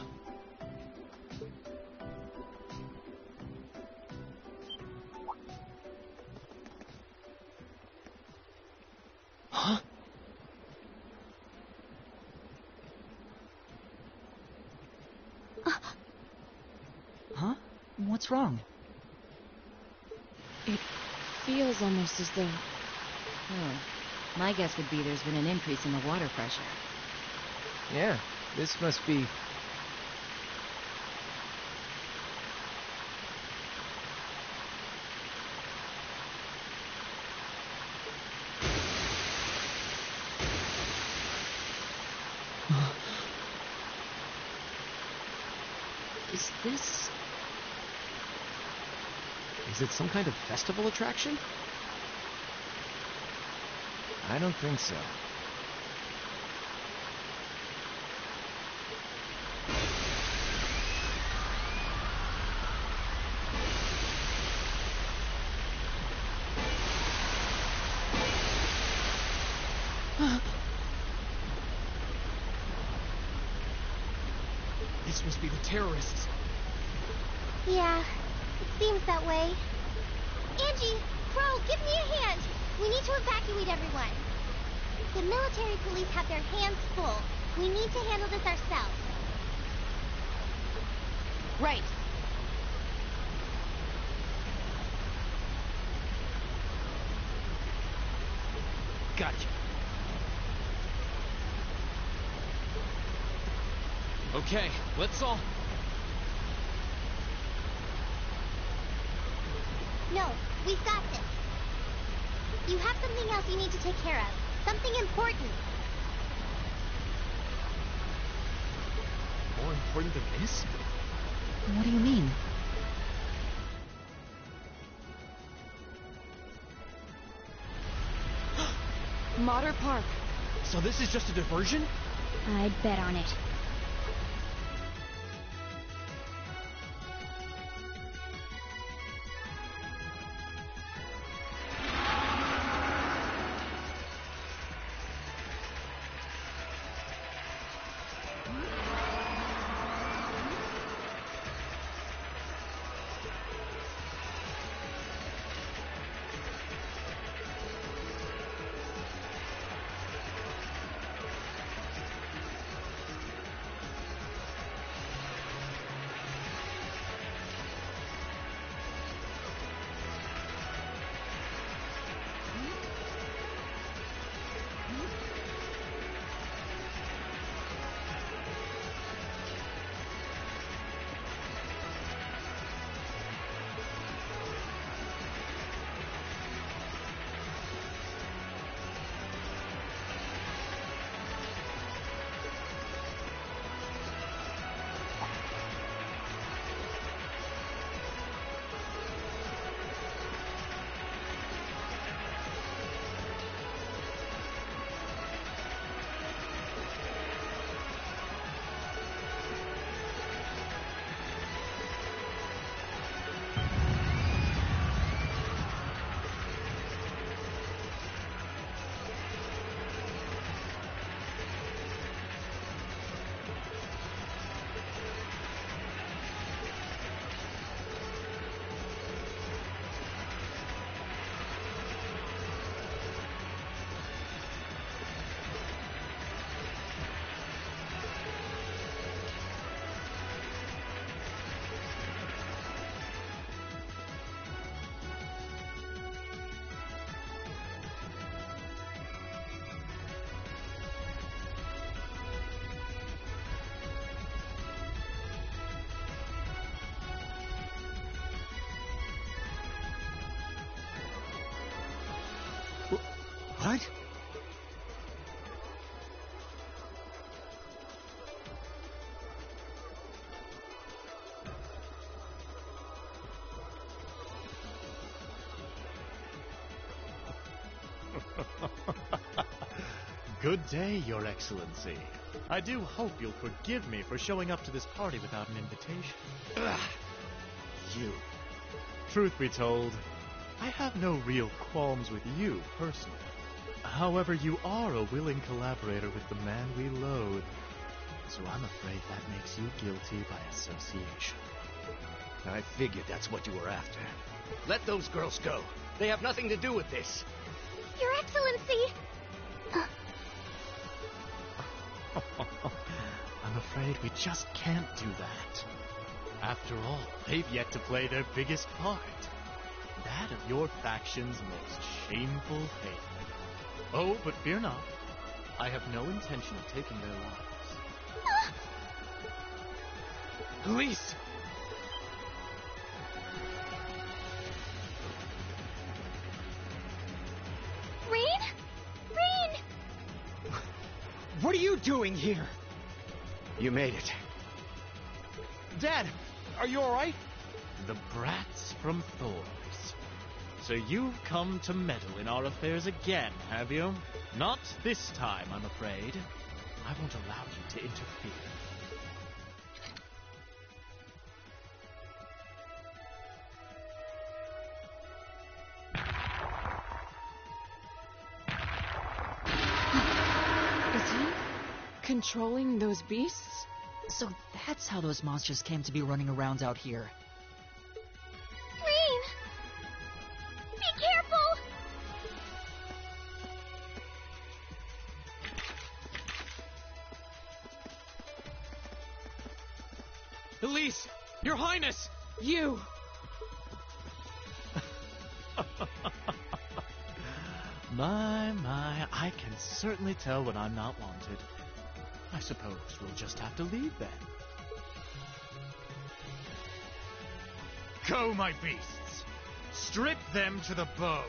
Huh? Huh? What's wrong? It feels almost as though... My guess would be there's been an increase in the water pressure. Yeah, this must be... Is this... Is it some kind of festival attraction? I don't think so. This must be the terrorists. Yeah, it seems that way. Angie, Crow, give me a hand. We need to evacuate everyone. The military police have their hands full. We need to handle this ourselves. Right. Gotcha. Okay, let's all... No, we've got this. You have something else you need to take care of. Something important. More important than this? What do you mean? Mater Park. So this is just a diversion? I'd bet on it. What? Good day, Your Excellency. I do hope you'll forgive me for showing up to this party without an invitation. Ugh. You. Truth be told, I have no real qualms with you, personally. However, you are a willing collaborator with the man we loathe, so I'm afraid that makes you guilty by association. I figured that's what you were after. Let those girls go. They have nothing to do with this. Your Excellency! I'm afraid we just can't do that. After all, they've yet to play their biggest part. That of your faction's most shameful failure. Oh, but fear not. I have no intention of taking their lives. Police! Rain? Rain! What are you doing here? You made it. Dad, are you alright? The brats from Thors. So you've come to meddle in our affairs again, have you? Not this time, I'm afraid. I won't allow you to interfere. Is he controlling those beasts? So that's how those monsters came to be running around out here. Rain! Elise! Your Highness! You! My, I can certainly tell when I'm not wanted. I suppose we'll just have to leave then. Go, my beasts! Strip them to the bone!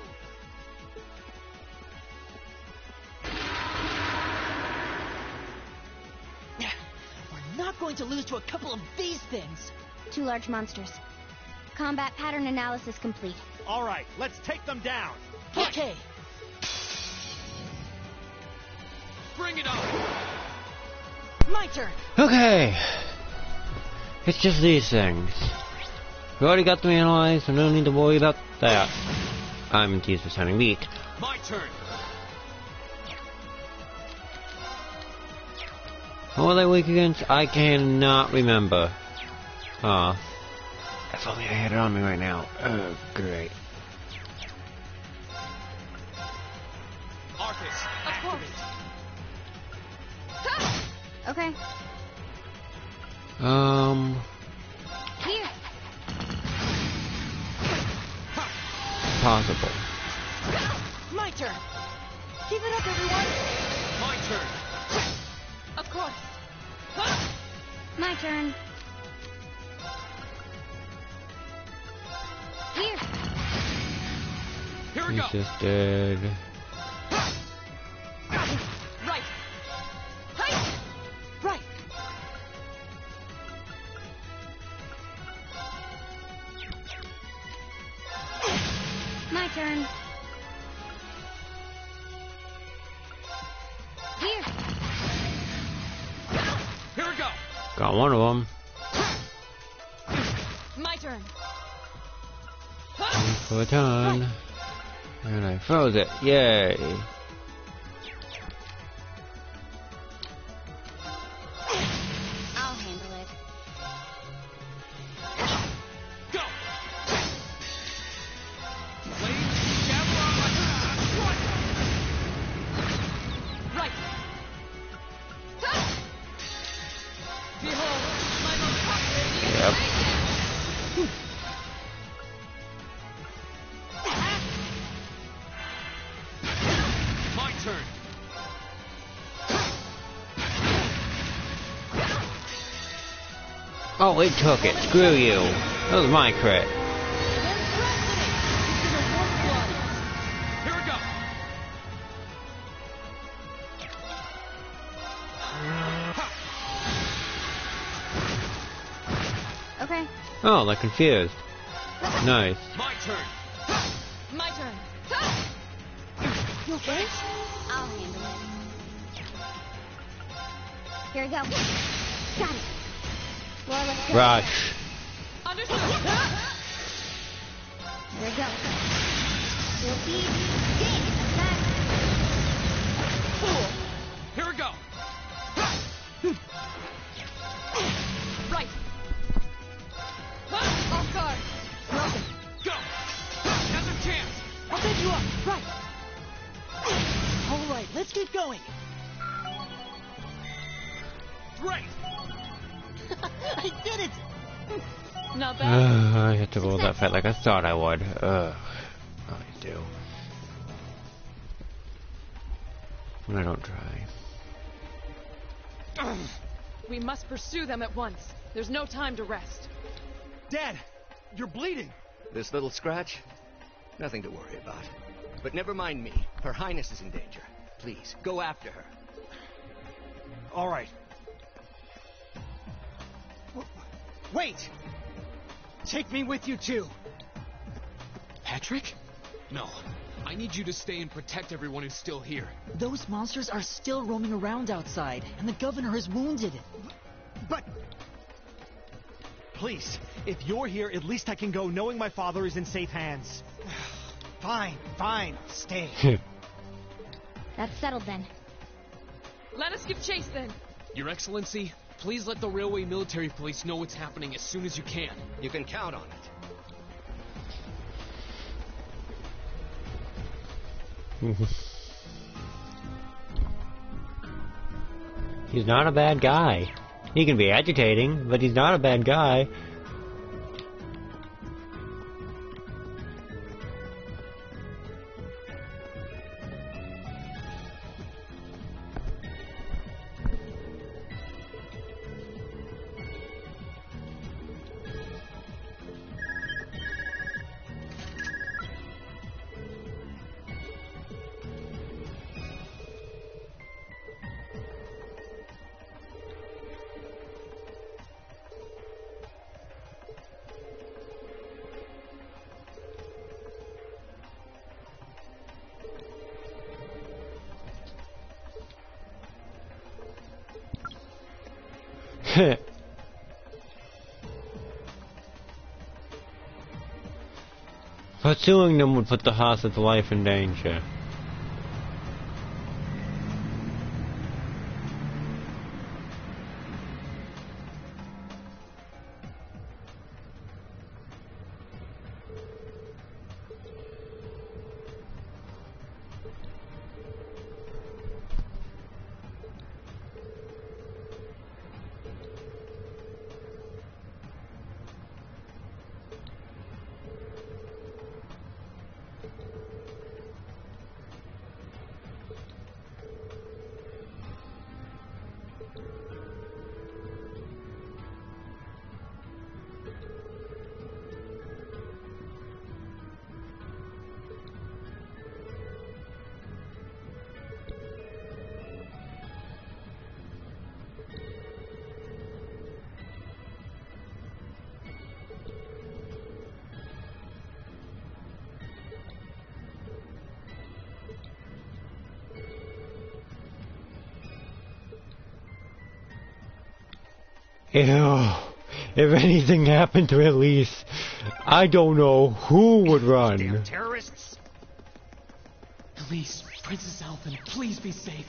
We're not going to lose to a couple of these things! 2 large monsters. Combat pattern analysis complete. All right, let's take them down! Okay! Bring it on! My turn! Okay. It's just these things. We already got them analyzed, so no need to worry about that. I'm teased for sounding weak. My turn! What were they weak against? I cannot remember. Ah. If only I had it on me right now. Oh, great. Arcus, activate! Okay. Here. Possible. My turn! Keep it up, everyone! My turn! Of course. My turn. Here. Here we He's go! just dead. Right. Hi. Right! My turn. Here. Here we go! Got one of them. My turn. For a ton. And I froze it. Yay. I'll handle it. Go! Blade, camera on! Right. Behold, my most popular Yep. My turn! Oh, it took it. Screw you. That was my crit. Here we go! Okay. Oh, they're confused. Nice. My turn! My turn. You okay? I'll handle it. Here we go. Got it. Well, let's go. Rush. Understood. Here we go. We'll be dead. Attack. Here we go! Right. Off guard. Broken. Go! Now's our chance! I'll pick you up. Right. All right, let's keep going. Great! I did it! Not bad. I had to roll that fight like I thought I would. I do. When I don't try. We must pursue them at once. There's no time to rest. Dad, you're bleeding! This little scratch? Nothing to worry about. But never mind me. Her Highness is in danger. Please, go after her. All right. Wait! Take me with you, too. Patrick? No. I need you to stay and protect everyone who's still here. Those monsters are still roaming around outside, and the governor is wounded. But... Please, if you're here, at least I can go knowing my father is in safe hands. Fine, I'll stay. That's settled then. Let us give chase then. Your Excellency, please let the Railway Military Police know what's happening as soon as you can. You can count on it. He's not a bad guy. He can be agitating, but he's not a bad guy. Pursuing them would put the horse's life in danger. Ew. If anything happened to Elise, I don't know who would run. Damn terrorists! Elise, Princess Alphen, please be safe.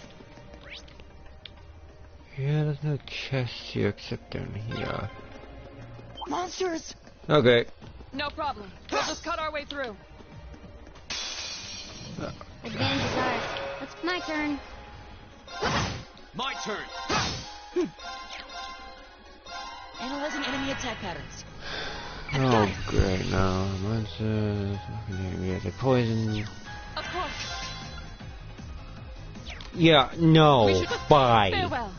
Yeah, there's no chest here except down here. Monsters! Okay. No problem. We'll just cut our way through. Advantage is ours. It's my turn. My turn! Analyzing enemy attack patterns. Oh, great, no. Monsters. Yeah, they poison. Of course. Yeah, no. Bye. Farewell.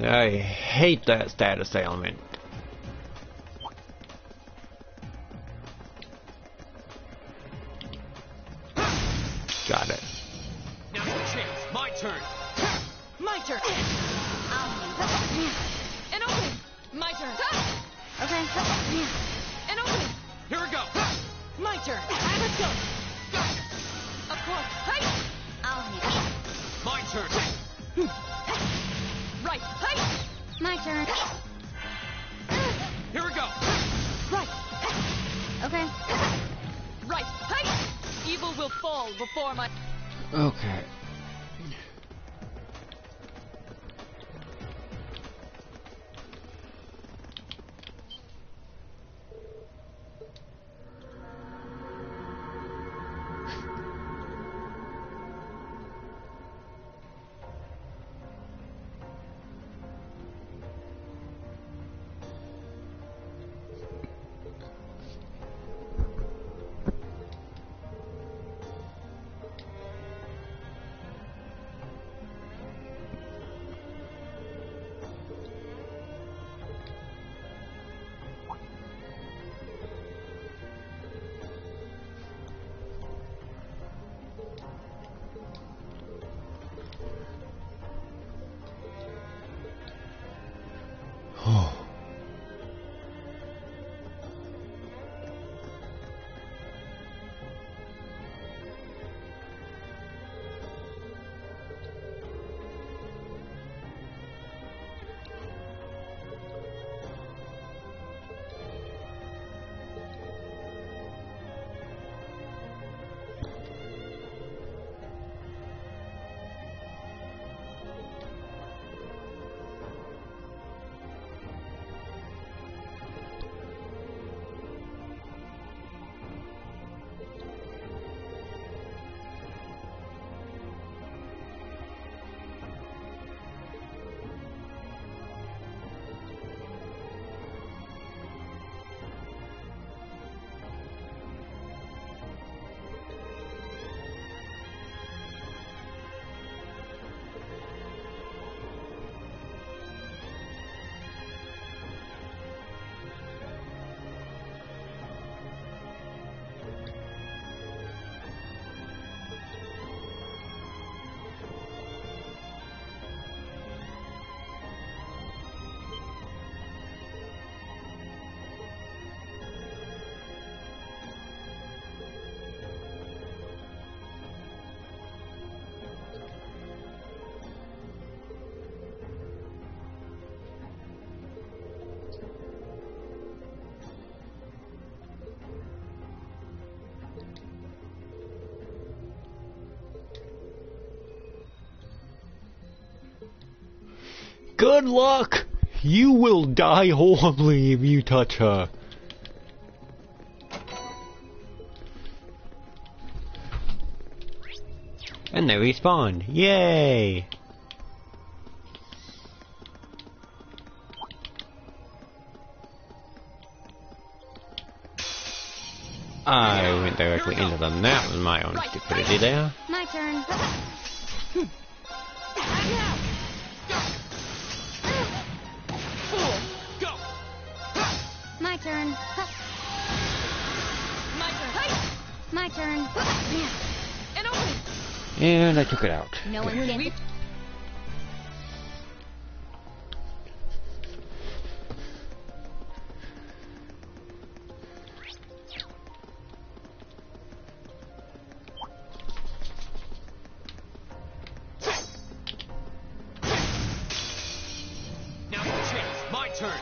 I hate that status ailment. Got it. Now's the chance. My turn. My turn. An opening. My turn. Okay. An opening. Here we go. My turn. Let's go. Of course. Hey. I'll hit. My turn. Right. Hey. My turn. Here we go. Right. Okay. Right. Hey. Evil will fall before my... Okay. Good luck! You will die horribly if you touch her. And they respawned. Yay! I went directly into them. That was my own stupidity there. My turn. My turn. My turn. And I took it out. No one can.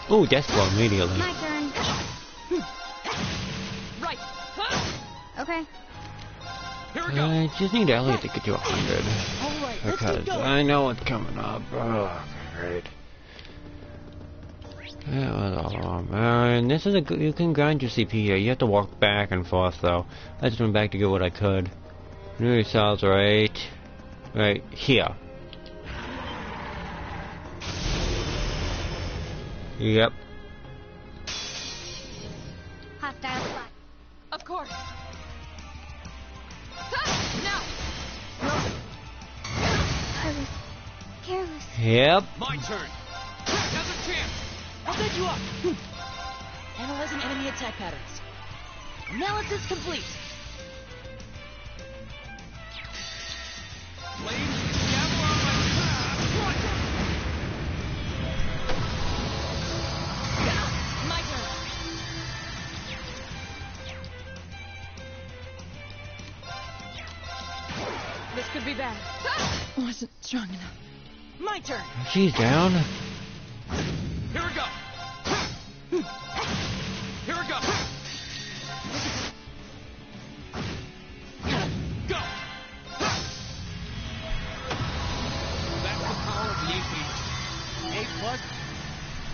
Ooh, death blow immediately. My turn. Right. Okay. Here we go. I just need Elliot to get to 100. Because I know what's coming up. Oh, great. That was all and this is a good, you can grind your CP here. You have to walk back and forth though. I just went back to get what I could. New cells right here. Yep. Hostile spot. Of course. No. I was careless. Yep. My turn. Now's a chance. I'll set you up. Analyzing enemy attack patterns. Analysis complete. Flames gather on my path. My turn. This could be bad. Wasn't strong enough. My turn. She's down. Here we go. Here we go. Go. That's the power of the 8 leaders.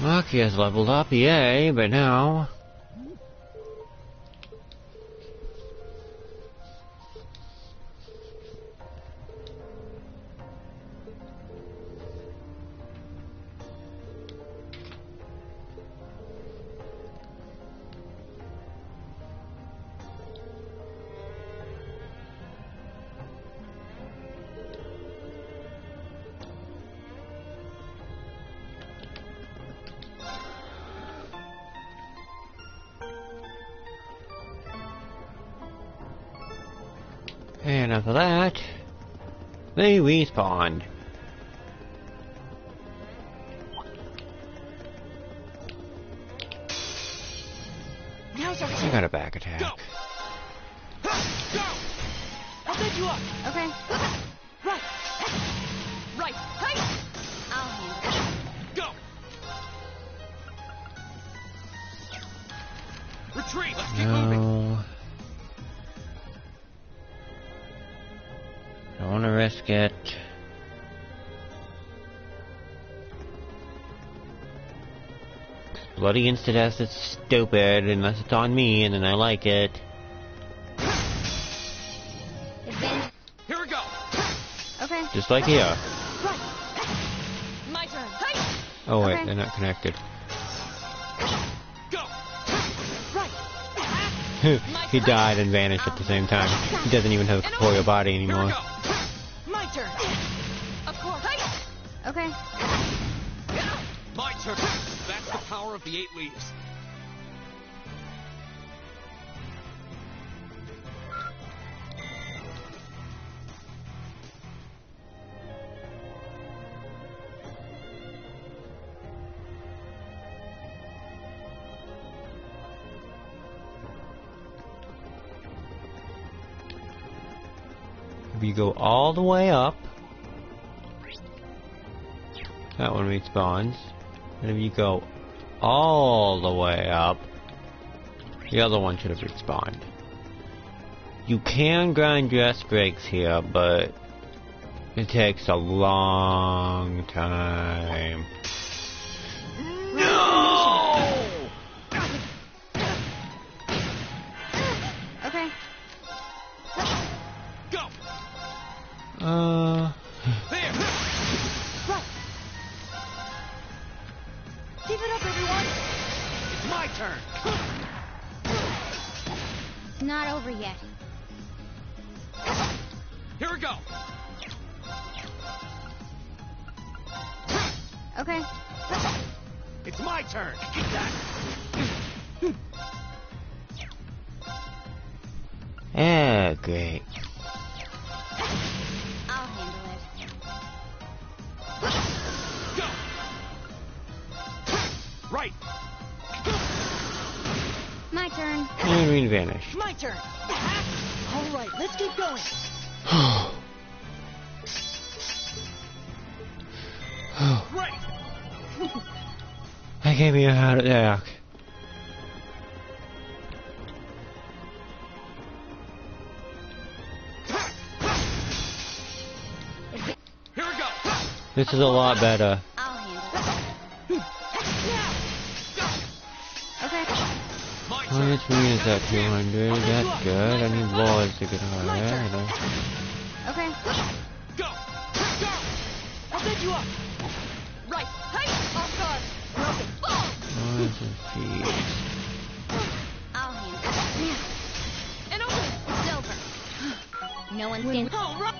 8+. Maki has leveled up, yay, but now... And after that, they respawned. Now's our I turn. got a back attack. Go. Go. I'll set you up. Okay. Right. Right. Hey. I'll handle it. Go. Retreat. Let's keep moving. No. Don't want to risk it. Bloody insta-death is stupid unless it's on me and then I like it. Advantage. Here we go. Okay. Just like here. Right. My turn. Hey. Oh wait, Okay. they're not connected. Go. Right. He died and vanished at the same time. He doesn't even have a corporeal body Here we anymore. go. My turn. Of course. Hey. Okay. My turn. That's the power of the 8 leaders. If you go all the way up, that one respawns. And if you go all the way up, the other one should have respawned. You can grind your S-breaks here, but it takes a long time. Okay. It's my turn. Eat that. Ah, great. I'll handle it. Go. Right. My turn. And we vanish. My turn. All right, let's keep going. Right. That gave me a heart attack. Here we go. This is a lot better. I'll handle it. Okay. Well, which means that 200. That's good. I need balls to get higher. Okay. Go. I'll set you up. Right. Hey. Off guard. Broken. Oh. Balls and feet. I'll handle it. And open. It's over. No one's getting... All right.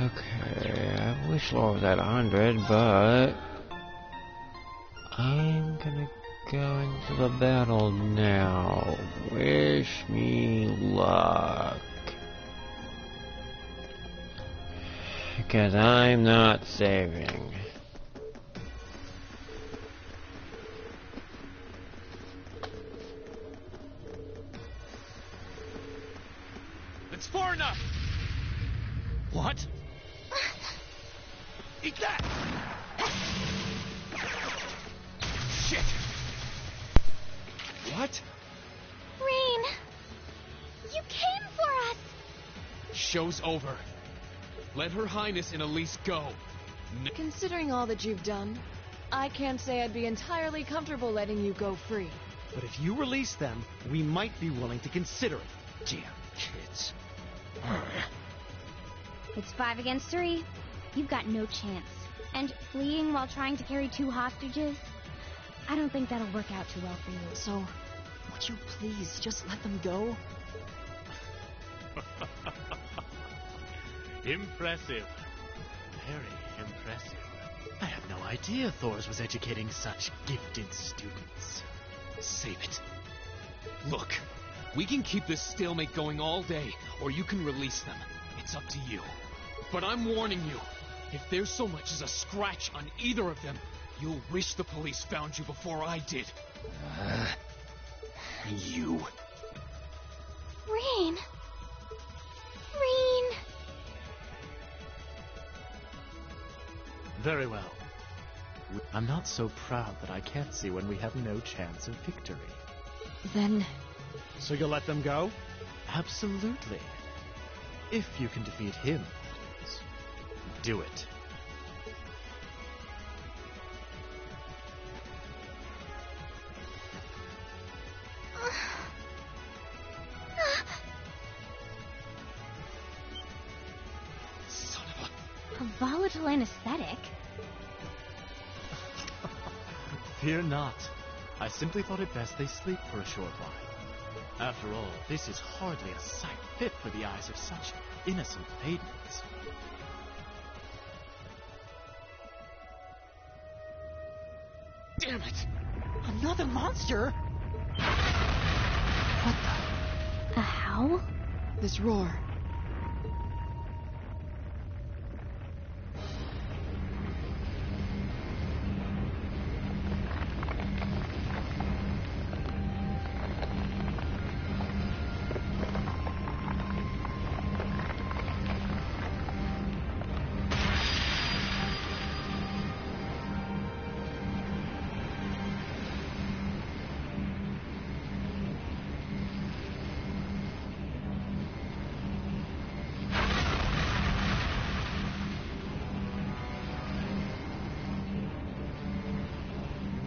Okay, I wish Laura was at 100, but I'm gonna go into the battle now. Wish me luck. Because I'm not saving. It's far enough. What? Eat that! Shit! What? Rain! You came for us! Show's over. Let Her Highness and Elise go. Considering all that you've done, I can't say I'd be entirely comfortable letting you go free. But if you release them, we might be willing to consider it. Damn kids. It's 5 against 3. You've got no chance. And fleeing while trying to carry 2 hostages? I don't think that'll work out too well for you. So, would you please just let them go? Impressive. Very impressive. I had no idea Thors was educating such gifted students. Save it. Look, we can keep this stalemate going all day, or you can release them. It's up to you. But I'm warning you, if there's so much as a scratch on either of them, you'll wish the police found you before I did. You. Rain! Rain! Very well. I'm not so proud that I can't see when we have no chance of victory. Then... So you'll let them go? Absolutely. If you can defeat him, do it. Son of A volatile anesthetic? Fear not. I simply thought it best they sleep for a short while. After all, this is hardly a sight fit for the eyes of such innocent maidens. Damn it! Another monster? What the? A howl? This roar.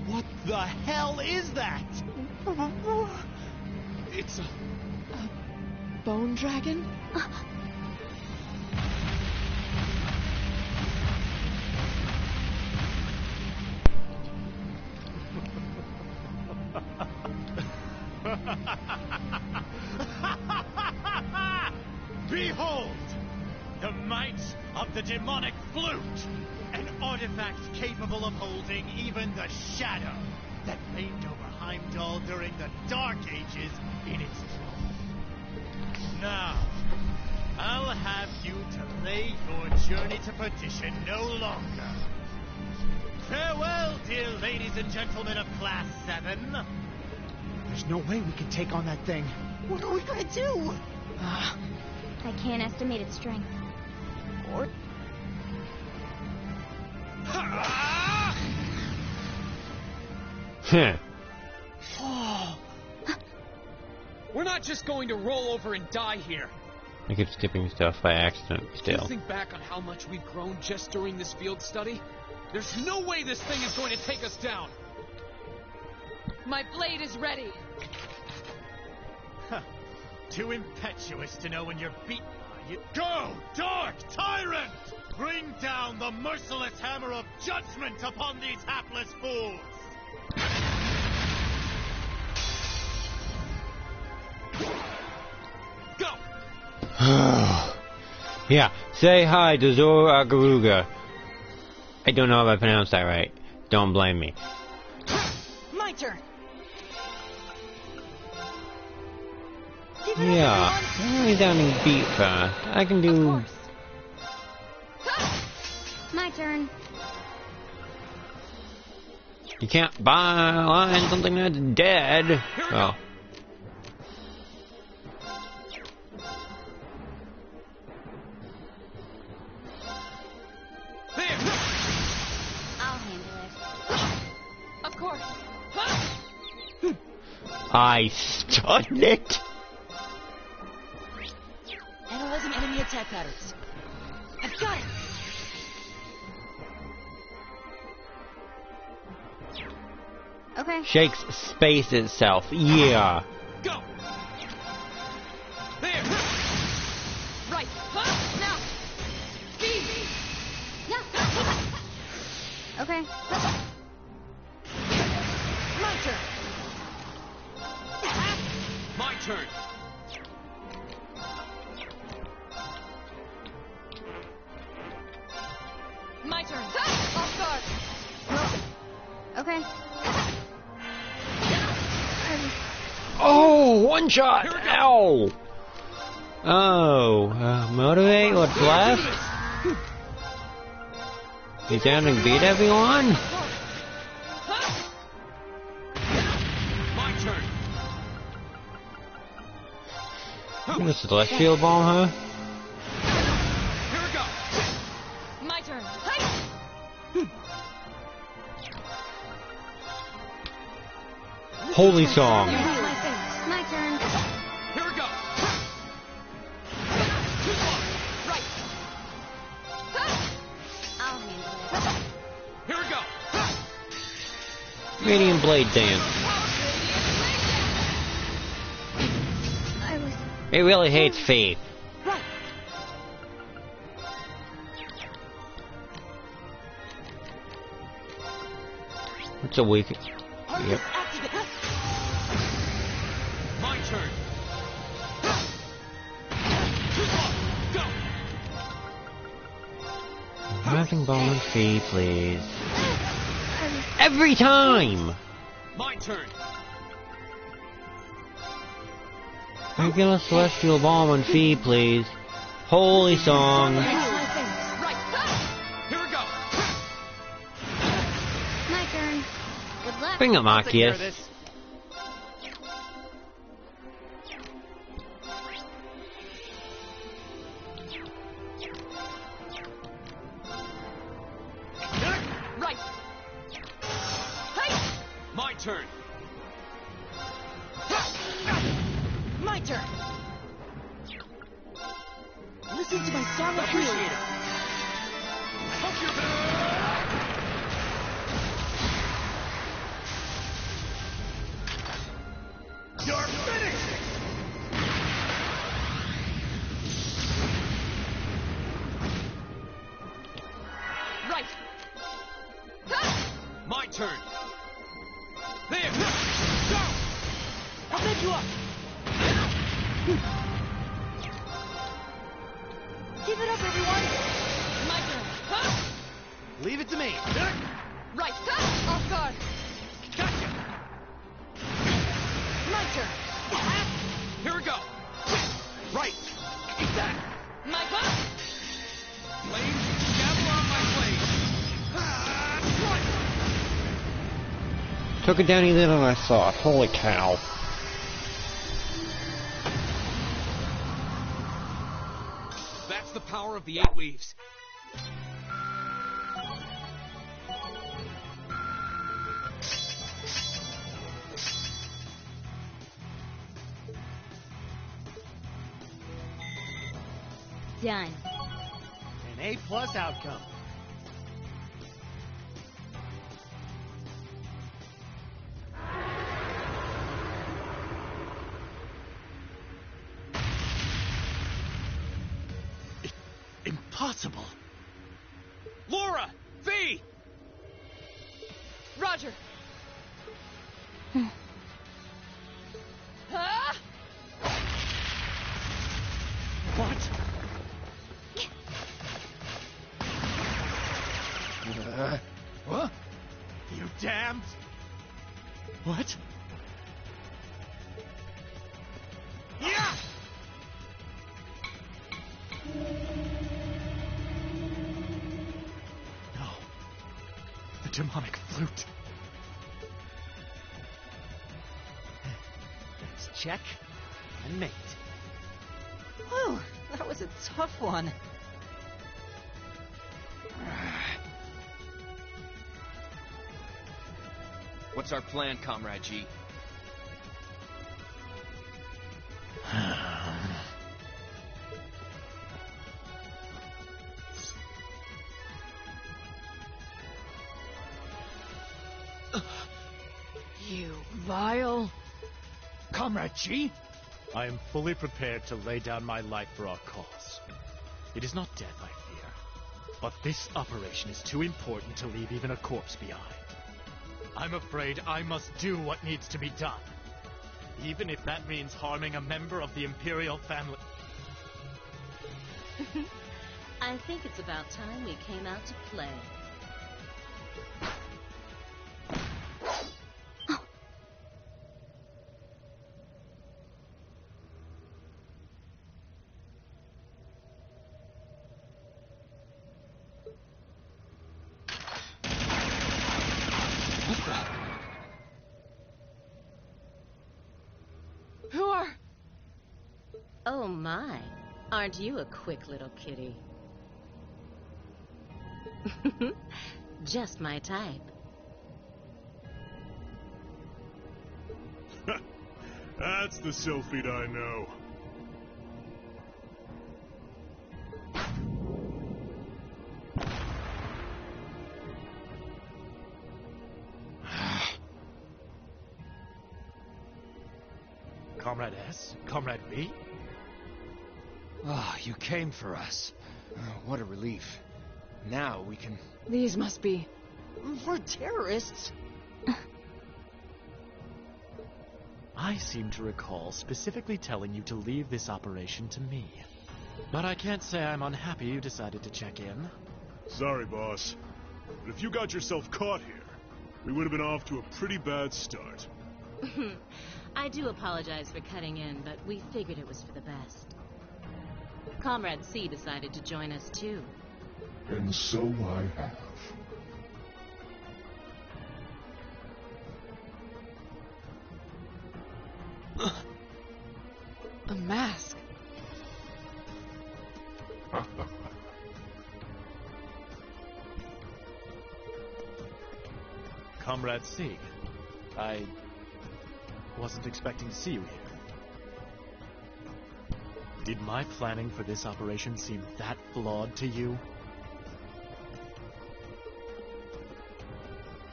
What the hell is that? It's a... Bone dragon? Behold! The might of the demonic flute! An artifact capable of holding even the shadow that reigned over Heimdall during the Dark Ages in its throne. Now, I'll have you delay your journey to perdition no longer. Farewell, dear ladies and gentlemen of Class 7. There's no way we can take on that thing. What are we gonna do? I can't estimate its strength. Or... We're not just going to roll over and die here. I keep skipping stuff by accident If still. you think back on how much we've grown just during this field study, there's no way this thing is going to take us down. My blade is ready. Too impetuous to know when you're beaten, are you? Go, Dark Tyrant! Bring down the merciless hammer of judgment upon these hapless fools! Go! Yeah, say hi to Zoro Agaruga. I don't know if I pronounced that right. Don't blame me. My turn. Yeah, I'm only down and beat fast. I can do... My turn. You can't buy something that's dead. Oh. I'll handle it. Of course. I stunned it. Analyzing enemy attack patterns. I've got it! Okay. Shakes space itself. Yeah. Go! There! Right. Now. Speed. Okay. My turn. My turn. My turn. Off guard. Okay. Oh, one shot! Ow! Oh, motivate what's left? You down and beat everyone? My turn. The celestial bomb, huh? Here we go. My turn. Holy song. My turn. Here we go. Right. I'll handle it. Here we go. Radiant Blade Dance. It really hates Faith. Right. It's a weak... Yep. My turn. Go. Nothing bomb and fee, please. Every time! My turn. Regular celestial bomb and fee, please. Holy song. Right. Here we go. My turn. Good luck. Bring up I'll take care of Marcus. this. Right. My turn. My turn. Listen to my song of Appreciate freedom. it. Hope you're You're finished! Right. My turn. There. Go. I'll pick you up. Keep it up, everyone! My turn. Huh? Leave it to me. Right. Huh? Off guard. Gotcha! My turn. Here we go! Right! Eat that! My turn. Blade, gavel on my blade! Took it down easier than I thought. Holy cow. That's the power of the 8 leaves. Done. An A+ outcome. Impossible. Laura! V! Roger. Ah! What? What? You damned! What? Yeah! No. The demonic flute. Let's check and mate. Whew, that was a tough one. What's our plan, Comrade G? You vile... Comrade G? I am fully prepared to lay down my life for our cause. It is not death I fear, but this operation is too important to leave even a corpse behind. I'm afraid I must do what needs to be done, even if that means harming a member of the Imperial family. I think it's about time we came out to play. Who are... Oh my, aren't you a quick little kitty? Just my type. That's the Sylphid I know. Comrade S? Comrade B? Ah, you came for us. What a relief. Now we can... These must be... We're terrorists. I seem to recall specifically telling you to leave this operation to me. But I can't say I'm unhappy you decided to check in. Sorry, boss. But if you got yourself caught here, we would have been off to a pretty bad start. I do apologize for cutting in, but we figured it was for the best. Comrade C decided to join us too. And so I have. A mask. Comrade C, I wasn't expecting to see you here. Did my planning for this operation seem that flawed to you?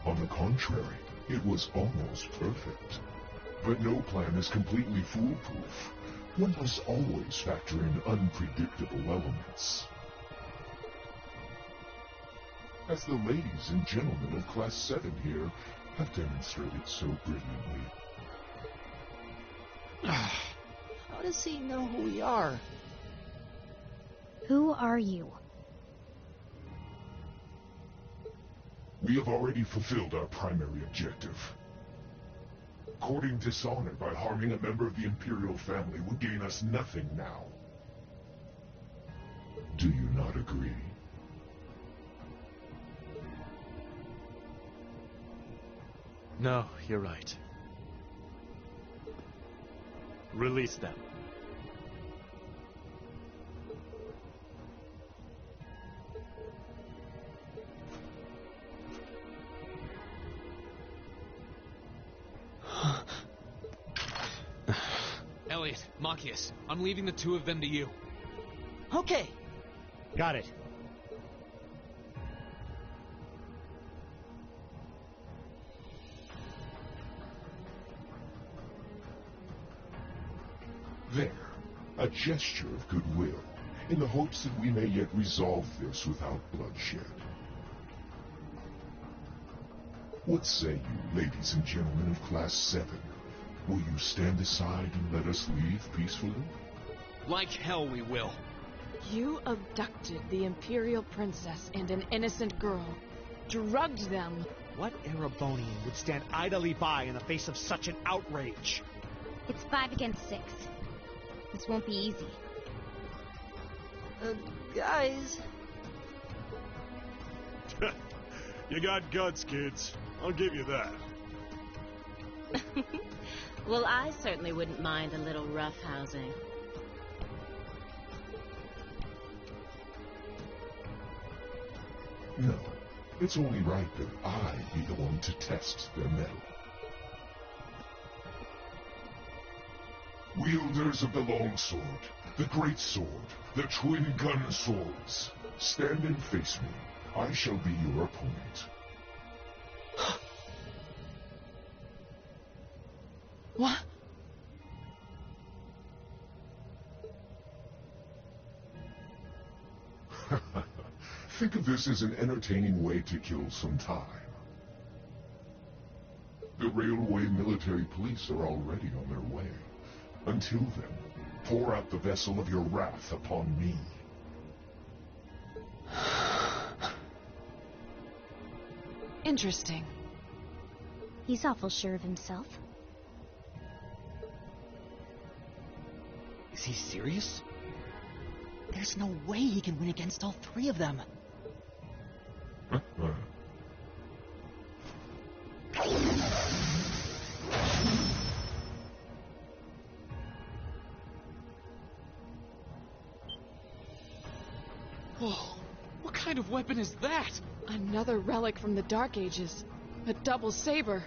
On the contrary, it was almost perfect. But no plan is completely foolproof. One must always factor in unpredictable elements. As the ladies and gentlemen of Class 7 here have demonstrated so brilliantly. How does he know who we are? Who are you? We have already fulfilled our primary objective. Courting dishonor by harming a member of the Imperial family would gain us nothing now. Do you not agree? No, you're right. Release them. Elliot, Machias, I'm leaving the two of them to you. Okay. Got it. There, a gesture of goodwill, in the hopes that we may yet resolve this without bloodshed. What say you, ladies and gentlemen of Class 7? Will you stand aside and let us leave peacefully? Like hell we will. You abducted the Imperial Princess and an innocent girl. Drugged them. What Erebonian would stand idly by in the face of such an outrage? It's 5 against 6. This won't be easy. Guys... You got guts, kids. I'll give you that. Well, I certainly wouldn't mind a little roughhousing. No, it's only right that I be the one to test their mettle. Wielders of the longsword, the great sword, the twin gun swords, stand and face me. I shall be your opponent. What? Think of this as an entertaining way to kill some time. The railway military police are already on their way. Until then, pour out the vessel of your wrath upon me. Interesting. He's awful sure of himself. Is he serious? There's no way he can win against all three of them. Whoa, what kind of weapon is that? Another relic from the Dark Ages. A double saber.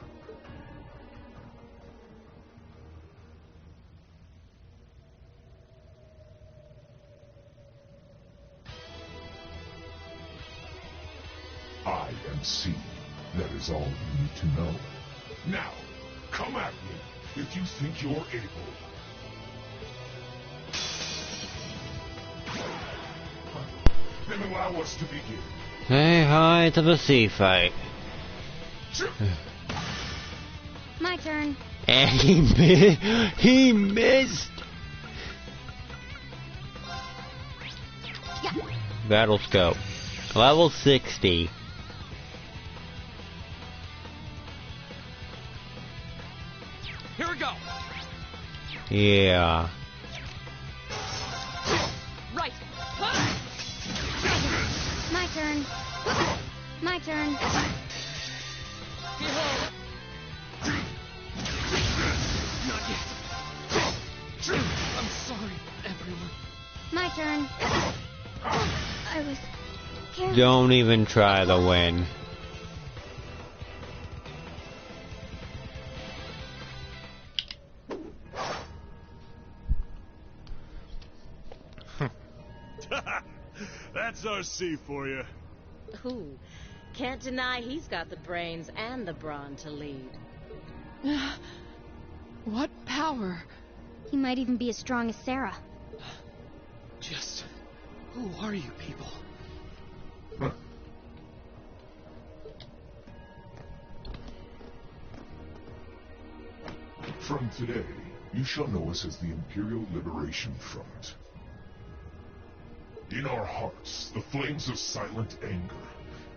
I am C. That is all you need to know. Now, come at me if you think you're able. Then allow us to begin. Say hi to the sea fight. My turn. And he missed. Yeah. Battle scope. Level 60. Here we go. Yeah. Right. My turn. My turn. Not yet. I'm sorry, everyone. My turn. I was careless. Don't even try to win. That's our C for you. Ooh, can't deny he's got the brains and the brawn to lead. What power? He might even be as strong as Sarah. Just... who are you people? From today, you shall know us as the Imperial Liberation Front. In our hearts, the flames of silent anger.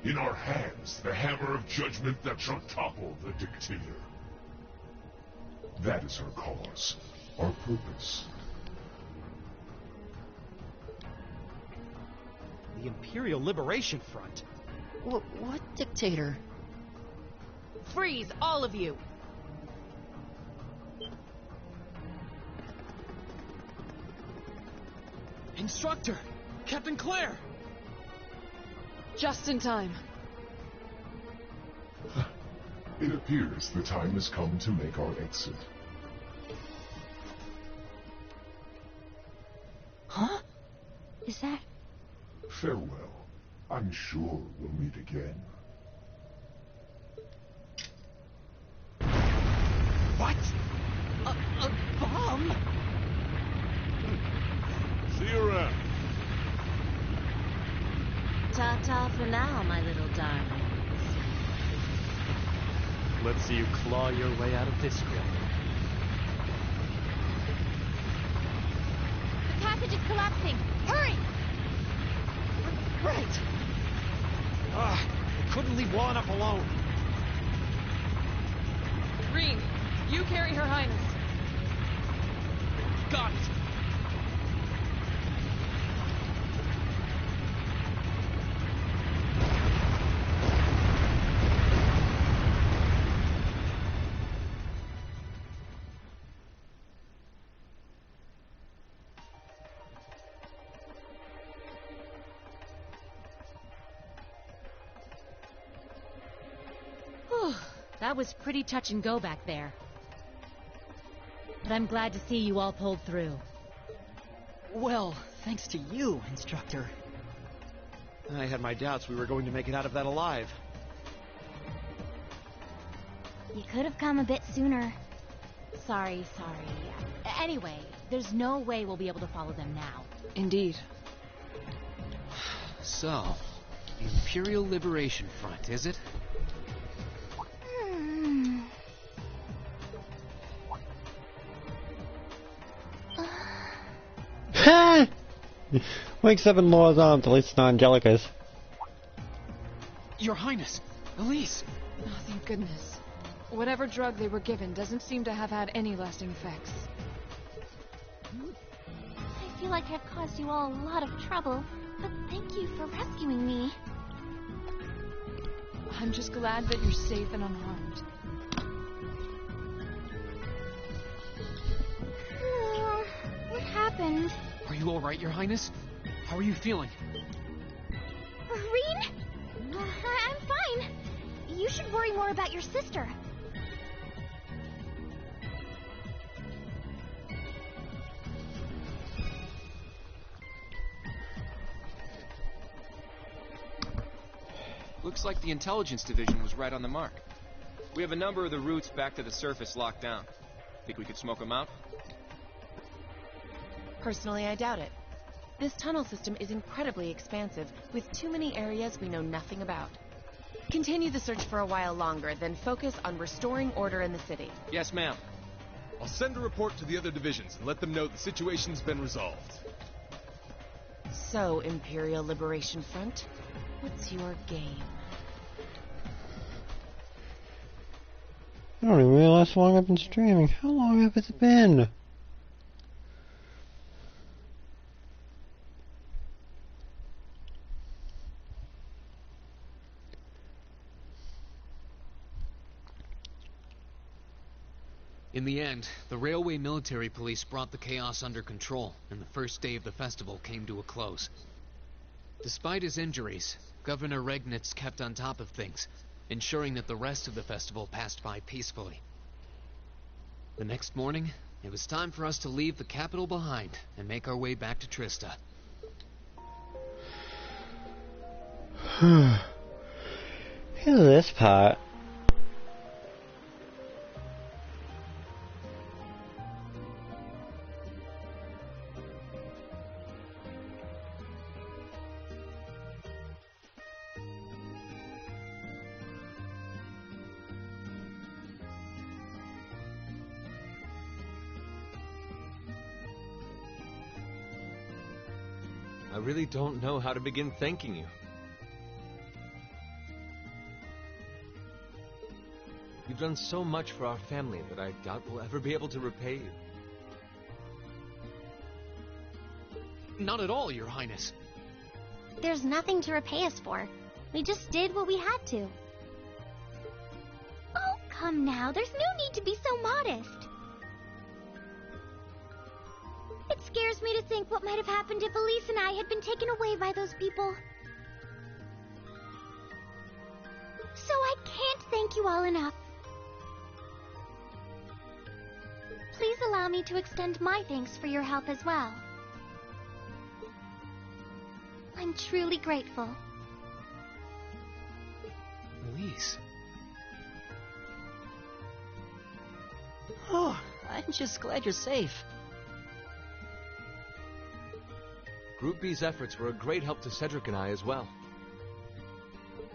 In our hands, the hammer of judgment that shall topple the dictator. That is our cause, our purpose. The Imperial Liberation Front? What dictator? Freeze, all of you! Instructor! Captain Claire! Just in time. It appears the time has come to make our exit. Huh? Is that... Farewell. I'm sure we'll meet again. What? A bomb? See you around. Ta-ta for now, my little darling. Let's see you claw your way out of this grip. The passage is collapsing! Hurry! Right! I couldn't leave well enough alone. Green, you carry Her Highness. Got it! Whew, that was pretty touch and go back there. But I'm glad to see you all pulled through. Well, thanks to you, Instructor. I had my doubts we were going to make it out of that alive. You could have come a bit sooner. Sorry. Anyway, there's no way we'll be able to follow them now. Indeed. So, the Imperial Liberation Front, is it? Wakes up in Laura's arms, at least it's not Angelica's. Your Highness! Elise! Oh, thank goodness. Whatever drug they were given doesn't seem to have had any lasting effects. I feel like I've caused you all a lot of trouble, but thank you for rescuing me. I'm just glad that you're safe and unharmed. What happened? Are you alright, Your Highness? How are you feeling? Reen? I'm fine. You should worry more about your sister. Looks like the intelligence division was right on the mark. We have a number of the routes back to the surface locked down. Think we could smoke them out? Personally, I doubt it. This tunnel system is incredibly expansive, with too many areas we know nothing about. Continue the search for a while longer, then focus on restoring order in the city. Yes, ma'am. I'll send a report to the other divisions and let them know the situation's been resolved. So, Imperial Liberation Front, what's your game? I don't even realize how long I've been streaming. How long have it been? In the end, the Railway Military Police brought the chaos under control, and the first day of the festival came to a close. Despite his injuries, Governor Regnitz kept on top of things, ensuring that the rest of the festival passed by peacefully. The next morning, it was time for us to leave the capital behind and make our way back to Trista. Here's this part. I really don't know how to begin thanking you. You've done so much for our family that I doubt we'll ever be able to repay you. Not at all, Your Highness. There's nothing to repay us for. We just did what we had to. Oh, come now. There's no need to be so modest. It scares me to think what might have happened if Elise and I had been taken away by those people. So I can't thank you all enough. Please allow me to extend my thanks for your help as well. I'm truly grateful. Elise. Oh, I'm just glad you're safe. Group B's efforts were a great help to Cedric and I as well.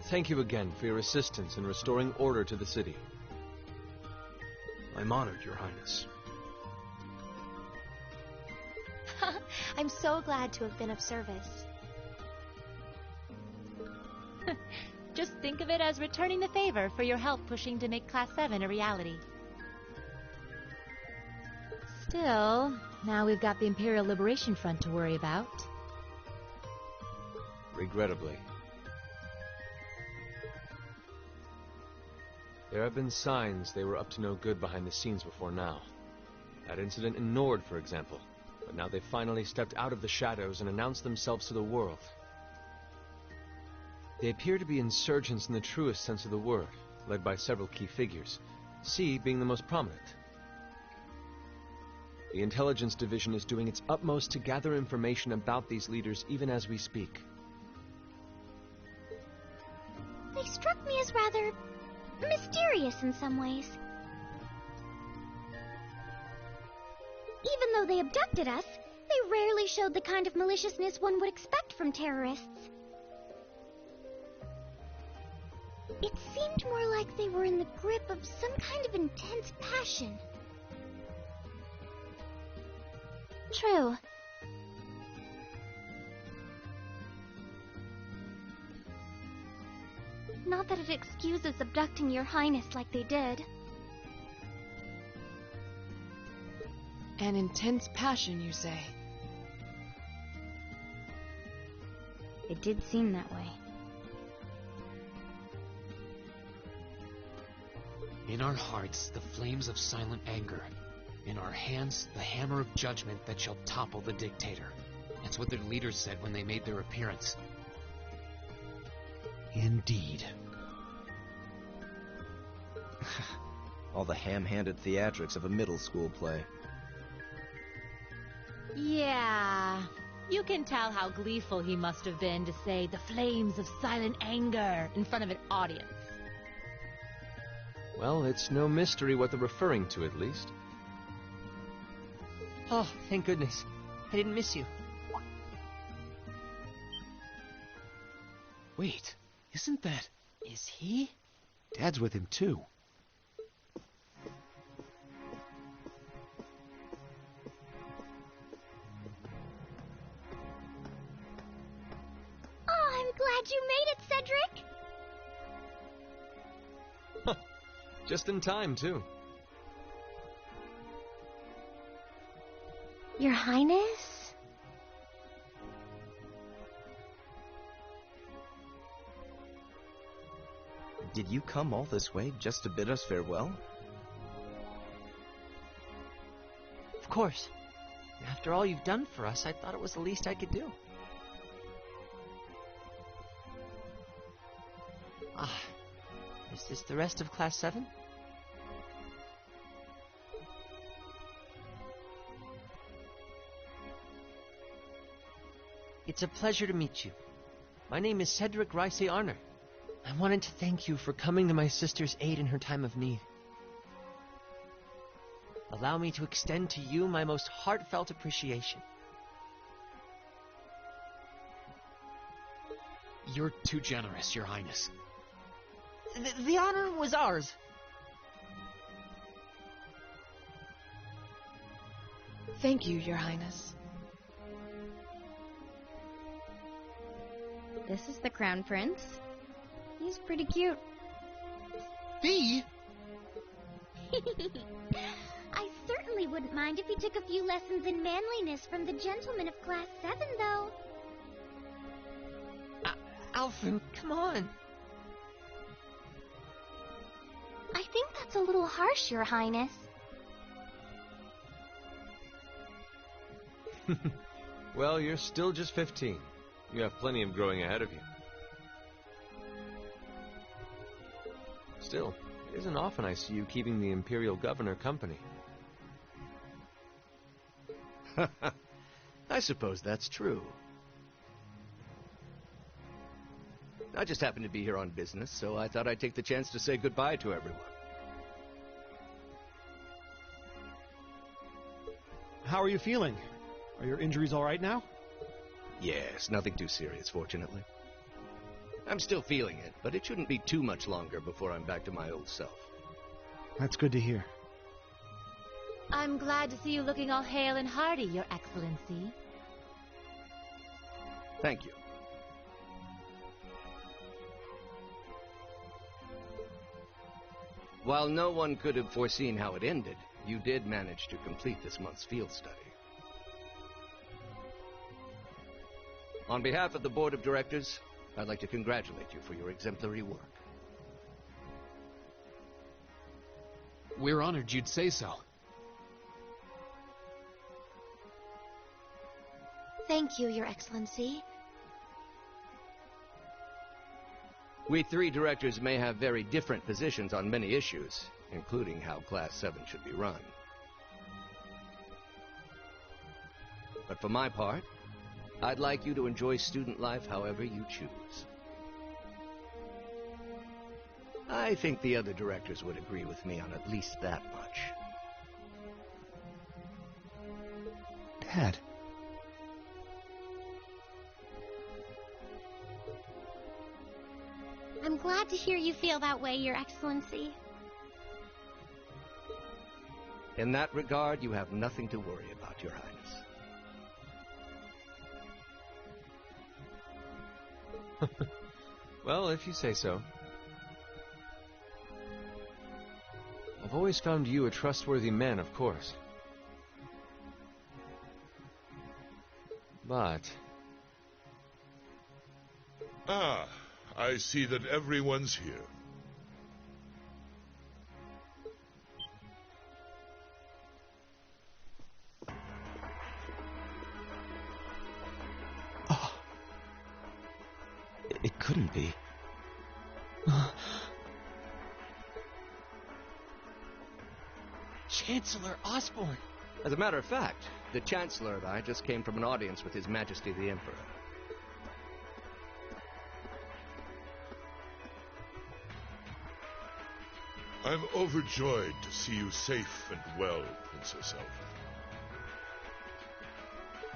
Thank you again for your assistance in restoring order to the city. I'm honored, Your Highness. I'm so glad to have been of service. Just think of it as returning the favor for your help pushing to make Class 7 a reality. Still, now we've got the Imperial Liberation Front to worry about. Regrettably. There have been signs they were up to no good behind the scenes before now. That incident in Nord, for example. But now they've finally stepped out of the shadows and announced themselves to the world. They appear to be insurgents in the truest sense of the word, led by several key figures, C being the most prominent. The Intelligence Division is doing its utmost to gather information about these leaders even as we speak. They struck me as rather mysterious in some ways. Even though they abducted us, they rarely showed the kind of maliciousness one would expect from terrorists. It seemed more like they were in the grip of some kind of intense passion. True. Not that it excuses abducting your highness like they did. An intense passion, you say? It did seem that way. In our hearts, the flames of silent anger. In our hands, the hammer of judgment that shall topple the dictator. That's what their leaders said when they made their appearance. Indeed. All the ham-handed theatrics of a middle school play. Yeah. You can tell how gleeful he must have been to say the flames of silent anger in front of an audience. Well, it's no mystery what they're referring to, at least. Oh, thank goodness. I didn't miss you. Wait, isn't that... Is he? Dad's with him, too. Oh, I'm glad you made it, Cedric! Just in time, too. Your Highness? Did you come all this way just to bid us farewell? Of course. After all you've done for us, I thought it was the least I could do. Ah, is this the rest of Class 7? It's a pleasure to meet you. My name is Cedric Rice Arner. I wanted to thank you for coming to my sister's aid in her time of need. Allow me to extend to you my most heartfelt appreciation. You're too generous, Your Highness. The honor was ours. Thank you, Your Highness. This is the Crown Prince. He's pretty cute. Bee? I certainly wouldn't mind if he took a few lessons in manliness from the gentleman of Class 7, though. Alfred, come on. I think that's a little harsh, Your Highness. Well, you're still just 15. You have plenty of growing ahead of you. Still, it isn't often I see you keeping the Imperial Governor company. I suppose that's true. I just happened to be here on business, so I thought I'd take the chance to say goodbye to everyone. How are you feeling? Are your injuries all right now? Yes, nothing too serious, fortunately. I'm still feeling it, but it shouldn't be too much longer before I'm back to my old self. That's good to hear. I'm glad to see you looking all hale and hearty, Your Excellency. Thank you. While no one could have foreseen how it ended, you did manage to complete this month's field study. On behalf of the Board of Directors, I'd like to congratulate you for your exemplary work. We're honored you'd say so. Thank you, Your Excellency. We three directors may have very different positions on many issues, including how Class 7 should be run. But for my part, I'd like you to enjoy student life however you choose. I think the other directors would agree with me on at least that much. Dad. I'm glad to hear you feel that way, Your Excellency. In that regard, you have nothing to worry about, Your Highness. Well, if you say so. I've always found you a trustworthy man, of course. But... Ah, I see that everyone's here. It couldn't be. Chancellor Osborne! As a matter of fact, the Chancellor and I just came from an audience with His Majesty the Emperor. I'm overjoyed to see you safe and well, Princess Alpha.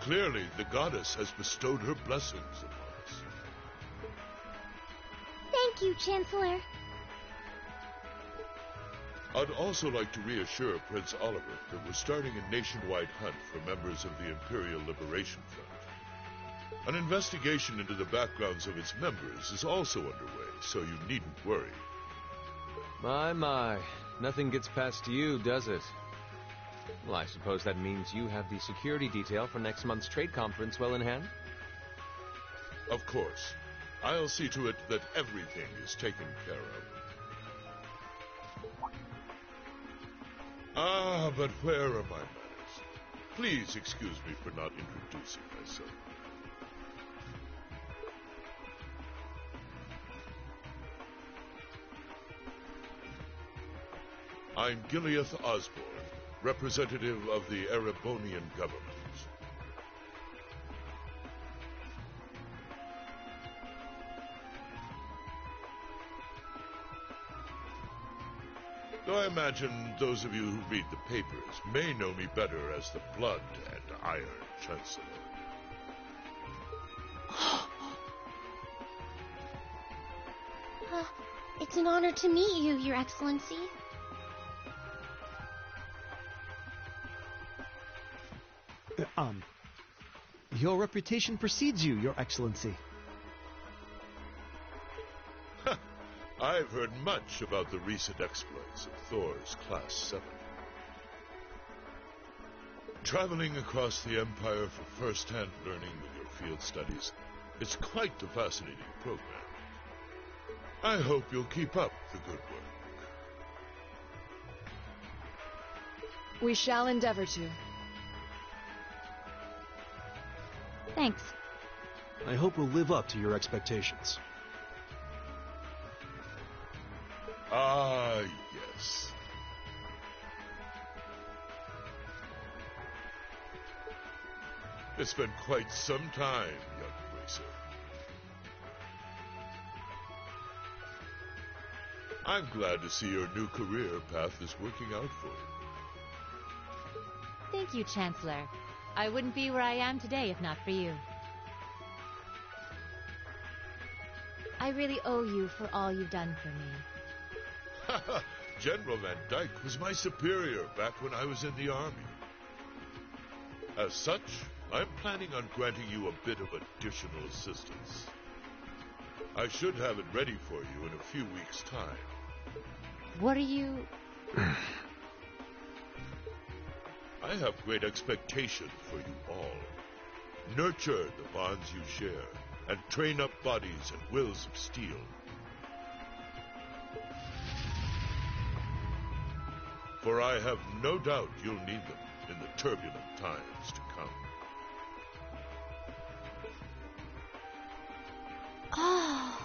Clearly, the goddess has bestowed her blessings upon us. Thank you, Chancellor. I'd also like to reassure Prince Oliver that we're starting a nationwide hunt for members of the Imperial Liberation Front. An investigation into the backgrounds of its members is also underway, so you needn't worry. My. Nothing gets past you, does it? Well, I suppose that means you have the security detail for next month's trade conference well in hand? Of course. I'll see to it that everything is taken care of. Ah, but where are my manners? Please excuse me for not introducing myself. I'm Gileath Osborne, representative of the Erebonian government. Though I imagine those of you who read the papers may know me better as the Blood and Iron Chancellor. It's an honor to meet you, Your Excellency. Your reputation precedes you, Your Excellency. I've heard much about the recent exploits of Thor's Class 7. Traveling across the Empire for first-hand learning with your field studies, it's quite the fascinating program. I hope you'll keep up the good work. We shall endeavor to. Thanks. I hope we'll live up to your expectations. Ah, yes. It's been quite some time, young racer. I'm glad to see your new career path is working out for you. Thank you, Chancellor. I wouldn't be where I am today if not for you. I really owe you for all you've done for me. General Van Dyke was my superior back when I was in the Army. As such, I'm planning on granting you a bit of additional assistance. I should have it ready for you in a few weeks' time. What are you... I have great expectations for you all. Nurture the bonds you share, and train up bodies and wills of steel. For I have no doubt you'll need them in the turbulent times to come. Oh.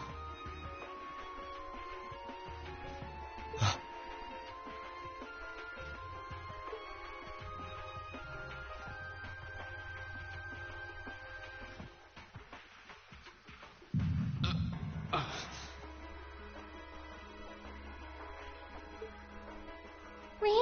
Rain?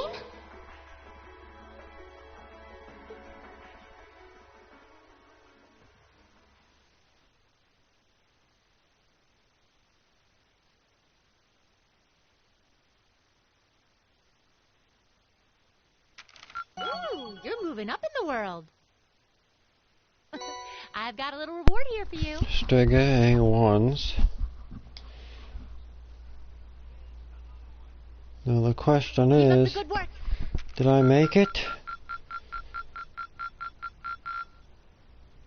Ooh, you're moving up in the world. I've got a little reward here for you. Stega ones. Now the question is, Good work. did I make it?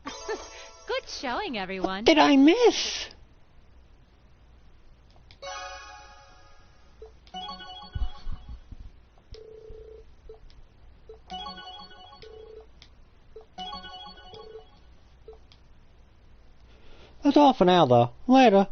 Good showing, everyone. Did I miss? That's all for now, though. Later.